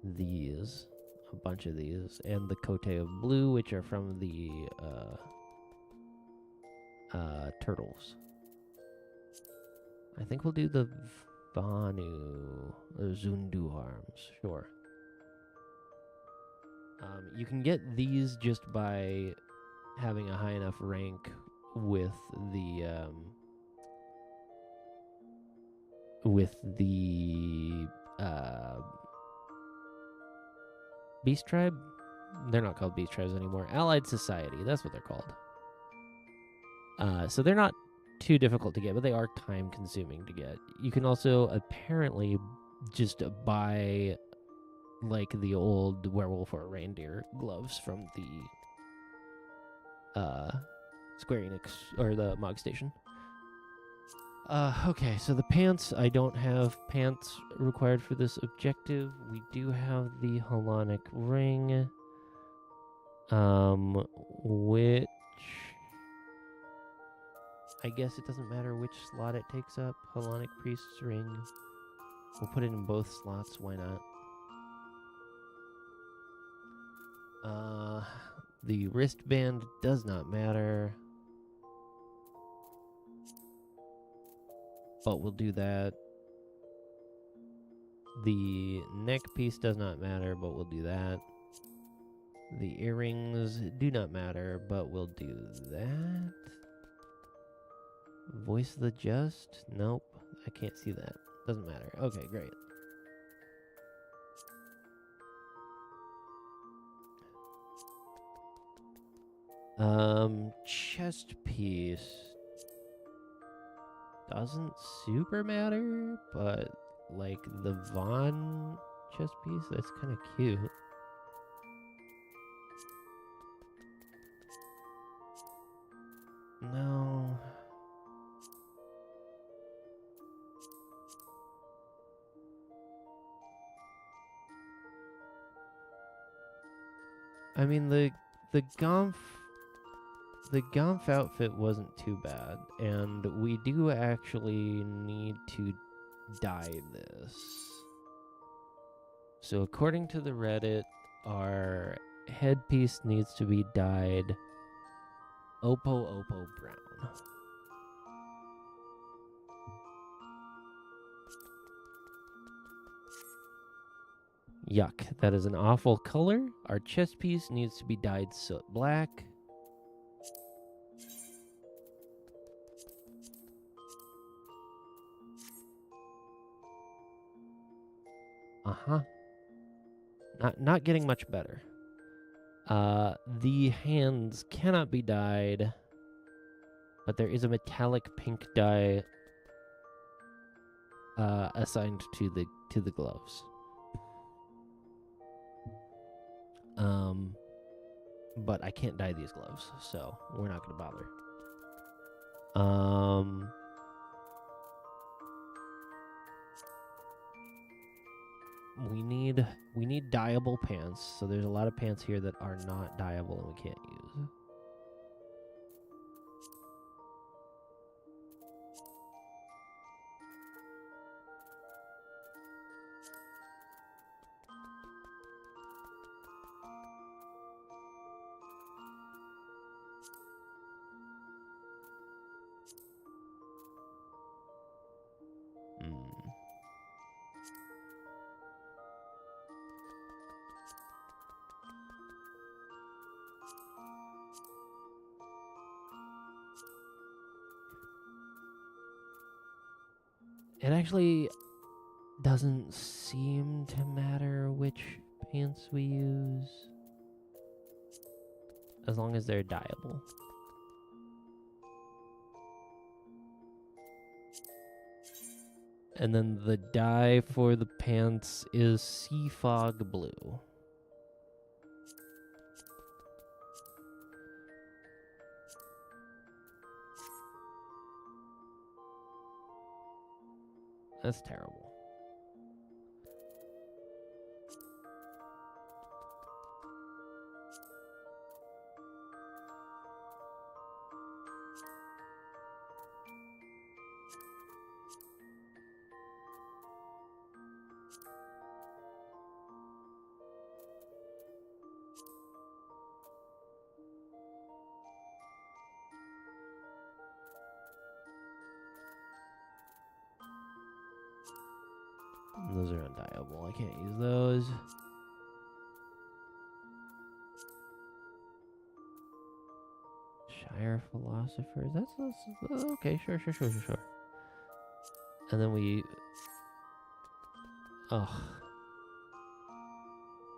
these, a bunch of these, and the cote of blue, which are from the turtles. I think we'll do the Vanu, or Zundu arms, sure. You can get these just by having a high enough rank with the Beast Tribe? They're not called Beast Tribes anymore. Allied Society, that's what they're called. So they're not too difficult to get, but they are time consuming to get. You can also apparently just buy like the old werewolf or reindeer gloves from the Square Enix or the Mog Station. Okay, so the pants, I don't have pants required for this objective. We do have the Halonic ring. Which I guess it doesn't matter which slot it takes up. Hellenic Priest's ring. We'll put it in both slots. Why not? The wristband does not matter, but we'll do that. The neck piece does not matter, but we'll do that. The earrings do not matter, but we'll do that. Voice of the Just? Nope, I can't see that. Doesn't matter. Okay, great. Chest piece doesn't super matter, but like the Vaughn chest piece, that's kind of cute. No. I mean the Gomph outfit wasn't too bad, and we do actually need to dye this. So according to the Reddit, our headpiece needs to be dyed Oppo brown. Yuck, that is an awful color. Our chest piece needs to be dyed soot black. Not getting much better. The hands cannot be dyed, but there is a metallic pink dye assigned to the gloves. But I can't dye these gloves, so we're not gonna bother. We need dyeable pants, so there's a lot of pants here that are not dyeable and we can't use. It actually doesn't seem to matter which pants we use, as long as they're dyeable. And then the dye for the pants is Sea Fog Blue. That's terrible. Those are undyeable. I can't use those. Shire Philosophers. That's okay. Sure. And then we... Ugh.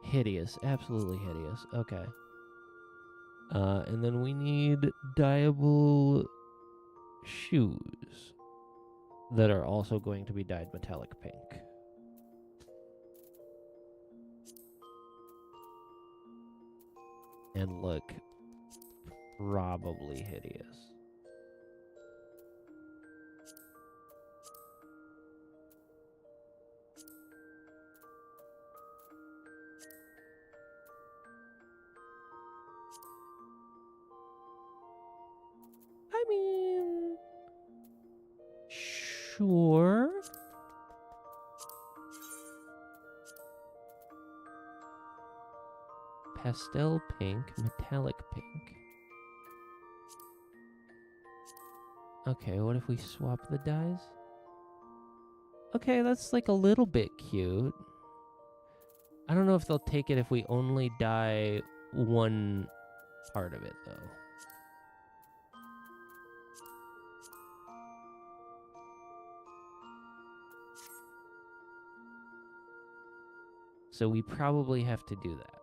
Hideous. Absolutely hideous. Okay. And then we need dyeable shoes that are also going to be dyed metallic pink. And look probably hideous. mean, sure. Pastel pink, metallic pink. Okay, what if we swap the dyes? Okay, that's like a little bit cute. I don't know if they'll take it if we only dye one part of it, though. So we probably have to do that.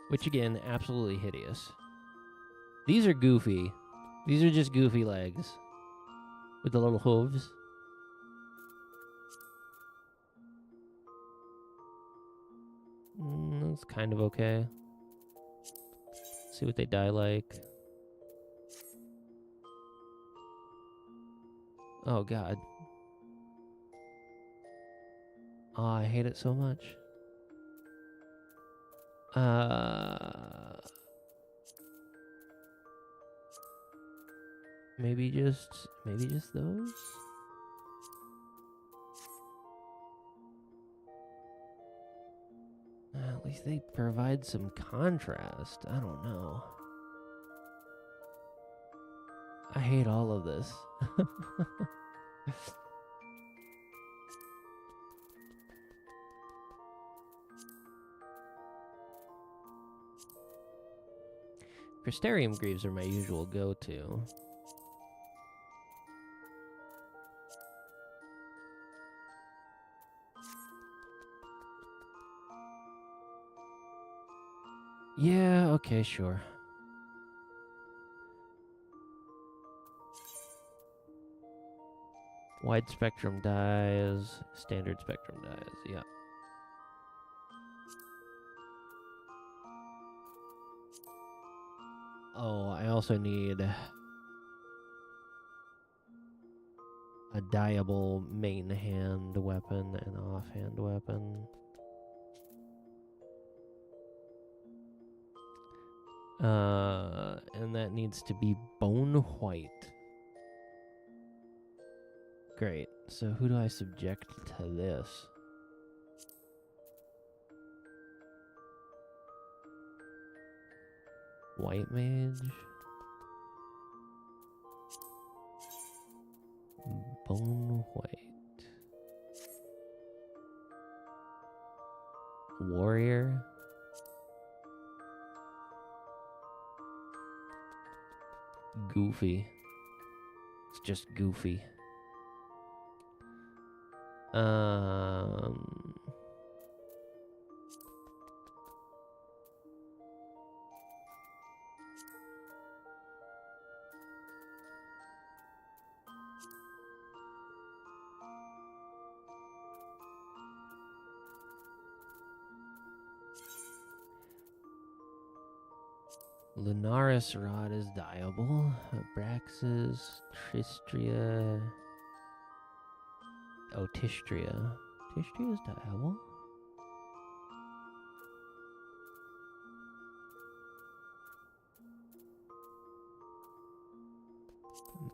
Which, again, absolutely hideous. These are goofy. These are just goofy legs. With the little hooves. That's kind of okay. See what they dye like. Oh, God. Oh, I hate it so much. Maybe just those? At least they provide some contrast. I don't know. I hate all of this. Crystarium greaves are my usual go-to. Yeah, okay, sure. Wide spectrum dyes, standard spectrum dyes, yeah. Oh, I also need a dyeable main hand weapon and offhand weapon. And that needs to be bone white. Great. So who do I subject to this? White mage? Bone white. Warrior? Goofy. It's just goofy. Lunaris Rod is dyeable. Abraxas, Tristria. Oh, Tistria. Tistria is dyeable.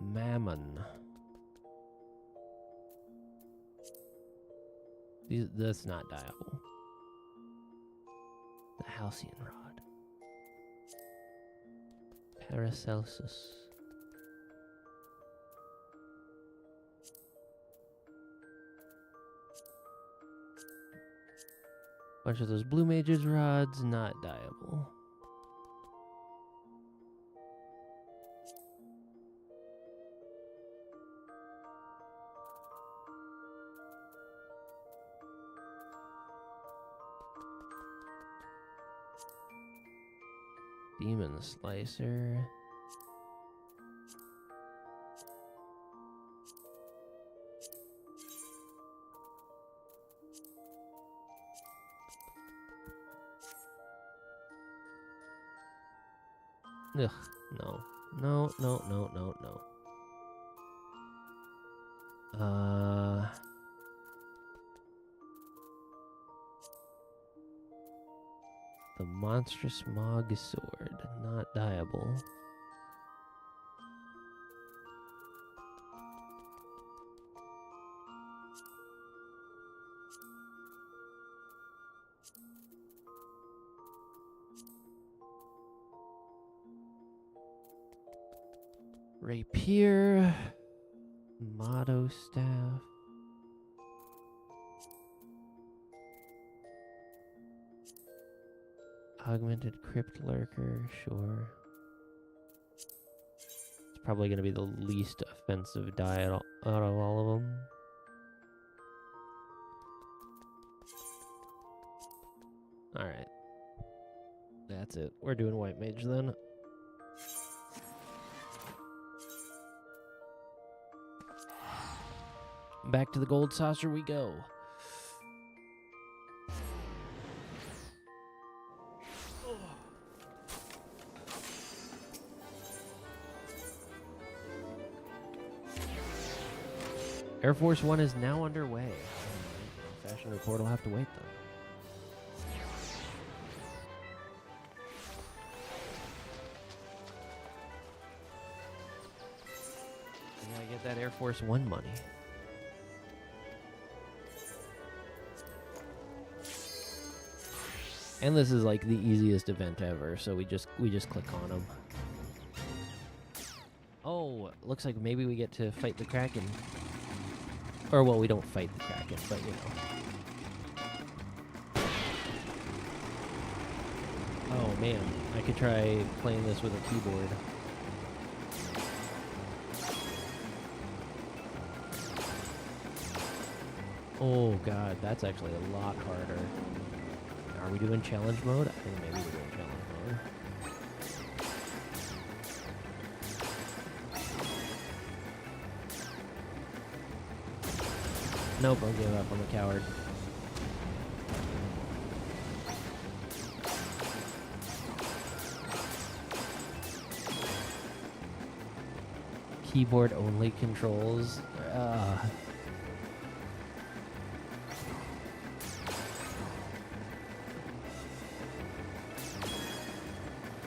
Mammon. That's not dyeable. The Halcyon Rod. Paracelsus. Bunch of those Blue Mages rods, not dyeable. Demon Slicer. Ugh, no. No, no, no, no, no. The monstrous Mog sword, not dyeable. Rapier, motto staff. Augmented Crypt Lurker, sure. It's probably going to be the least offensive die out of all of them. Alright. That's it. We're doing White Mage then. Back to the gold saucer we go. Air Force One is now underway. Fashion Report will have to wait though. We gotta get that Air Force One money. And this is like the easiest event ever, so we just click on them. Oh, looks like maybe we get to fight the Kraken. Or well, we don't fight the Kraken, but you know. Oh man, I could try playing this with a keyboard. Oh god, that's actually a lot harder. Are we doing challenge mode? I think maybe we're doing challenge mode. Nope, I'll give up. I'm a coward. Keyboard only controls.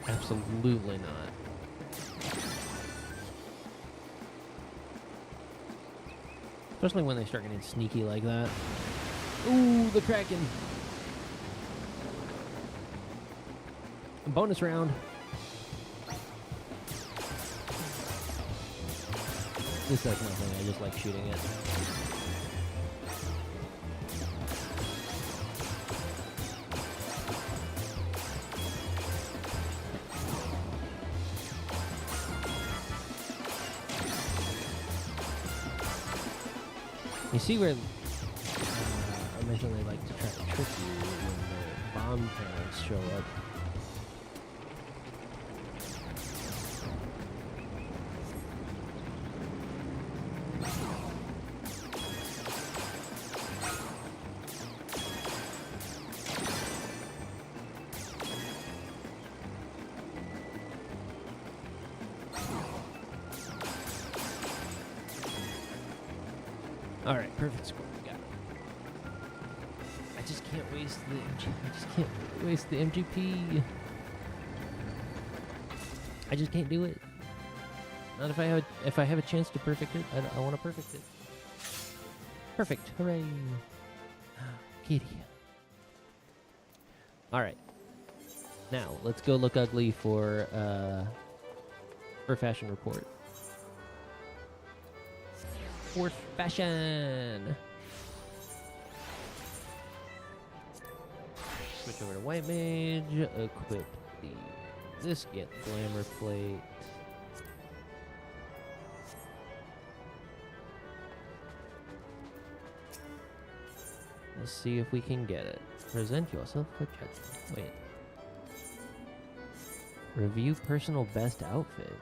Absolutely not. Especially when they start getting sneaky like that. Ooh, the Kraken. Bonus round. This does nothing, I just like shooting it. You see where I mentioned they like to try to trick you when the bomb parents show up. Alright, perfect score. We got it. I just can't waste the MGP. I just can't do it. Not if I have a chance to perfect it. I want to perfect it. Perfect. Hooray. Kitty. Alright. Now, let's go look ugly for Fashion Report. For fashion. Switch over to White Mage. Equip this. Get Glamour Plate. Let's see if we can get it. Present yourself for judgment. Wait. Review personal best outfit.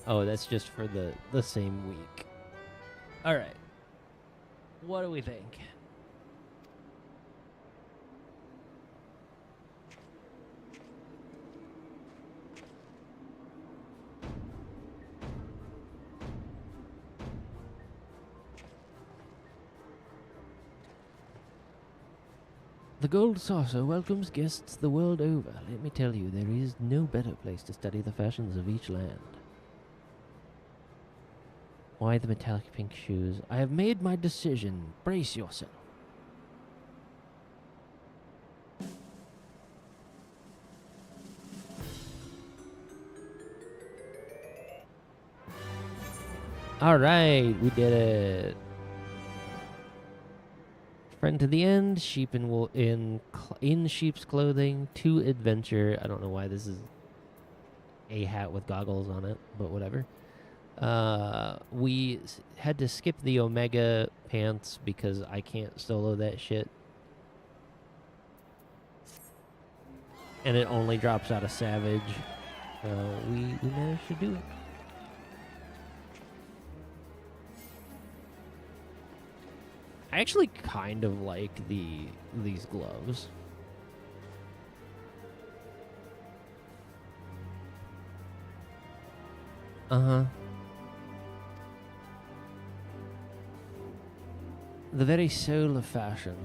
Oh, that's just for the same week. Alright. What do we think? The gold saucer welcomes guests the world over. Let me tell you, there is no better place to study the fashions of each land. Why the metallic pink shoes? I have made my decision. Brace yourself. Alright, we did it. Friend to the end, sheep in wool in sheep's clothing, to adventure. I don't know why this is a hat with goggles on it, but whatever. We had to skip the Omega pants because I can't solo that shit. And it only drops out of Savage. We managed to do it. I actually kind of like these gloves. Uh-huh. The very soul of fashion.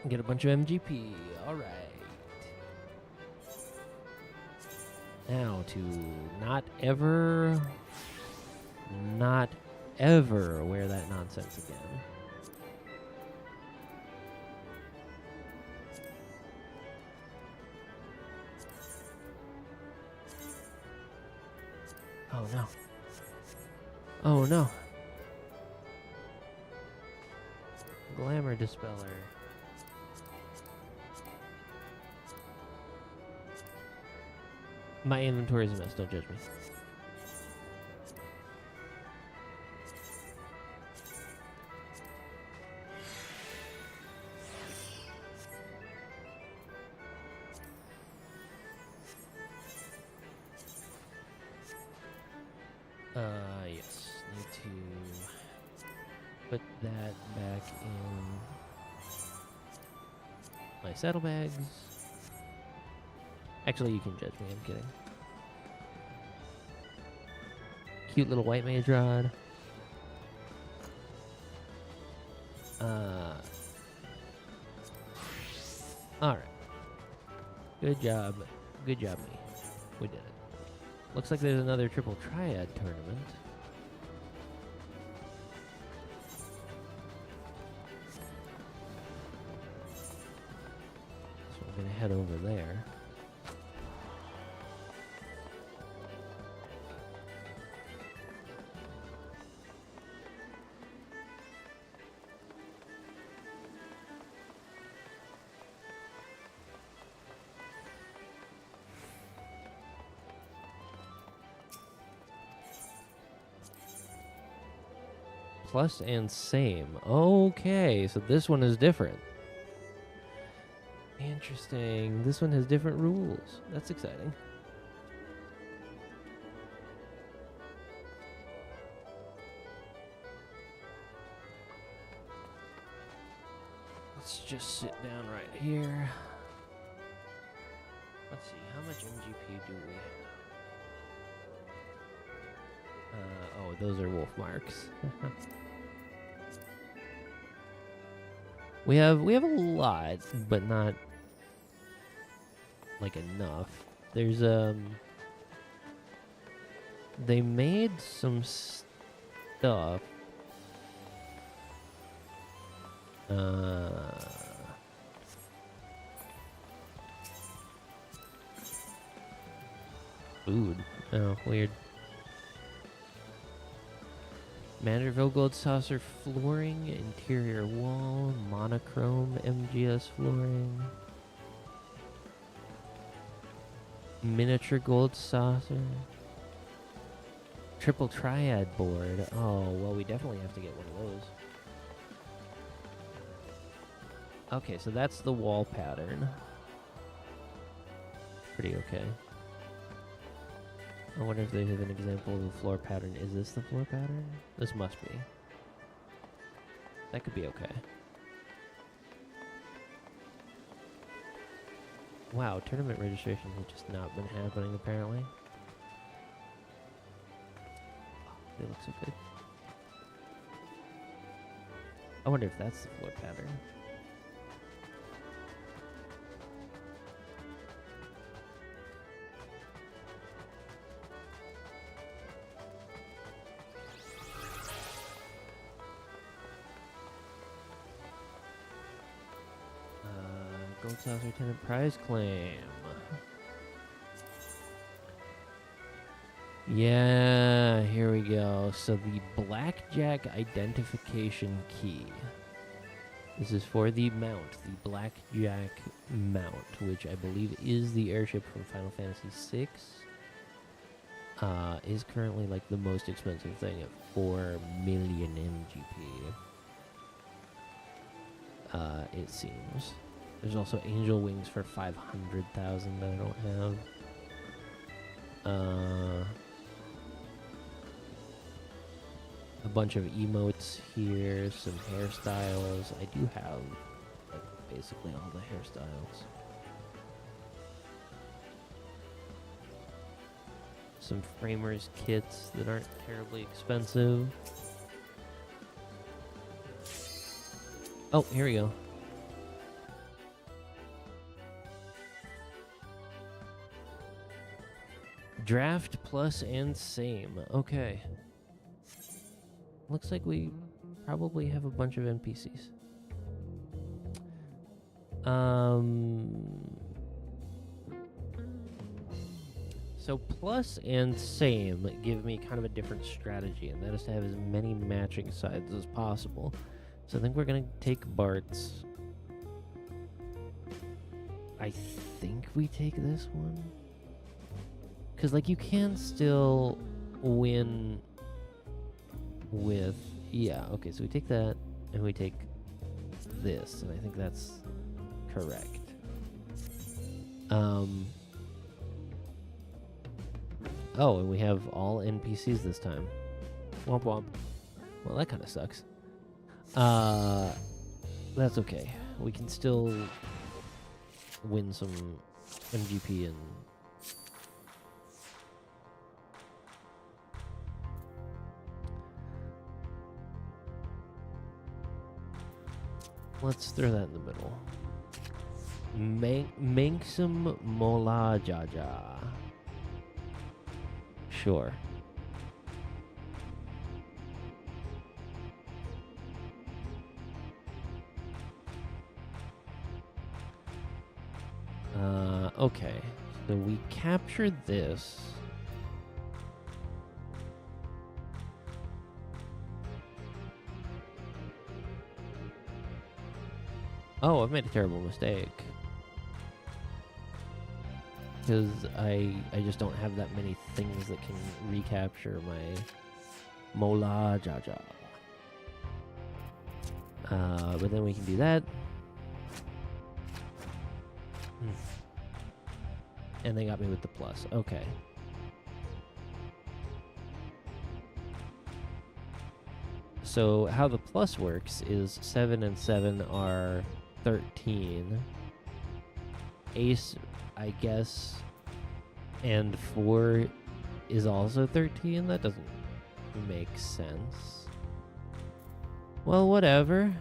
Get a bunch of MGP. All right. Now to not ever wear that nonsense again. Oh no. Oh no. Glamour Dispeller. My inventory is a mess, don't judge me. Yes. Need to put that back in my saddlebags. Actually, you can judge me, I'm kidding. Cute little white mage rod. Alright. Good job. Good job, me. We did it. Looks like there's another triple triad tournament. So we're gonna head over there. Plus and same. Okay, so this one is different. Interesting. This one has different rules. That's exciting. Let's just sit down right here. Let's see, how much MGP do we have? Oh, those are wolf marks. We have a lot, but not like enough. There's they made some stuff. Food. Oh, weird. Manderville Gold Saucer flooring, interior wall, monochrome MGS flooring, miniature gold saucer, triple triad board. Oh, well, we definitely have to get one of those. Okay, so that's the wall pattern. Pretty okay. I wonder if they have an example of the floor pattern. Is this the floor pattern? This must be. That could be okay. Wow, tournament registrations have just not been happening apparently. Oh, they look so good. I wonder if that's the floor pattern. Gold Sauce Lieutenant Prize Claim. Yeah, here we go. So the Blackjack Identification Key. This is for the mount, the Blackjack mount, which I believe is the airship from Final Fantasy VI. Is currently like the most expensive thing at 4 million MGP. It seems. There's also Angel Wings for 500,000 that I don't have. A bunch of emotes here, some hairstyles. I do have like, basically all the hairstyles. Some framers kits that aren't terribly expensive. Oh, here we go. Draft plus and same. Okay. Looks like we probably have a bunch of NPCs. So plus and same give me kind of a different strategy, and that is to have as many matching sides as possible. So I think we're gonna take Bart's. I think we take this one. Because, like, you can still win with... Yeah, okay, so we take that, and we take this, and I think that's correct. Oh, and we have all NPCs this time. Womp womp. Well, that kind of sucks. That's okay. We can still win some MGP and... Let's throw that in the middle. Manksum Mola Jaja. Sure. Okay. So we captured this. Oh, I've made a terrible mistake. Because I just don't have that many things that can recapture my Mola Jaja. But then we can do that. And they got me with the plus. Okay. So how the plus works is 7 and 7 are 13. Ace, I guess, and 4 is also 13. That doesn't make sense. Well, whatever.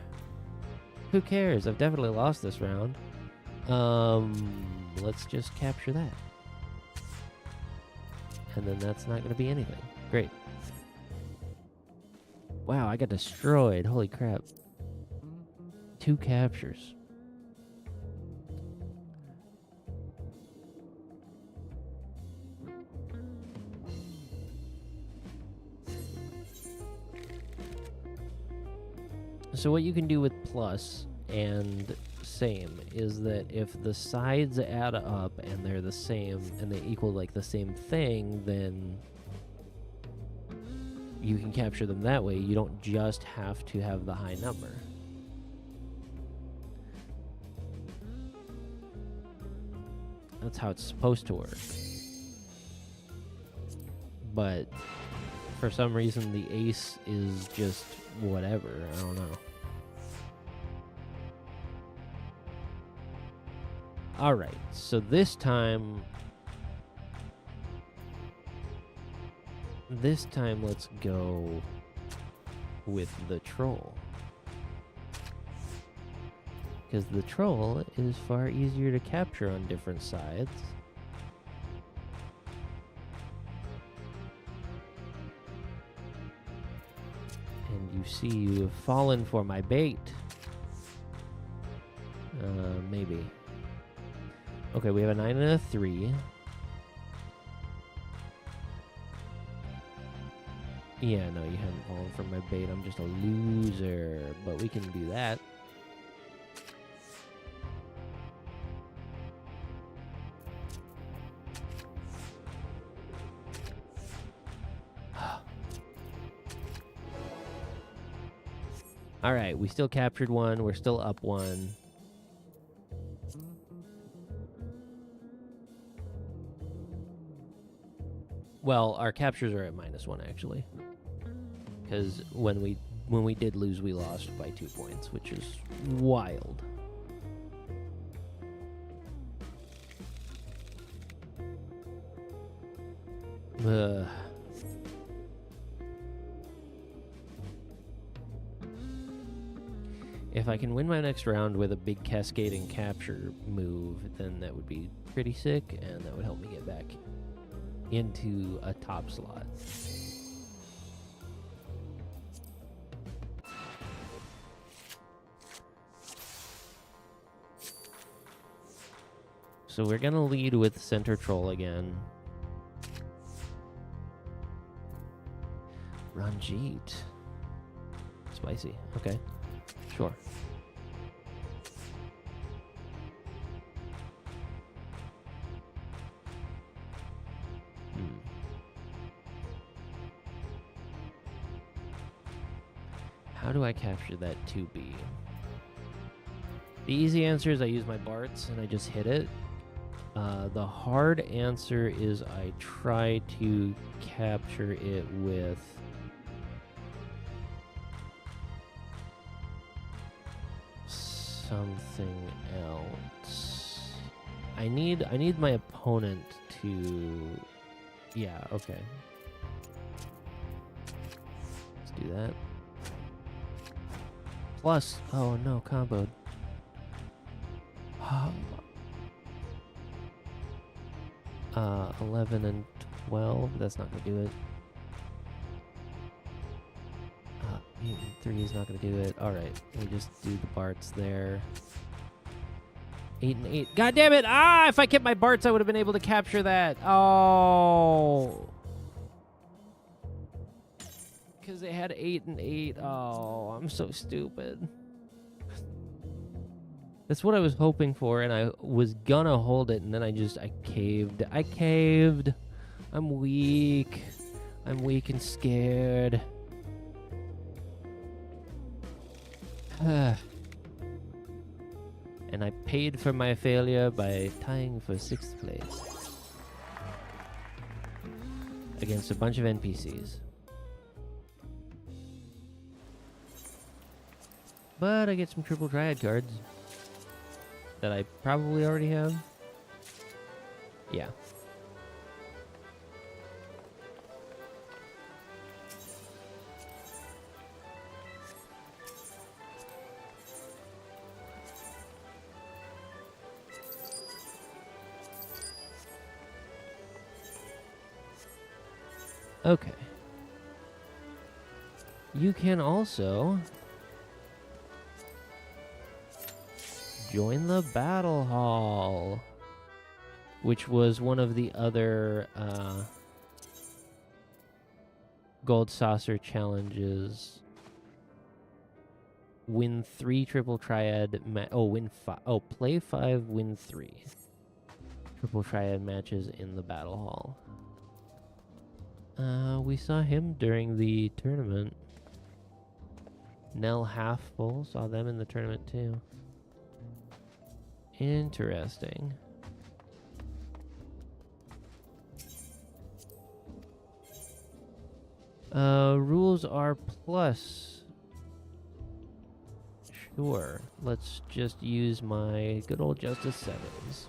Who cares? I've definitely lost this round. Let's just capture that. And then that's not going to be anything. Great. Wow, I got destroyed. Holy crap. 2 captures. So what you can do with plus and same is that if the sides add up and they're the same and they equal like the same thing, then you can capture them that way. You don't just have to have the high number. That's how it's supposed to work. But for some reason the ace is just whatever. I don't know. Alright, so this time let's go with the troll. because the troll is far easier to capture on different sides. And you see you have fallen for my bait. Maybe. Okay, we have a 9 and a 3. Yeah, no, you haven't fallen for my bait. I'm just a loser. But we can do that. All right, we still captured one. We're still up one. Well, our captures are at -1 actually, because when we did lose, we lost by 2 points, which is wild. If I can win my next round with a big cascading capture move, then that would be pretty sick, and that would help me get back into a top slot. So we're gonna lead with center troll again. Ranjit. Spicy. Okay. Sure. How do I capture that 2B? The easy answer is I use my Barts and I just hit it. The hard answer is I try to capture it with something else. I need my opponent to... Yeah, okay. Let's do that. Plus, oh no, comboed. 11 and 12, that's not gonna do it. 8 and 3 is not gonna do it. Alright, we just do the Barts there. 8 and 8. God damn it! Ah, if I kept my Barts, I would have been able to capture that. Oh. Because they had 8 and 8. Oh, I'm so stupid. That's what I was hoping for, and I was gonna hold it, and then I caved. I caved. I'm weak. I'm weak and scared. And I paid for my failure by tying for 6th place. Against a bunch of NPCs. But I get some triple triad cards. That I probably already have. Yeah. Okay. You can also join the battle hall, which was one of the other gold saucer challenges. Win 3 triple triad play 5, win 3 triple triad matches in the battle hall. We saw him during the tournament. Nell Halffull, saw them in the tournament too. Interesting. Rules are plus. Sure. Let's just use my good old Justice 7s.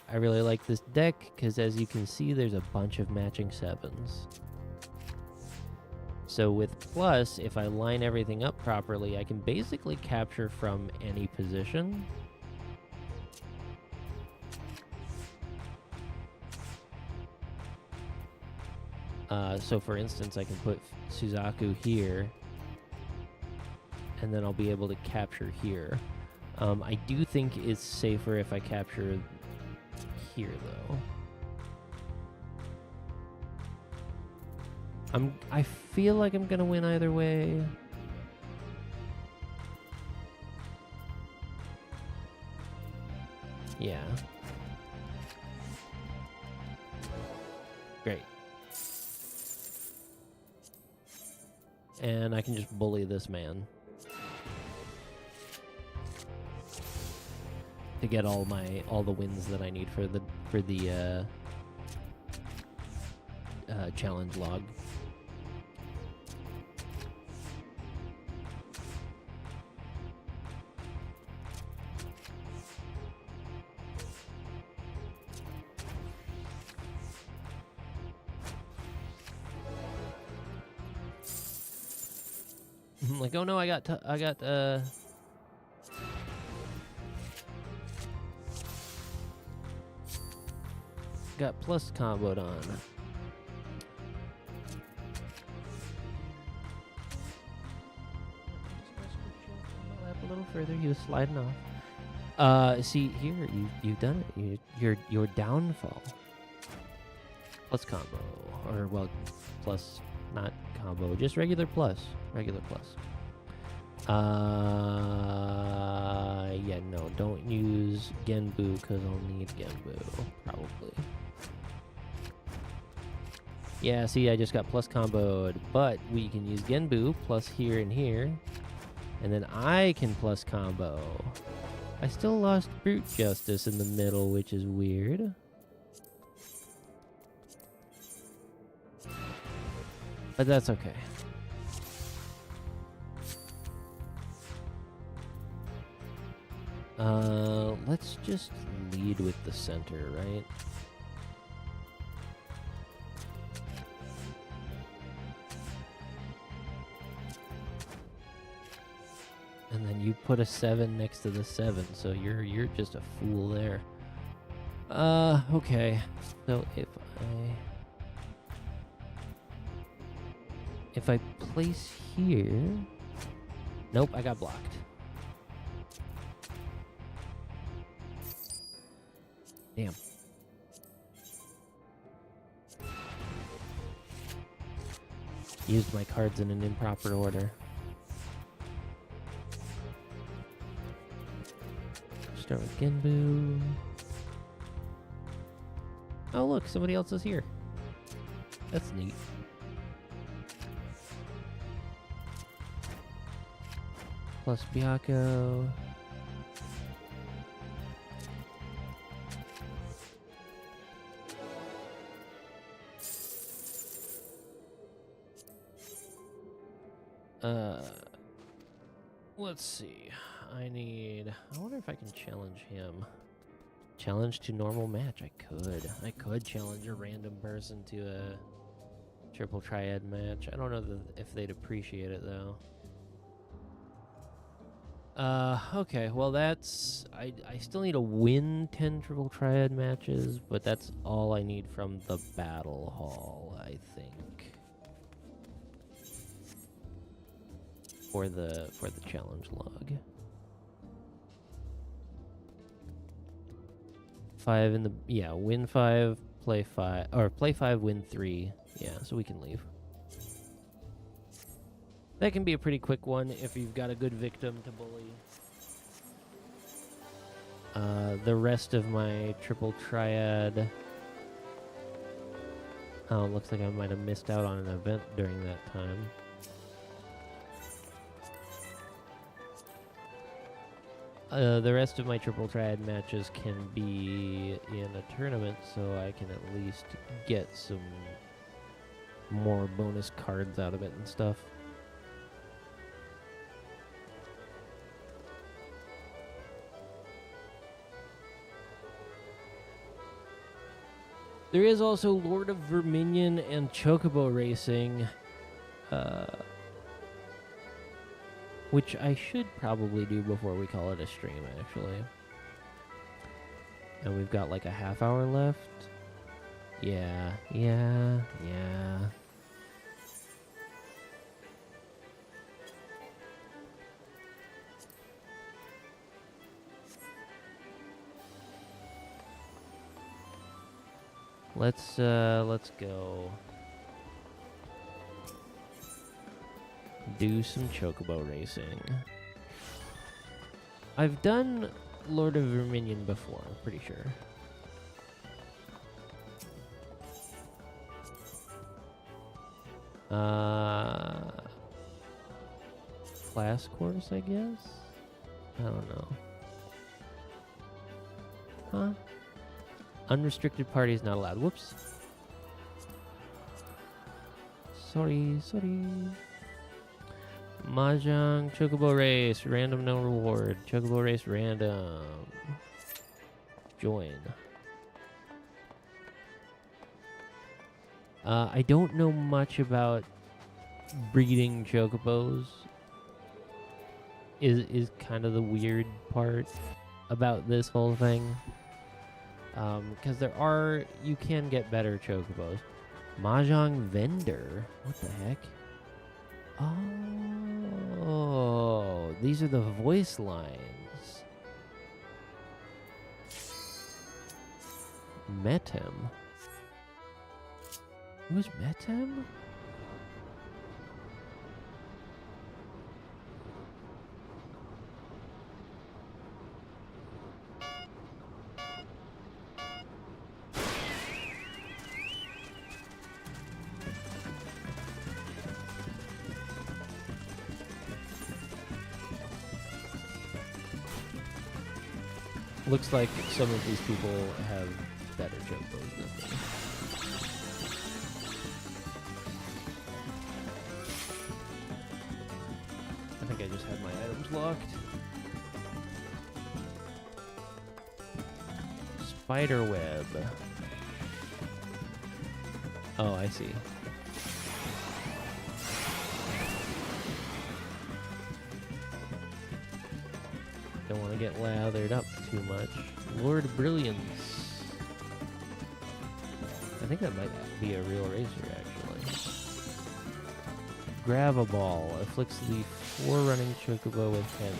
I really like this deck because, as you can see, there's a bunch of matching 7s. So with plus, if I line everything up properly, I can basically capture from any position. So for instance, I can put Suzaku here, and then I'll be able to capture here. I do think it's safer if I capture here, though. I feel like I'm gonna win either way. Yeah. Great. And I can just bully this man to get all the wins that I need for the challenge log. Like, oh no, I got plus comboed on. A little further, he was sliding off. See here, you've done it. Your downfall. Plus combo, or well, plus not combo, just regular plus. Yeah, no, don't use Genbu because I'll need Genbu, probably. Yeah, see, I just got plus comboed, but we can use Genbu plus here and here, and then I can plus combo. I still lost Brute Justice in the middle, which is weird. But that's okay. Let's just lead with the center, right? And then you put a 7 next to the 7, so you're just a fool there. Okay. So if I place here... Nope, I got blocked. Damn. Used my cards in an improper order. Start with Genbu. Oh look, somebody else is here. That's neat. Plus Byakko. Let's see. I wonder if I can challenge him. Challenge to normal match. I could challenge a random person to a triple triad match. I don't know if they'd appreciate it though. Okay, well that's... I still need to win 10 triple triad matches, but that's all I need from the battle hall, I think. For the challenge log. 5 in the... Yeah, win 5, play 5... Or play 5, win 3. Yeah, so we can leave. That can be a pretty quick one if you've got a good victim to bully. The rest of my triple triad... Oh, looks like I might have missed out on an event during that time. The rest of my triple triad matches can be in a tournament, so I can at least get some more bonus cards out of it and stuff. There is also Lord of Verminion and Chocobo Racing. Which I should probably do before we call it a stream, actually. And we've got like a half hour left. Yeah. Let's go do some chocobo racing. I've done Lord of Verminion before, I'm pretty sure. Class course, I guess? I don't know. Huh? Unrestricted parties not allowed. Whoops. Sorry. Mahjong, Chocobo Race, random no reward. Chocobo Race random. Join. I don't know much about breeding chocobos. Is kind of the weird part about this whole thing. Because you can get better chocobos. Mahjong vendor. What the heck? Oh, these are the voice lines. Metem. Who's Metem? Looks like some of these people have better chocobos than me. I think I just had my items locked. Spider web. Oh, I see. Don't want to get lathered up too much. Lord Brilliance. I think that might be a real racer, actually. Grab a ball. Afflicts the forerunning chocobo with heavy.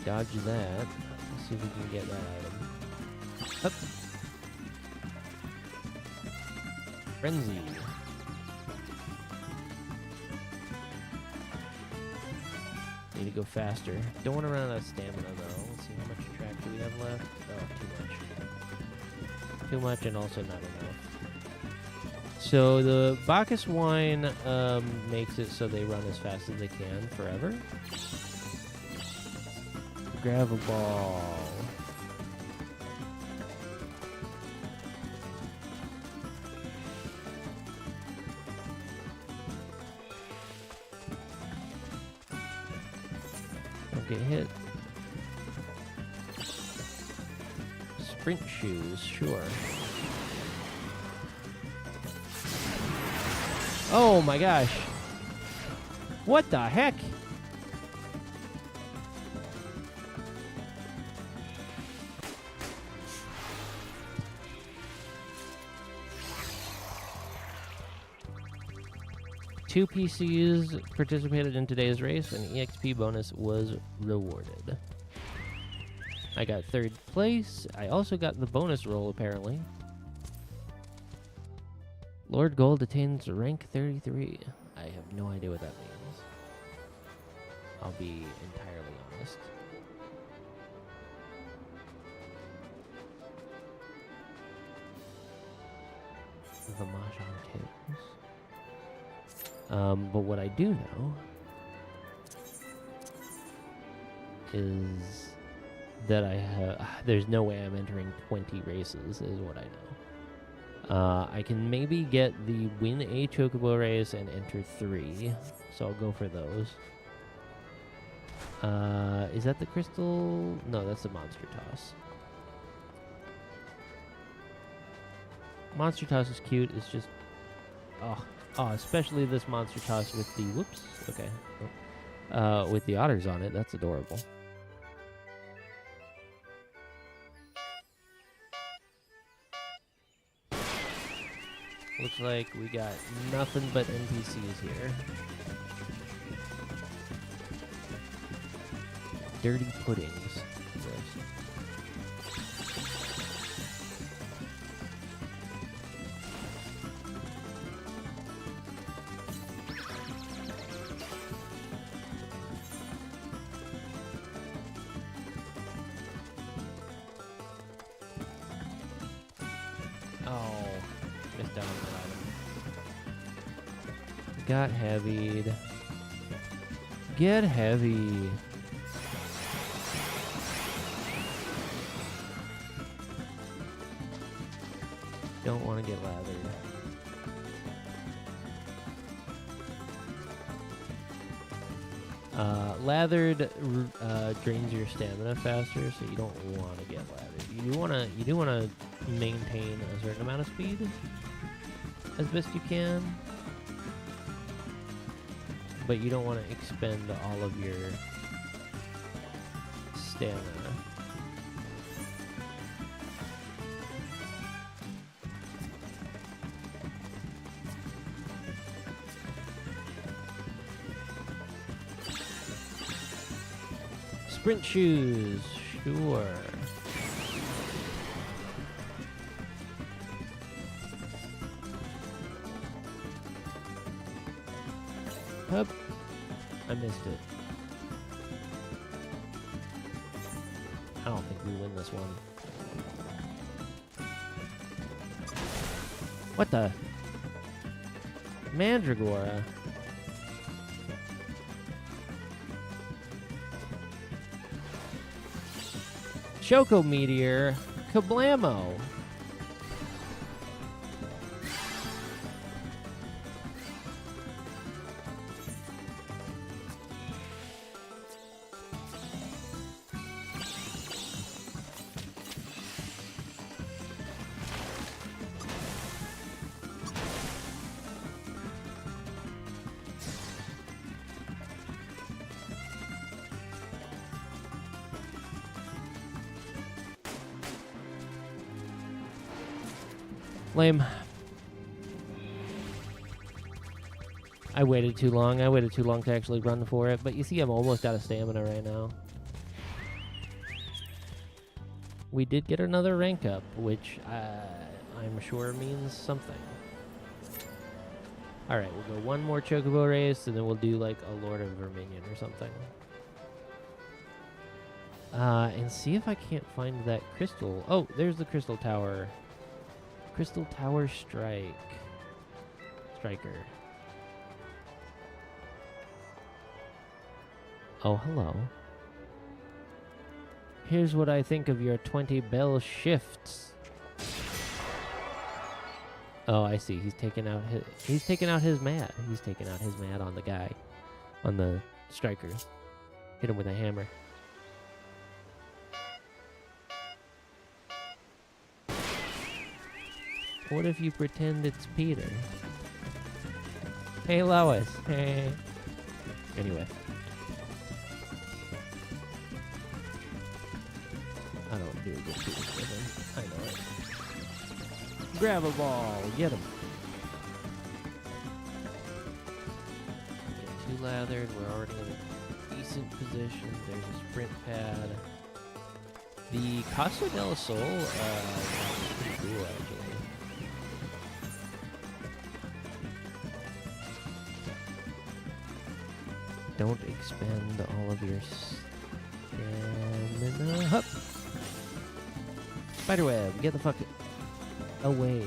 Dodge that. Let's see if we can get that item. Up. Frenzy. Need to go faster. Don't want to run out of stamina though. Let's see how much track do we have left. Oh, too much. Too much and also not enough. So the Bacchus wine makes it so they run as fast as they can forever. Grab a ball. Don't get hit. Sprint shoes, sure. Oh my gosh. What the heck? Two PCs participated in today's race, and EXP bonus was rewarded. I got third place. I also got the bonus roll, apparently. Lord Gold attains rank 33. I have no idea what that means. I'll be entirely honest. The Mahjong tables. But what I do know is that I have. There's no way I'm entering 20 races, is what I know. I can maybe get the win a chocobo race and enter 3, so I'll go for those. Is that the crystal? No, that's the monster toss. Monster Toss is cute. It's just, especially this Monster Toss with the whoops. Okay, with the otters on it. That's adorable. Looks like we got nothing but NPCs here. Dirty puddings. Gross. Oh, missed out on that item. Got heavied. Get heavy. Don't want to get lathered. Lathered drains your stamina faster, so you don't want to get lathered. You do want to maintain a certain amount of speed as best you can, but you don't want to expend all of your stamina. Sprint shoes, sure. Hup. I missed it. I don't think we win this one. What the? Mandragora. Choco Meteor, Kablamo. Lame. I waited too long. I waited too long to actually run for it. But you see, I'm almost out of stamina right now. We did get another rank up, which I'm sure means something. Alright, we'll go one more Chocobo race, and then we'll do like a Lord of Verminion or something. And see if I can't find that crystal. Oh, there's the crystal tower. Crystal Tower Striker. Oh, hello. Here's what I think of your 20 bell shifts. Oh, I see. He's taking out his mad. He's taking out his mad on the guy, on the striker. Hit him with a hammer. What if you pretend it's Peter? Hey, Lois. Hey. Anyway. I don't do a good shooting with him. I know it. Grab a ball. Get him. Get too lathered. We're already in a decent position. There's a sprint pad. The Casa del Sol is pretty cool, actually. Don't expend all of your stamina. Hup! Spiderweb, get the fuck away.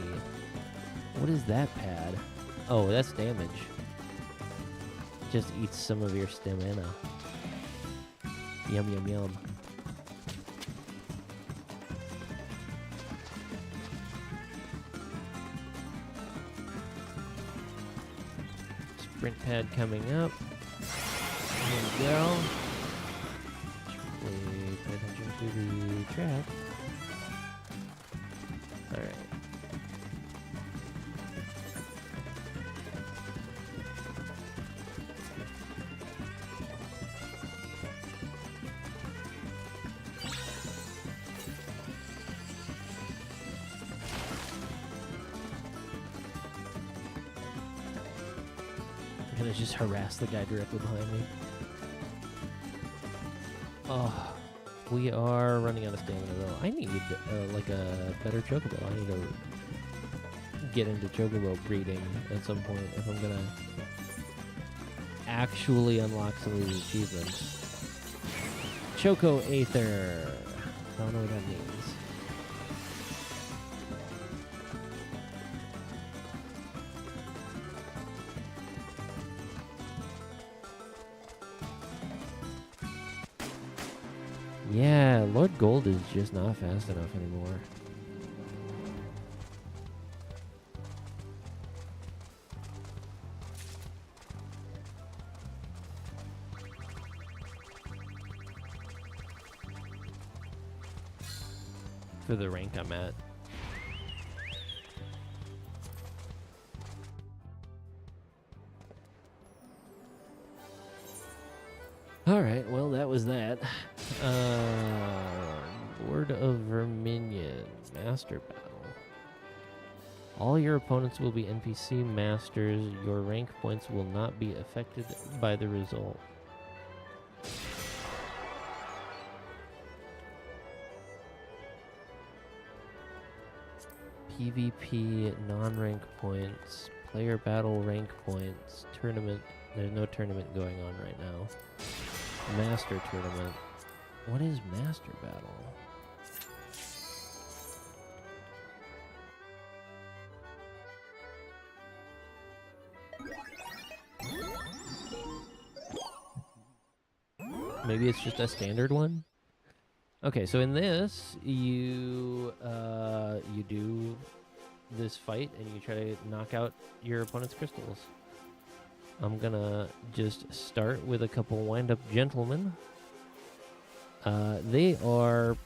What is that pad? Oh, that's damage. Just eats some of your stamina. Yum, yum, yum. Sprint pad coming up. Here we go. Pay attention to the track. Alright. gonna just harass the guy directly behind me. Oh, we are running out of stamina though. I need like a better chocobo. I need to get into chocobo breeding at some point if I'm gonna actually unlock some of these achievements. Choco Aether. I don't know what that means. Yeah, Lord Gold is just not fast enough anymore. For the rank I'm at. Alright, well that was that. Lord of Verminion. Master Battle. All your opponents will be NPC masters. Your rank points will not be affected by the result. PvP non-rank points, player battle rank points, tournament. There's no tournament going on right now. Master tournament. What is Master Battle? Maybe it's just a standard one? Okay, so in this, you do this fight and you try to knock out your opponent's crystals. I'm gonna just start with a couple wind-up gentlemen. They are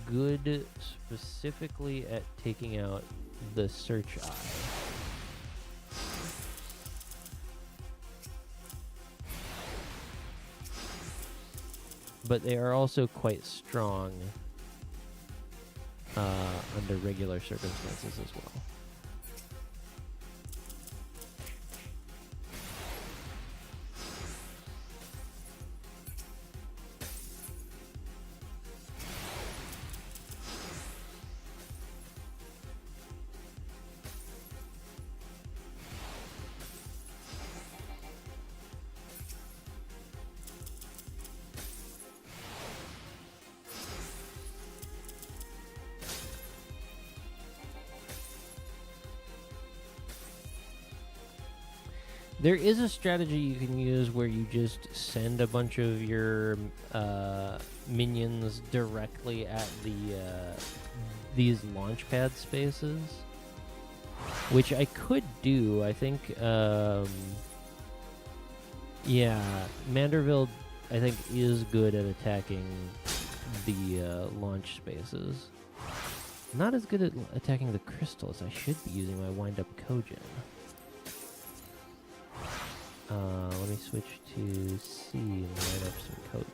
good specifically at taking out the search eye. But they are also quite strong under regular circumstances as well. There is a strategy you can use where you just send a bunch of your minions directly at these launch pad spaces, which I could do. I think, yeah, Manderville, I think, is good at attacking the launch spaces. Not as good at attacking the crystals. I should be using my wind-up Kojin. Let me switch to C and line up some code.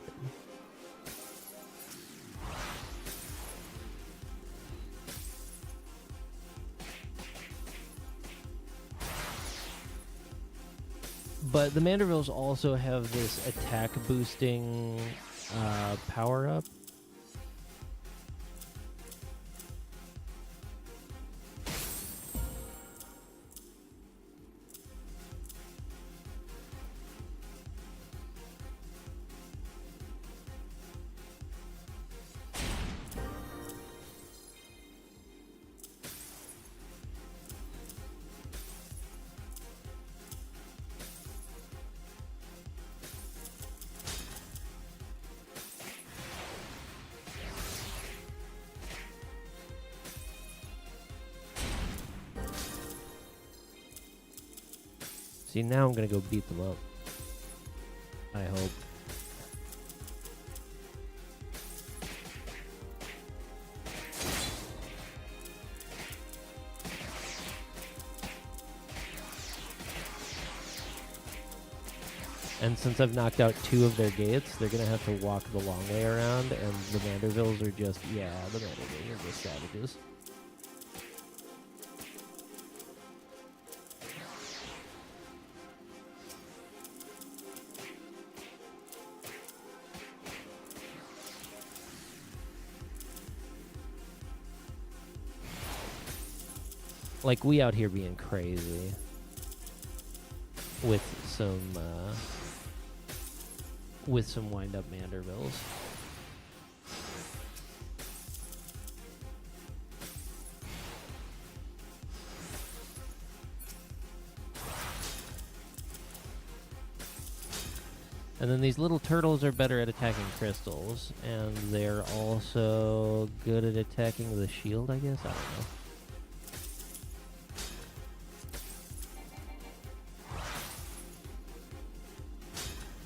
But the Mandervilles also have this attack boosting power up. See, now I'm gonna go beat them up. I hope. And since I've knocked out 2 of their gates, they're gonna have to walk the long way around, and the Mandervilles are just, yeah, the Mandervilles are just savages. Like, we out here being crazy with some wind-up Mandervilles. And then these little turtles are better at attacking crystals, and they're also good at attacking the shield, I guess? I don't know.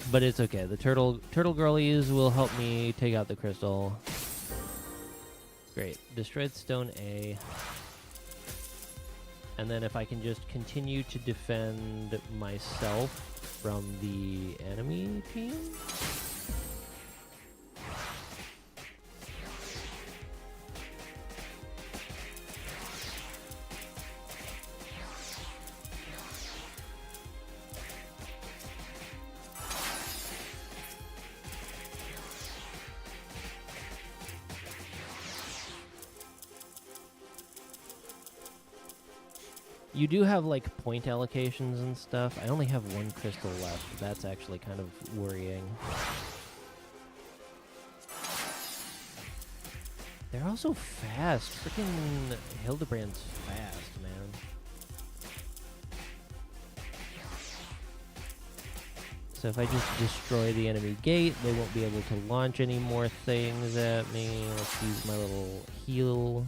But it's okay. The turtle girlies will help me take out the crystal. Great. Destroyed stone A. And then if I can just continue to defend myself from the enemy team. You do have, like, point allocations and stuff. I only have one crystal left. That's actually kind of worrying. They're also fast. Freaking Hildebrand's fast, man. So if I just destroy the enemy gate, they won't be able to launch any more things at me. Let's use my little heal.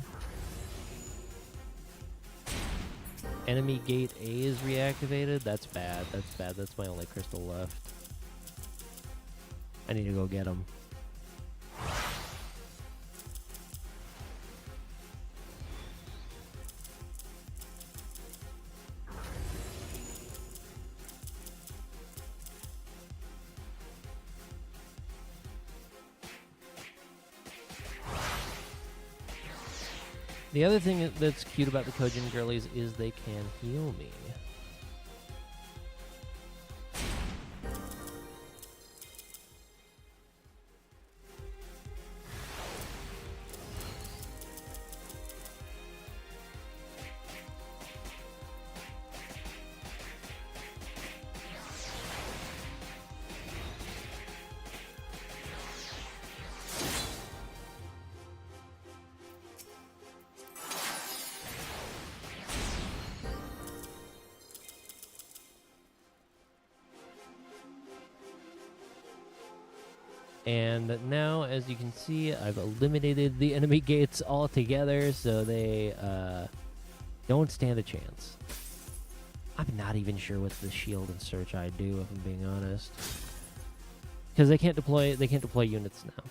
Enemy gate A is reactivated. That's bad. That's bad. That's my only crystal left. I need to go get him. The other thing that's cute about the Kojin girlies is they can heal me. And now, as you can see, I've eliminated the enemy gates altogether, so they don't stand a chance. I'm not even sure what the shield and search I do, if I'm being honest, because they can't deploy units now.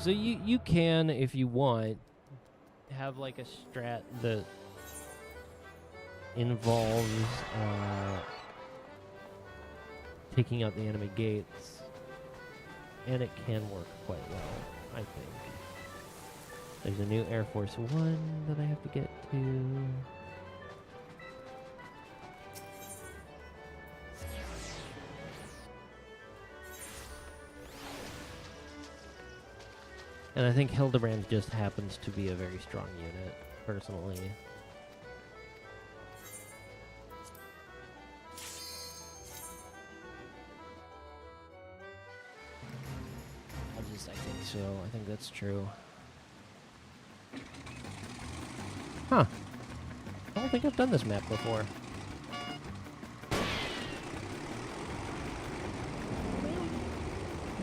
So you can, if you want, have like a strat that involves taking out the enemy gates, and it can work quite well, I think. There's a new Air Force One that I have to get to. And I think Hildebrand just happens to be a very strong unit, personally. I think so. I think that's true. Huh. I don't think I've done this map before.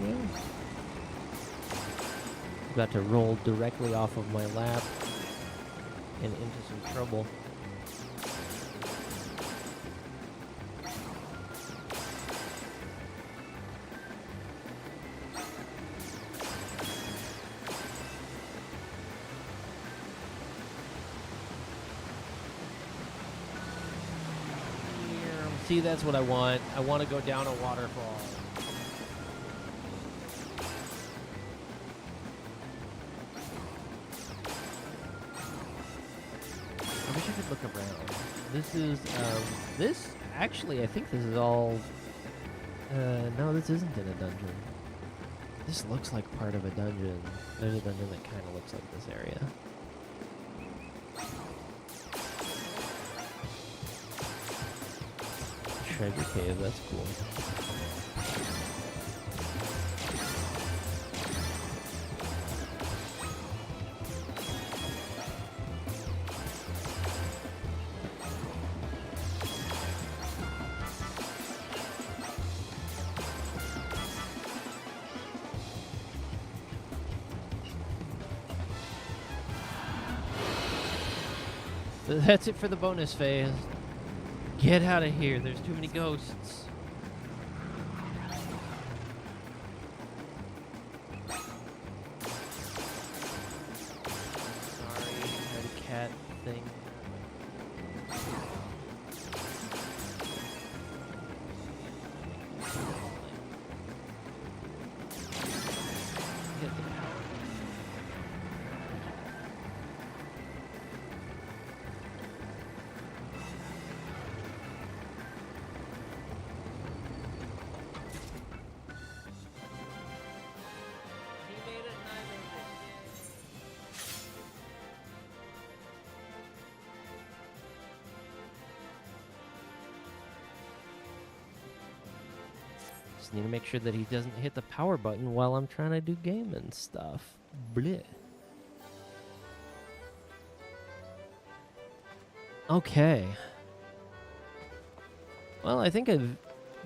Yeah. About to roll directly off of my lap and into some trouble. See, that's what I want. I want to go down a waterfall. look around. This is, this, actually, I think this is all, no, this isn't in a dungeon. This looks like part of a dungeon. There's a dungeon that kind of looks like this area. Treasure cave, that's cool. That's it for the bonus phase. Get out of here. There's too many ghosts. Sorry, I had a cat thing. Get the power. Just need to make sure that he doesn't hit the power button while I'm trying to do game and stuff. Bleh. Okay. Well, I think I've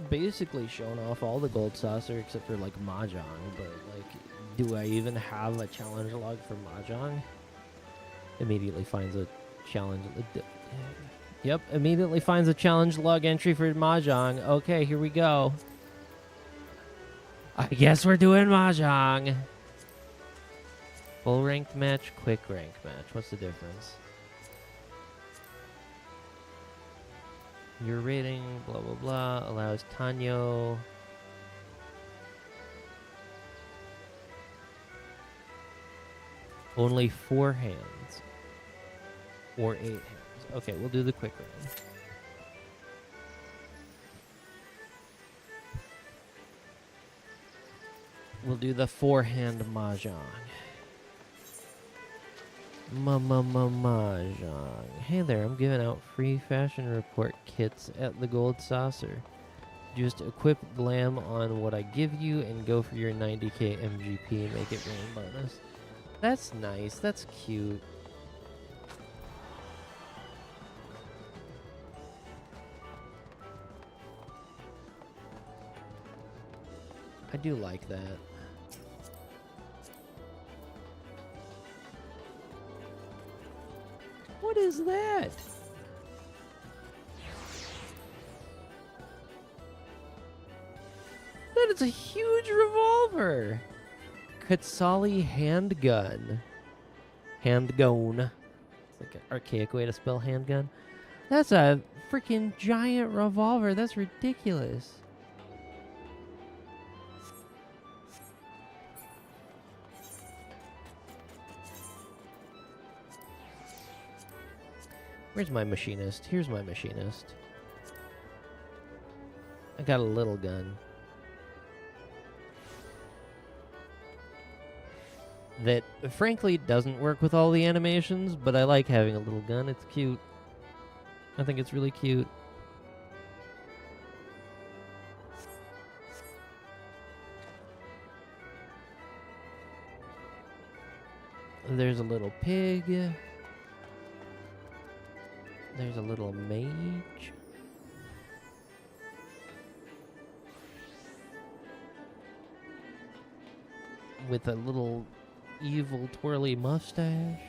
basically shown off all the gold saucer except for like Mahjong, but like, do I even have a challenge log for Mahjong? Immediately finds a challenge. Yep, immediately finds a challenge log entry for Mahjong. Okay, here we go. I guess we're doing Mahjong. Full ranked match, quick ranked match. What's the difference? Your rating, blah, blah, blah, allows Tanyo. Only 4 hands. Or 8 hands. Okay, we'll do the quick round. We'll do the 4-hand Mahjong. Mahjong. Hey there, I'm giving out free fashion report kits at the Gold Saucer. Just equip Glam on what I give you and go for your 90k MGP and make it rain bonus. That's nice. That's cute. I do like that. What is that? That is a huge revolver. Katsali handgun. Handgun. It's like an archaic way to spell handgun. That's a freaking giant revolver. That's ridiculous. Where's my machinist? Here's my machinist. I got a little gun. That, frankly, doesn't work with all the animations, but I like having a little gun. It's cute. I think it's really cute. There's a little pig. There's a little mage. With a little evil twirly mustache.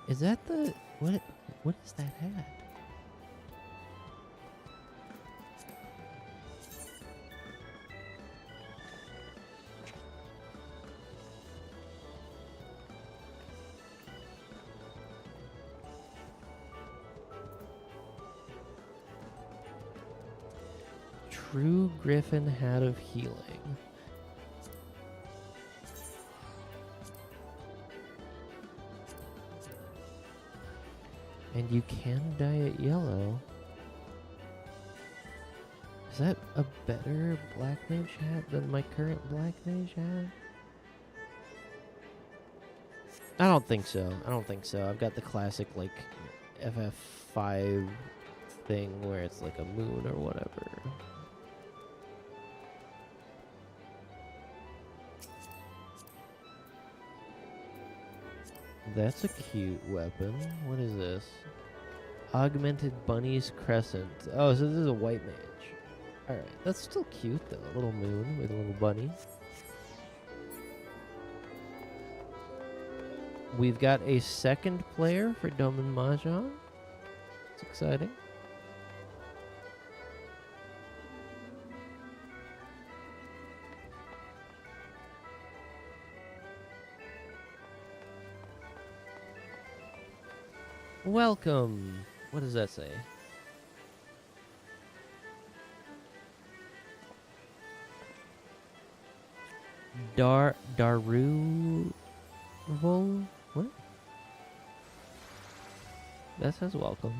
Is that the... What is that hat? True Griffin Hat of Healing. And you can dye it yellow. Is that a better black mage hat than my current black mage hat? I don't think so. I don't think so. I've got the classic, like, FF5 thing where it's like a moon or whatever. That's a cute weapon. What is this? Augmented Bunny's Crescent. Oh, so this is a white mage. Alright, that's still cute though. A little moon with a little bunny. We've got a second player for Domin Mahjong. It's exciting. Welcome. What does that say? Daruval? What? That says welcome.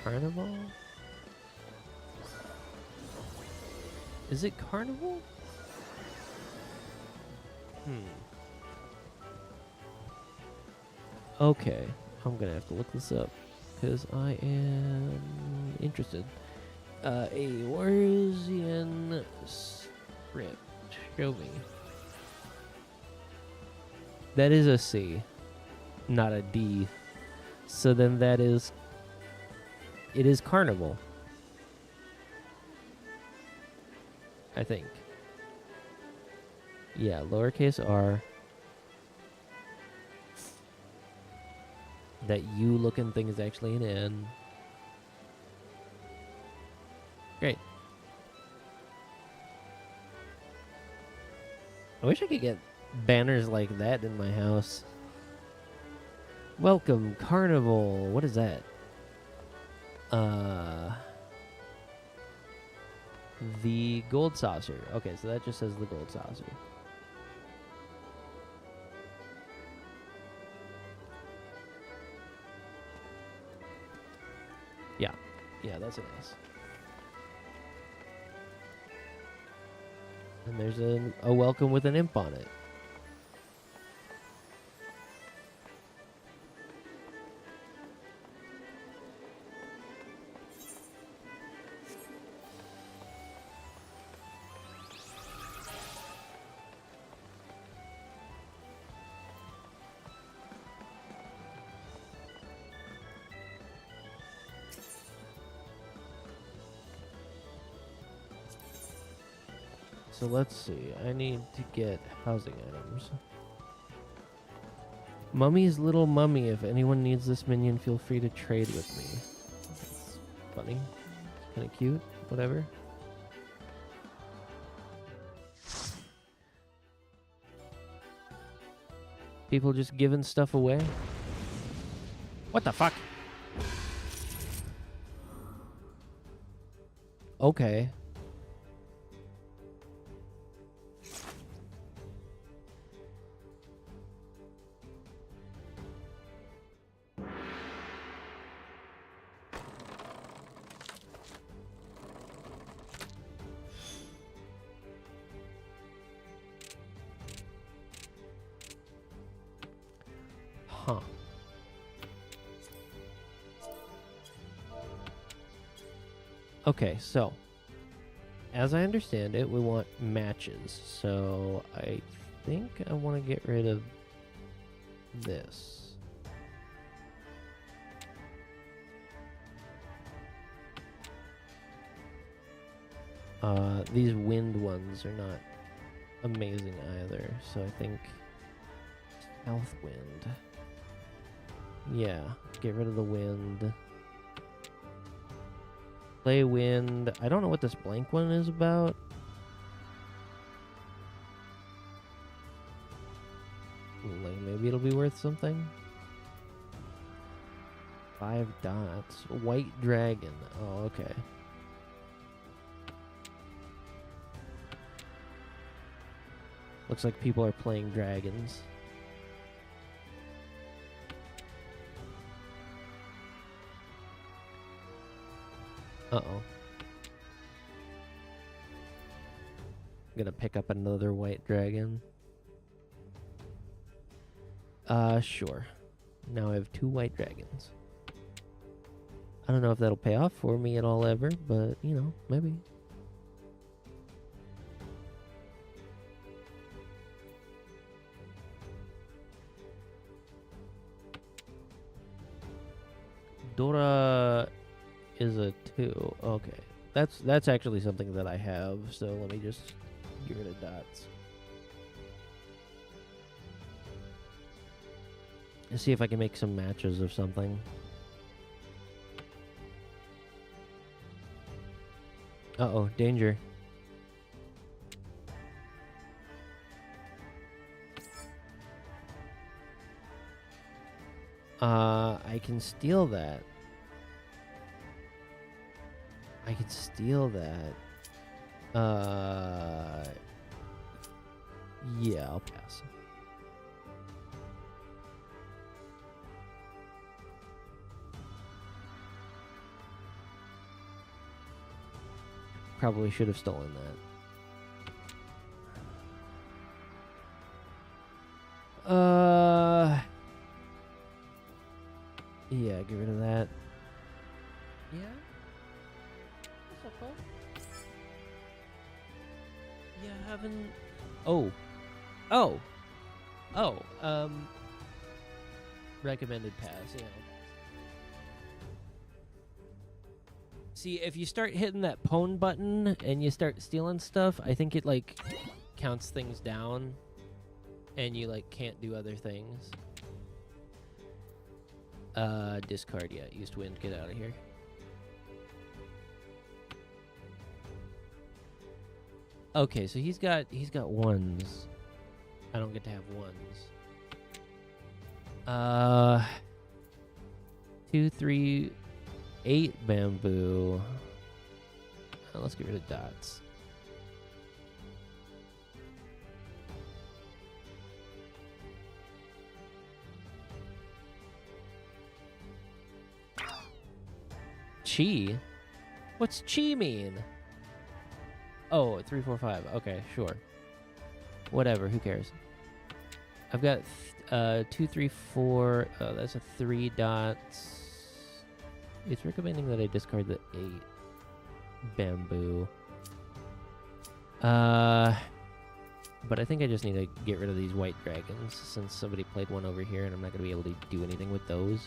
Carnival? Is it carnival? Okay, I'm gonna have to look this up because I am interested. A Warzian script. Show me. That is a C, not a D. So then that is. It is carnival. I think. Yeah, lowercase r. That U looking thing is actually an N. Great. I wish I could get banners like that in my house. Welcome, Carnival. What is that? The gold saucer. Okay, so that just says the gold saucer. Yeah. Yeah, that's an S. And there's a welcome with an imp on it. So let's see. I need to get housing items. Mummy's little mummy. If anyone needs this minion, feel free to trade with me. That's funny. Kind of cute. Whatever. People just giving stuff away. What the fuck? Okay. Huh. Okay, so as I understand it, we want matches. So I think I want to get rid of this. These wind ones are not amazing either, so I think south wind. Yeah, get rid of the wind. Play wind. I don't know what this blank one is about. Like, maybe it'll be worth something. 5 dots. White dragon. Oh, okay. Looks like people are playing dragons. Uh-oh. Gonna pick up another white dragon. Sure. Now I have 2 white dragons. I don't know if that'll pay off for me at all ever, but, you know, maybe. Dora is a 2. Okay. That's actually something that I have, so let me just get rid of dots. Let's see if I can make some matches of something. Uh-oh, danger. I can steal that. I can steal that. Yeah, I'll pass. Probably should have stolen that. Yeah, get rid of that. Yeah? What's up, bud? Yeah, haven't... Oh. Oh! Oh, recommended pass, yeah. See, if you start hitting that pwn button and you start stealing stuff, I think it, like, counts things down and you, like, can't do other things. Discard, yeah, east wind, get out of here. Okay, so he's got ones. I don't get to have ones. 2, 3, 8 bamboo. Let's get rid of dots. Chi? What's chi mean? Oh, 3, 4, 5. Okay, sure. Whatever, who cares? I've got 2, 3, 4. Oh, that's a 3 dots. It's recommending that I discard the 8 bamboo. But I think I just need to get rid of these white dragons since somebody played one over here and I'm not going to be able to do anything with those.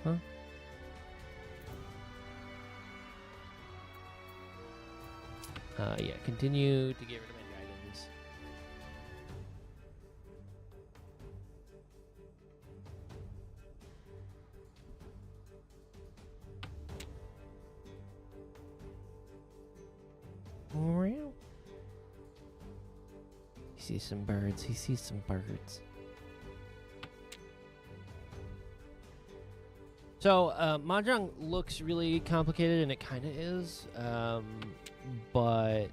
Huh? Yeah, continue to get rid of my dragons. He sees some birds. He sees some birds. So, Mahjong looks really complicated, and it kind of is, but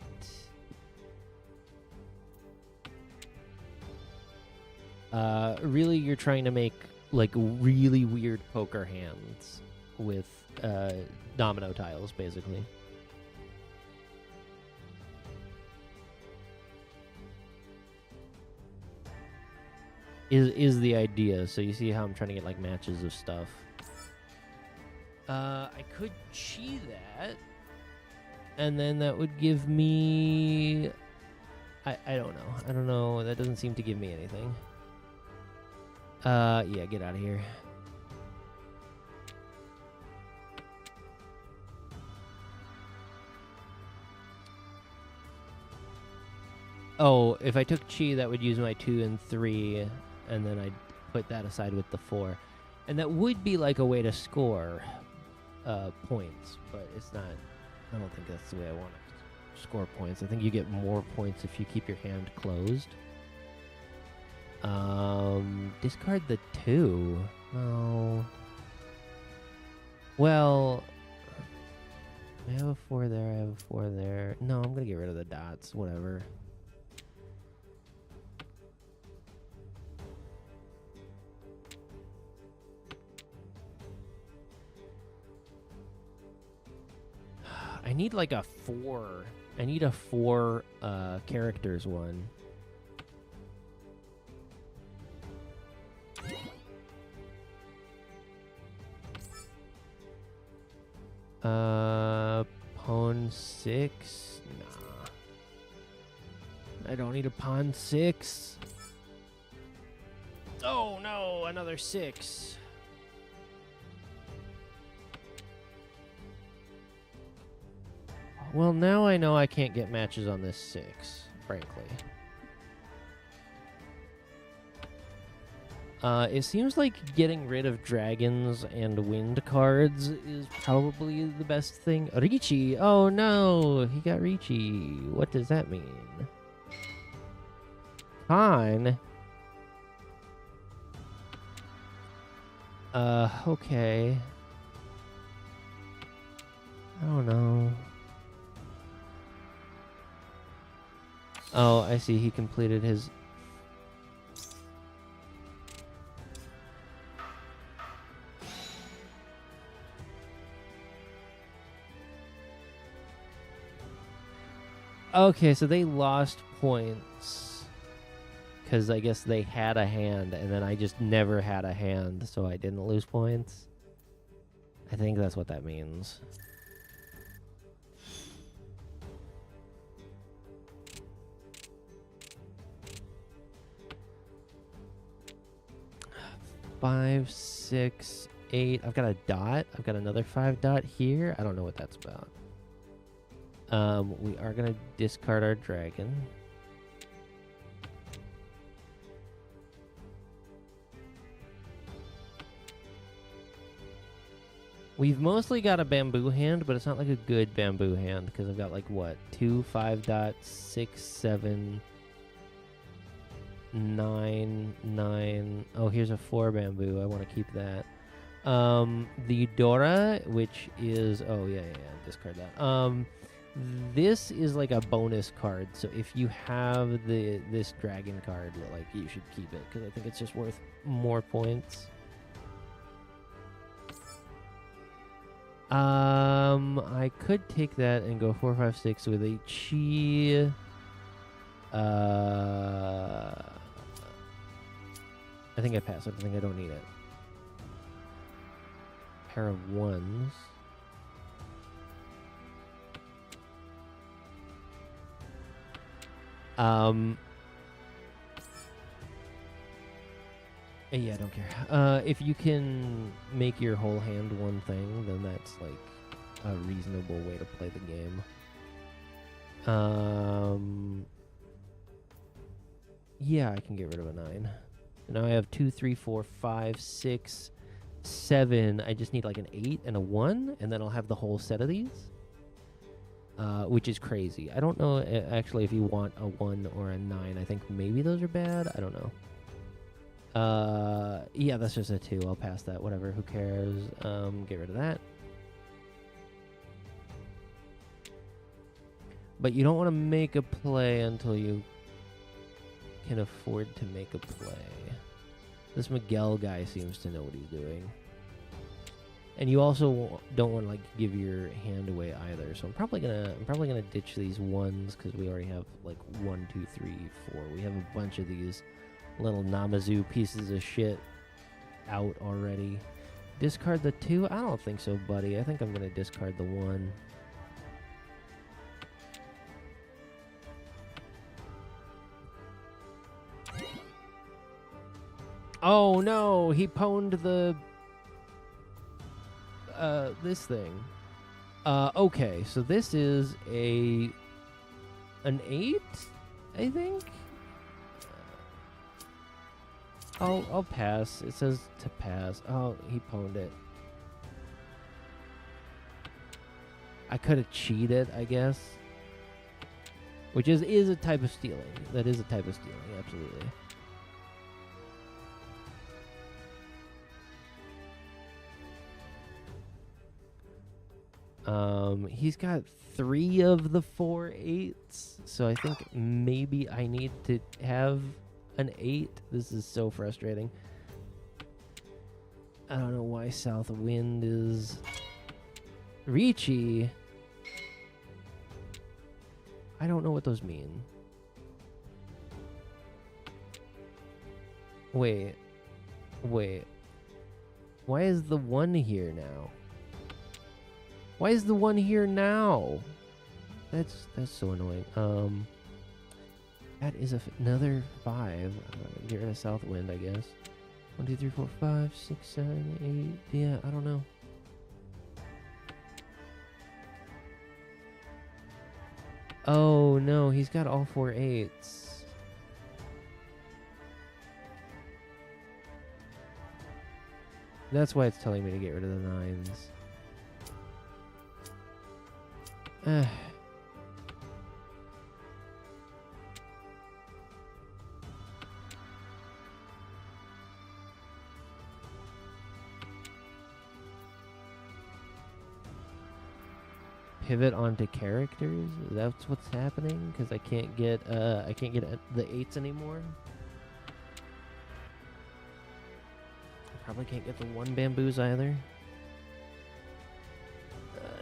really you're trying to make, like, really weird poker hands with domino tiles, basically. Is the idea. So you see how I'm trying to get, like, matches of stuff. I could chi that, and then that would give me... I don't know. I don't know. That doesn't seem to give me anything. Yeah, get out of here. Oh, if I took chi, that would use my 2 and 3, and then I'd put that aside with the 4. And that would be like a way to score points, but it's not. I don't think that's the way I want to score points. I think you get more points if you keep your hand closed. Discard the 2. No. Well, have a 4 there. I have a 4 there. No, I'm gonna get rid of the dots. Whatever. I need like a 4. I need a 4 characters one. Pawn 6? Nah. I don't need a pawn 6. Oh no, another 6. Well, now I know I can't get matches on this 6, frankly. It seems like getting rid of dragons and wind cards is probably the best thing. Ricci! Oh no! He got Ricci. What does that mean? Fine. Okay. I don't know. Oh, I see. He completed his... Okay, so they lost points because I guess they had a hand, and then I just never had a hand, so I didn't lose points. I think that's what that means. Five, 6, 8. I've got a dot. I've got another 5 dot here. I don't know what that's about. We are gonna discard our dragon. We've mostly got a bamboo hand, but it's not like a good bamboo hand because I've got like what? 2, 5 dot, 6, 7, 9, 9. Oh, here's a 4 bamboo. I want to keep that. The Dora, which is discard that. This is like a bonus card, so if you have this dragon card, like you should keep it because I think it's just worth more points. I could take that and go 4, 5, 6 with a chi. I think I pass. I think I don't need it. Pair of 1s. Yeah, I don't care. If you can make your whole hand one thing, then that's like a reasonable way to play the game. Yeah, I can get rid of a 9. Now I have 2, 3, 4, 5, 6, 7. I just need like an 8 and a 1, and then I'll have the whole set of these. Which is crazy. I don't know actually if you want a 1 or a 9. I think maybe those are bad. I don't know. Yeah, that's just a 2. I'll pass that. Whatever. Who cares? Get rid of that. But you don't want to make a play until you can afford to make a play. This Miguel guy seems to know what he's doing. And you also don't want to like give your hand away either. So I'm probably gonna ditch these 1s because we already have like 1, 2, 3, 4. We have a bunch of these little Namazu pieces of shit out already. Discard the 2? I don't think so, buddy. I think I'm gonna discard the 1. Oh no, he pwned the this thing. Okay, so this is an 8, I think. I'll pass. It says to pass. Oh, he pwned it. I could have cheated, I guess. Which is a type of stealing. That is a type of stealing, absolutely. He's got 3 of the 4 8s, so I think maybe I need to have an 8. This is so frustrating. I don't know why South Wind is Reachy. I don't know what those mean. Wait. Why is the 1 here now? Why is the 1 here now? That's so annoying. That is another 5. Get rid of South Wind, I guess. 1, 2, 3, 4, 5, 6, 7, 8. Yeah, I don't know. Oh no, he's got all 4 8s. That's why it's telling me to get rid of the 9s. Pivot onto characters? That's what's happening because I can't get the 8s anymore. I probably can't get the 1 bamboos either.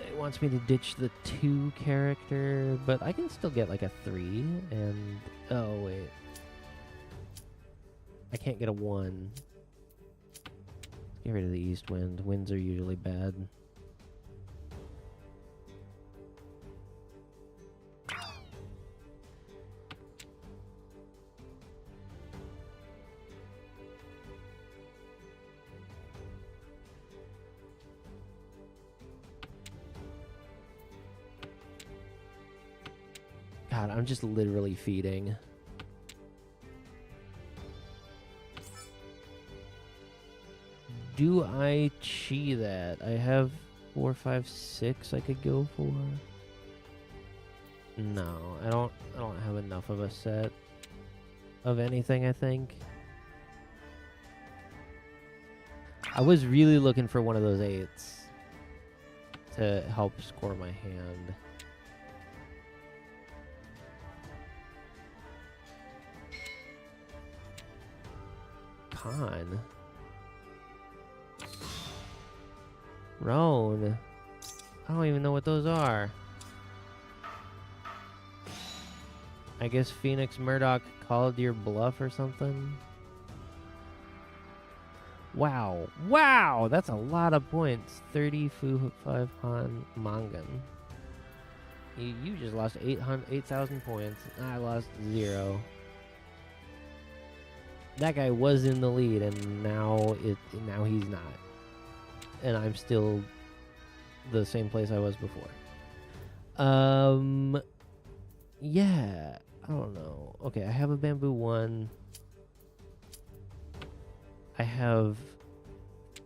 It wants me to ditch the 2 character, but I can still get like a 3 and oh wait. I can't get a 1. Let's get rid of the East Wind. Winds are usually bad. God, I'm just literally feeding. Do I chi that? I have 4, 5, 6 I could go for. No, I don't have enough of a set of anything, I think. I was really looking for one of those 8s to help score my hand. Con. Roan. I don't even know what those are. I guess Phoenix Murdoch called your bluff or something. Wow. Wow! That's a lot of points. 30 Fu 5 Han Mangan. You just lost 8,000 points. I lost 0. That guy was in the lead, and now he's not. And I'm still the same place I was before. Yeah, I don't know. Okay, I have a bamboo 1. I have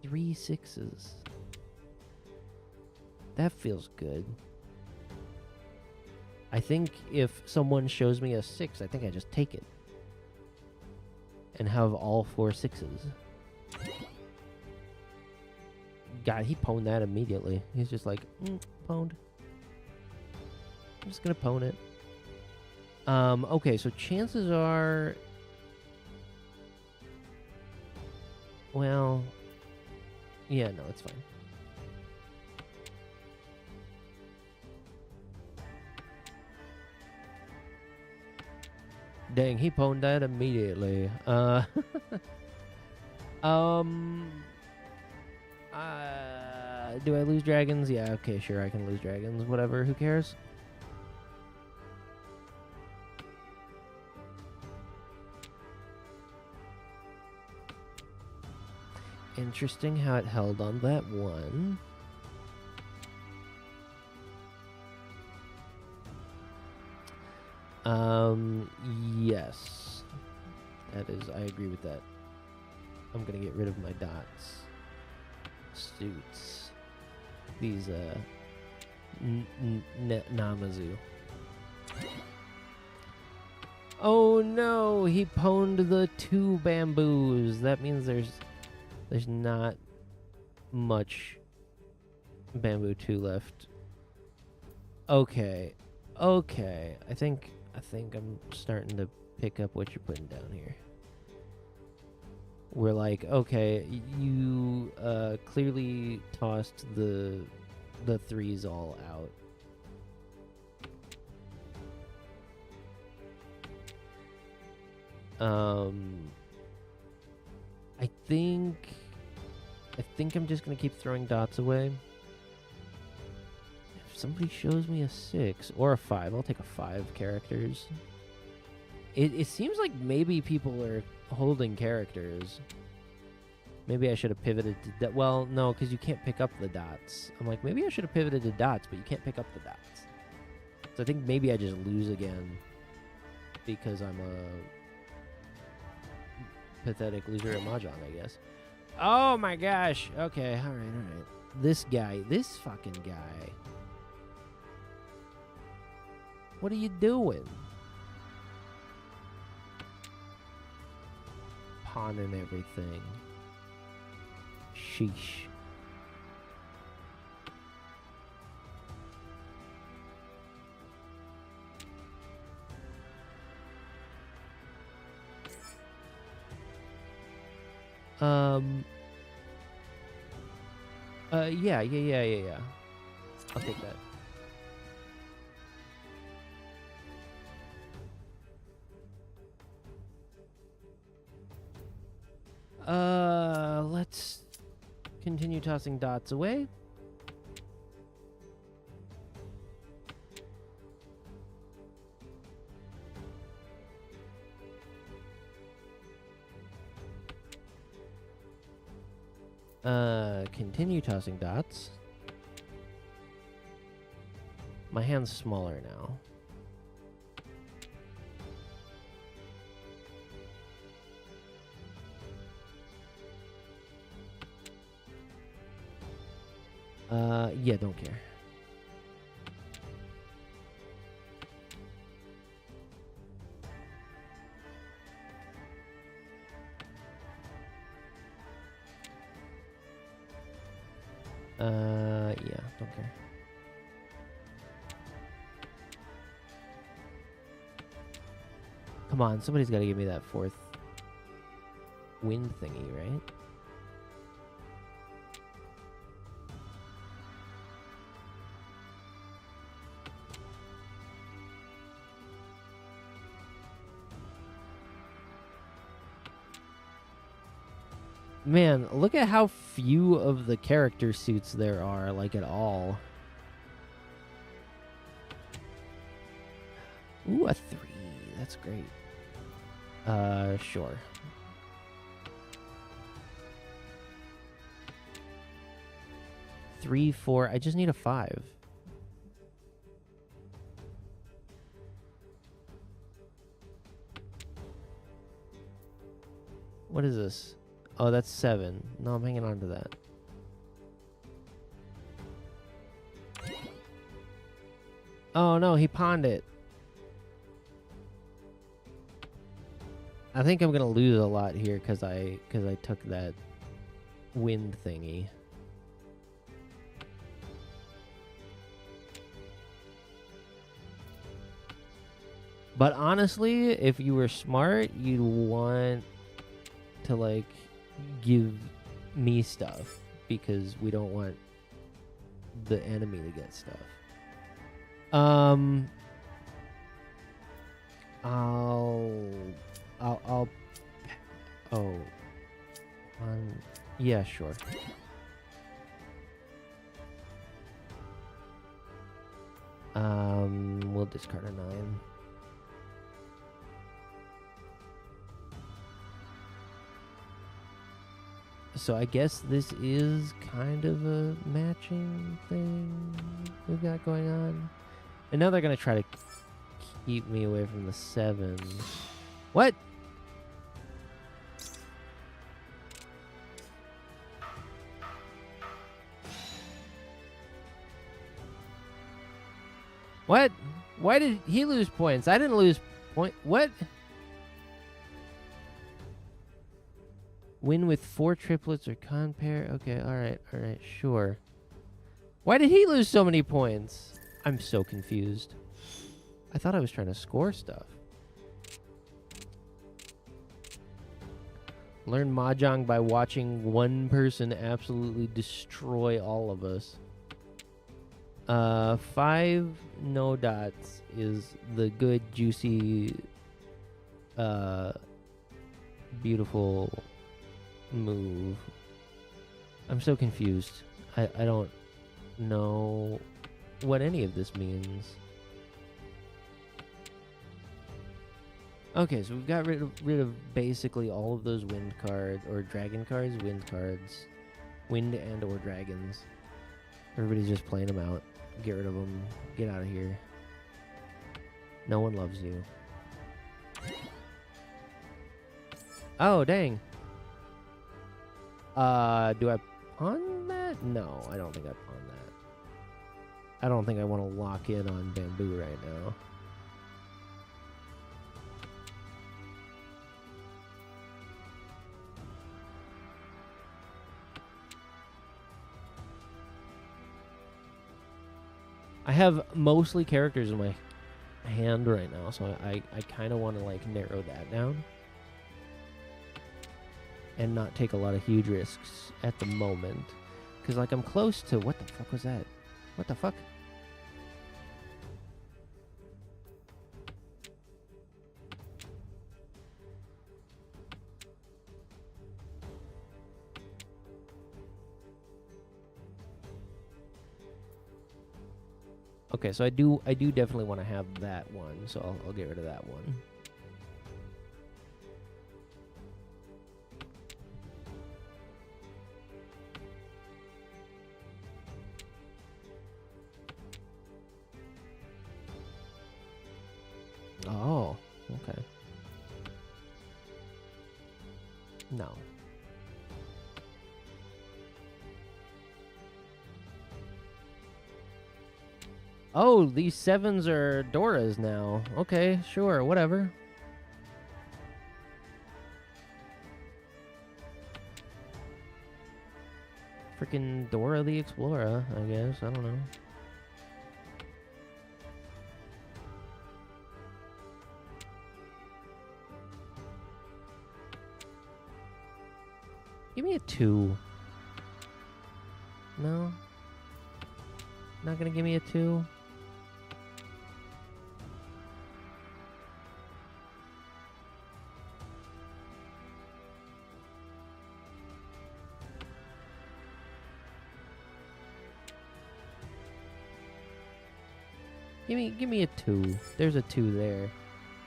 3 6s. That feels good. I think if someone shows me a 6, I think I just take it. And have all 4 6s. God, he pwned that immediately. He's just like, pwned. I'm just gonna pwn it. Okay, so chances are... Well... Yeah, no, it's fine. Dang, he pwned that immediately. Do I lose dragons? Yeah, okay, sure, I can lose dragons. Whatever, who cares? Interesting how it held on that 1. Yes. That is, I agree with that. I'm gonna get rid of my dots. Suits. These, Namazu. Oh no, he pwned the 2 bamboos. That means there's not much bamboo 2 left Okay. Okay. I think I'm starting to pick up what you're putting down here. We're like, okay, you clearly tossed the threes all out. I think I'm just gonna keep throwing dots away. If somebody shows me a 6 or a 5, I'll take a 5 characters. It seems like maybe people are holding characters. Maybe I should have pivoted to that. Well, no, because you can't pick up the dots. I'm like, maybe I should have pivoted to dots, but you can't pick up the dots. So I think maybe I just lose again because I'm a pathetic loser at Mahjong, I guess. Oh my gosh. Okay, all right. This fucking guy. What are you doing? Pawning everything. Sheesh. Yeah. I'll take that. Let's continue tossing dots away. Continue tossing dots. My hand's smaller now. Yeah, don't care. Yeah, don't care. Come on, somebody's got to give me that 4th wind thingy, right? Man, look at how few of the character suits there are, like at all. Ooh, a 3. That's great. Sure. Three, 4. I just need a 5. What is this? Oh, that's 7. No, I'm hanging on to that. Oh no, he pawned it. I think I'm gonna lose a lot here because I took that wind thingy. But honestly, if you were smart, you'd want to like give me stuff because we don't want the enemy to get stuff. Yeah, sure. We'll discard a 9. So I guess this is kind of a matching thing we've got going on. And now they're going to try to keep me away from the 7. What? What? Why did he lose points? I didn't lose point. What? Win with 4 triplets or con pair. Okay, all right, sure. Why did he lose so many points? I'm so confused. I thought I was trying to score stuff. Learn Mahjong by watching one person absolutely destroy all of us. 5 no dots is the good, juicy, beautiful move. I'm so confused. I don't know what any of this means. Okay, so we've got rid of basically all of those wind cards, or dragon cards, wind cards. Wind and or dragons. Everybody's just playing them out. Get rid of them. Get out of here. No one loves you. Oh, dang. Do I pawn that? No, I don't think I pawn that. I don't think I want to lock in on bamboo right now. I have mostly characters in my hand right now, so I kind of want to like narrow that down and not take a lot of huge risks at the moment, because like I'm close to, what the fuck was that? What the fuck? Okay, so I do definitely want to have that one, so I'll get rid of that one. Oh, okay. No. Oh, these 7s are Dora's now. Okay, sure, whatever. Freaking Dora the Explorer, I guess. I don't know. Give me a 2. No? Not gonna give me a 2? Give me a 2. There's a 2 there.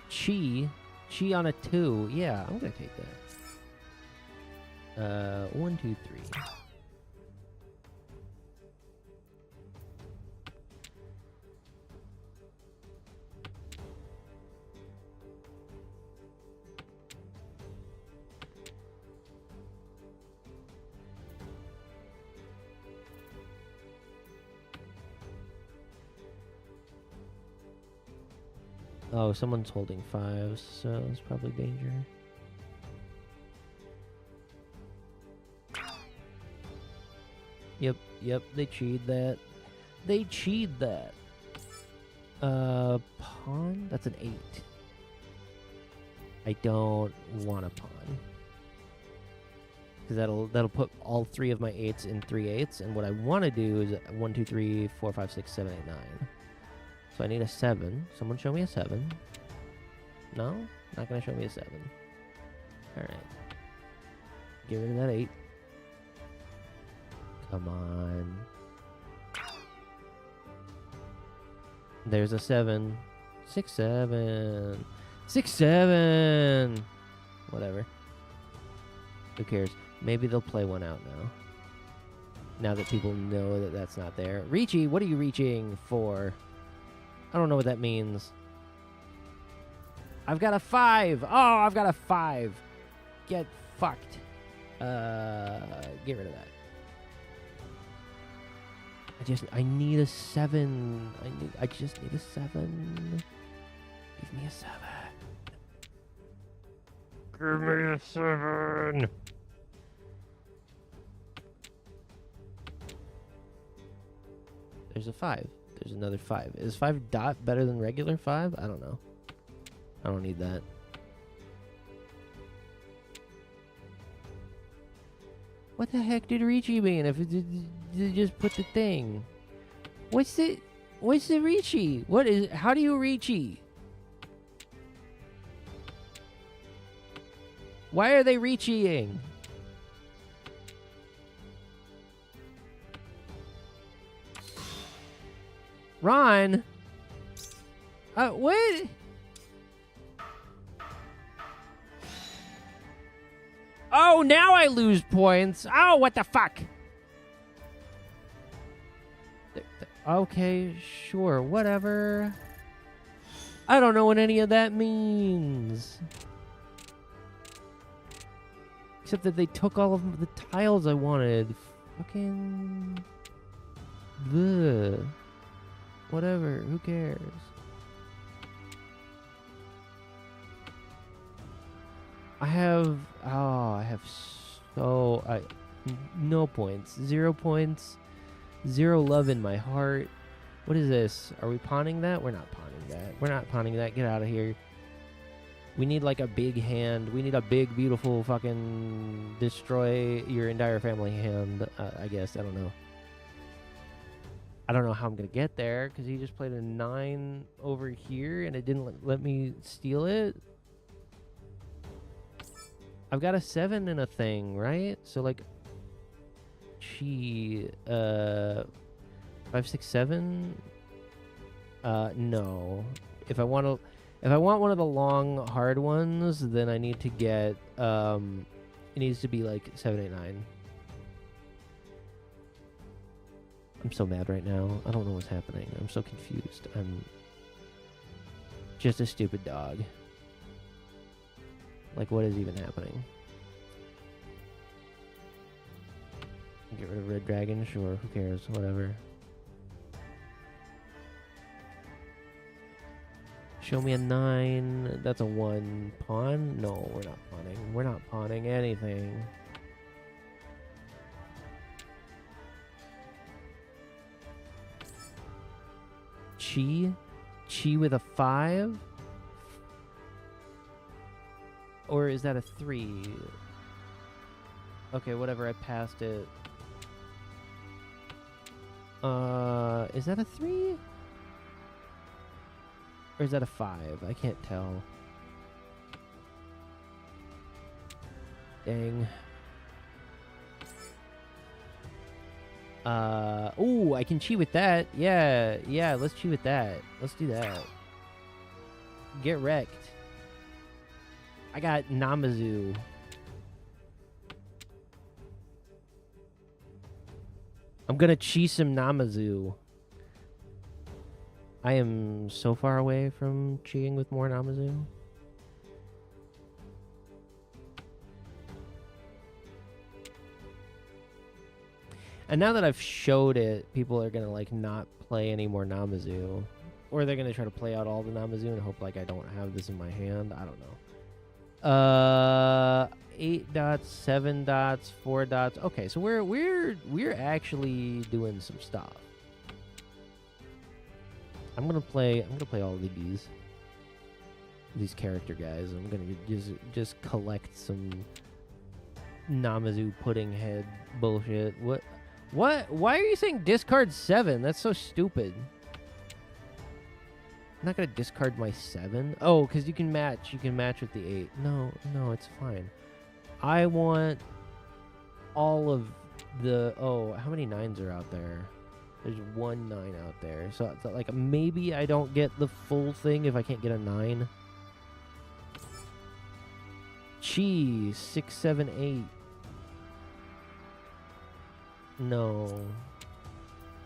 Chi on a 2. Yeah, I'm gonna take that. 1, 2, 3. Oh, someone's holding 5s, so it's probably danger. Yep, they cheated that. They cheated that. Pawn? That's an 8. I don't want a pawn. Because that'll put all 3 of my 8s in 3 8s, and what I want to do is 1, 2, 3, 4, 5, 6, 7, 8, 9. So I need a 7. Someone show me a 7. No? Not gonna show me a 7. Alright. Get rid of that 8. Come on. There's a 7. 6, 7. 6, 7. Whatever. Who cares? Maybe they'll play one out now. Now that people know that that's not there. Reachy, what are you reaching for? I don't know what that means. I've got a 5. Oh, I've got a 5. Get fucked. Get rid of that. I need a 7. I just need a 7. Give me a 7. Give me a 7. There's a 5. There's another 5. Is 5 dot better than regular 5? I don't know. I don't need that. What the heck did Ricci mean if it did just put the thing? What's the Ricci? What is, how do you Ricci? Why are they Ricciing? Ron? What? Oh, now I lose points. Oh, what the fuck? Okay, sure, whatever. I don't know what any of that means. Except that they took all of the tiles I wanted. Fucking... Ugh. Whatever, who cares? I have no points. 0 points. 0 love in my heart. What is this? Are we pawning that? We're not pawning that. We're not pawning that. Get out of here. We need like a big hand. We need a big, beautiful fucking destroy your entire family hand. I guess. I don't know. I don't know how I'm going to get there because he just played a 9 over here and it didn't let me steal it. I've got a 7 in a thing, right? So like, 5, 6, 7. No. If I want one of the long hard ones, then I need to get it needs to be like 7, 8, 9. I'm so mad right now. I don't know what's happening. I'm so confused. I'm just a stupid dog. Like, what is even happening? Get rid of Red Dragon? Sure, who cares? Whatever. Show me a 9. That's a 1 pawn? No, we're not pawning. We're not pawning anything. Chi with a 5? Or is that a 3? Okay, whatever, I passed it. Is that a 3? Or is that a 5? I can't tell. Dang. Ooh, I can cheat with that. Yeah, let's cheat with that. Let's do that. Get wrecked. I got Namazu. I'm gonna cheat some Namazu. I am so far away from cheating with more Namazu. And now that I've showed it, people are gonna like not play any more Namazu. Or they're gonna try to play out all the Namazu and hope like I don't have this in my hand. I don't know. 8 dots, 7 dots, 4 dots. Okay, so we're actually doing some stuff. I'm gonna play all of these character guys. I'm gonna just collect some Namazu pudding head bullshit. What? Why are you saying discard 7? That's so stupid. I'm not gonna discard my 7. Oh, because you can match. You can match with the 8. No, it's fine. I want all of the... Oh, how many 9s are out there? There's 1 9 out there. So it's like maybe I don't get the full thing if I can't get a 9. Chi, 6, 7, 8. No.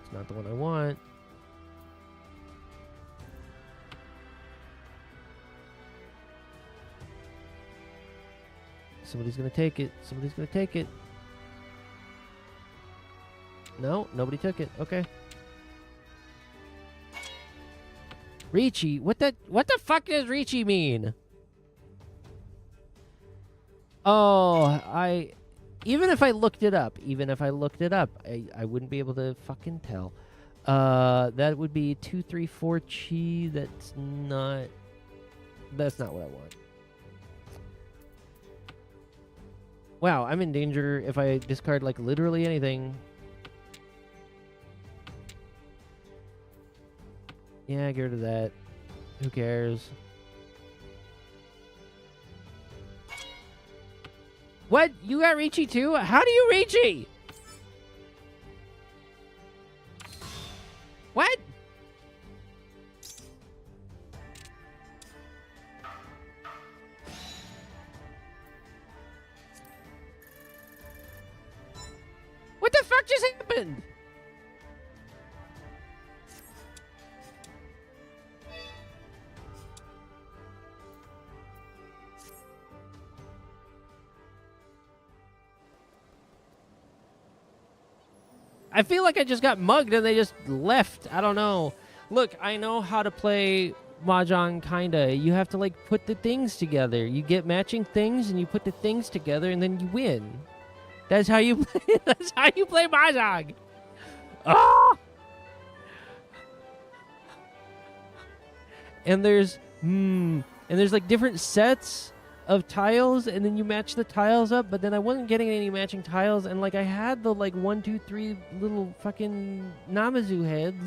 It's not the one I want. Somebody's gonna take it. Somebody's gonna take it. No, nobody took it. Okay. Ricci, what the fuck does Ricci mean? Oh, even if I looked it up, I wouldn't be able to fucking tell. That would be 2, 3, 4 chi. That's not what I want. Wow, I'm in danger if I discard like literally anything. Yeah, get rid of that. Who cares? What? You got Ricci too? How do you Ricci? What? What the fuck just happened? I feel like I just got mugged and they just left. I don't know. Look, I know how to play Mahjong, kinda. You have to, like, put the things together. You get matching things and you put the things together and then you win. That's how you play. That's how you play Mahjong. Ah! And there's like different sets of tiles, and then you match the tiles up, but then I wasn't getting any matching tiles, and like I had the like 1, 2, 3 little fucking Namazu heads.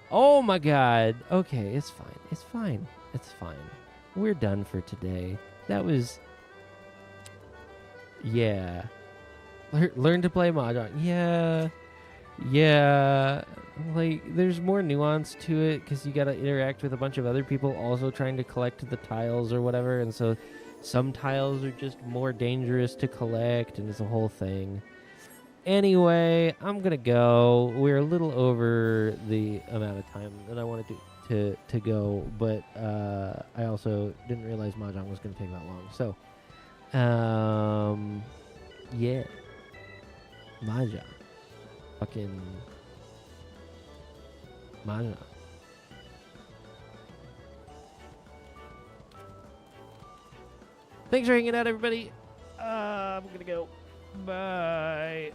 Oh my god. Okay, it's fine. It's fine. It's fine. We're done for today. That was, yeah. Learn to play Mahjong. Yeah. Like, there's more nuance to it because you got to interact with a bunch of other people also trying to collect the tiles or whatever, and so some tiles are just more dangerous to collect, and it's a whole thing. Anyway, I'm gonna go. We're a little over the amount of time that I wanted to go, but I also didn't realize Mahjong was gonna take that long. So, yeah, Mahjong, fucking Mahjong. Thanks for hanging out, everybody. I'm gonna go. Bye.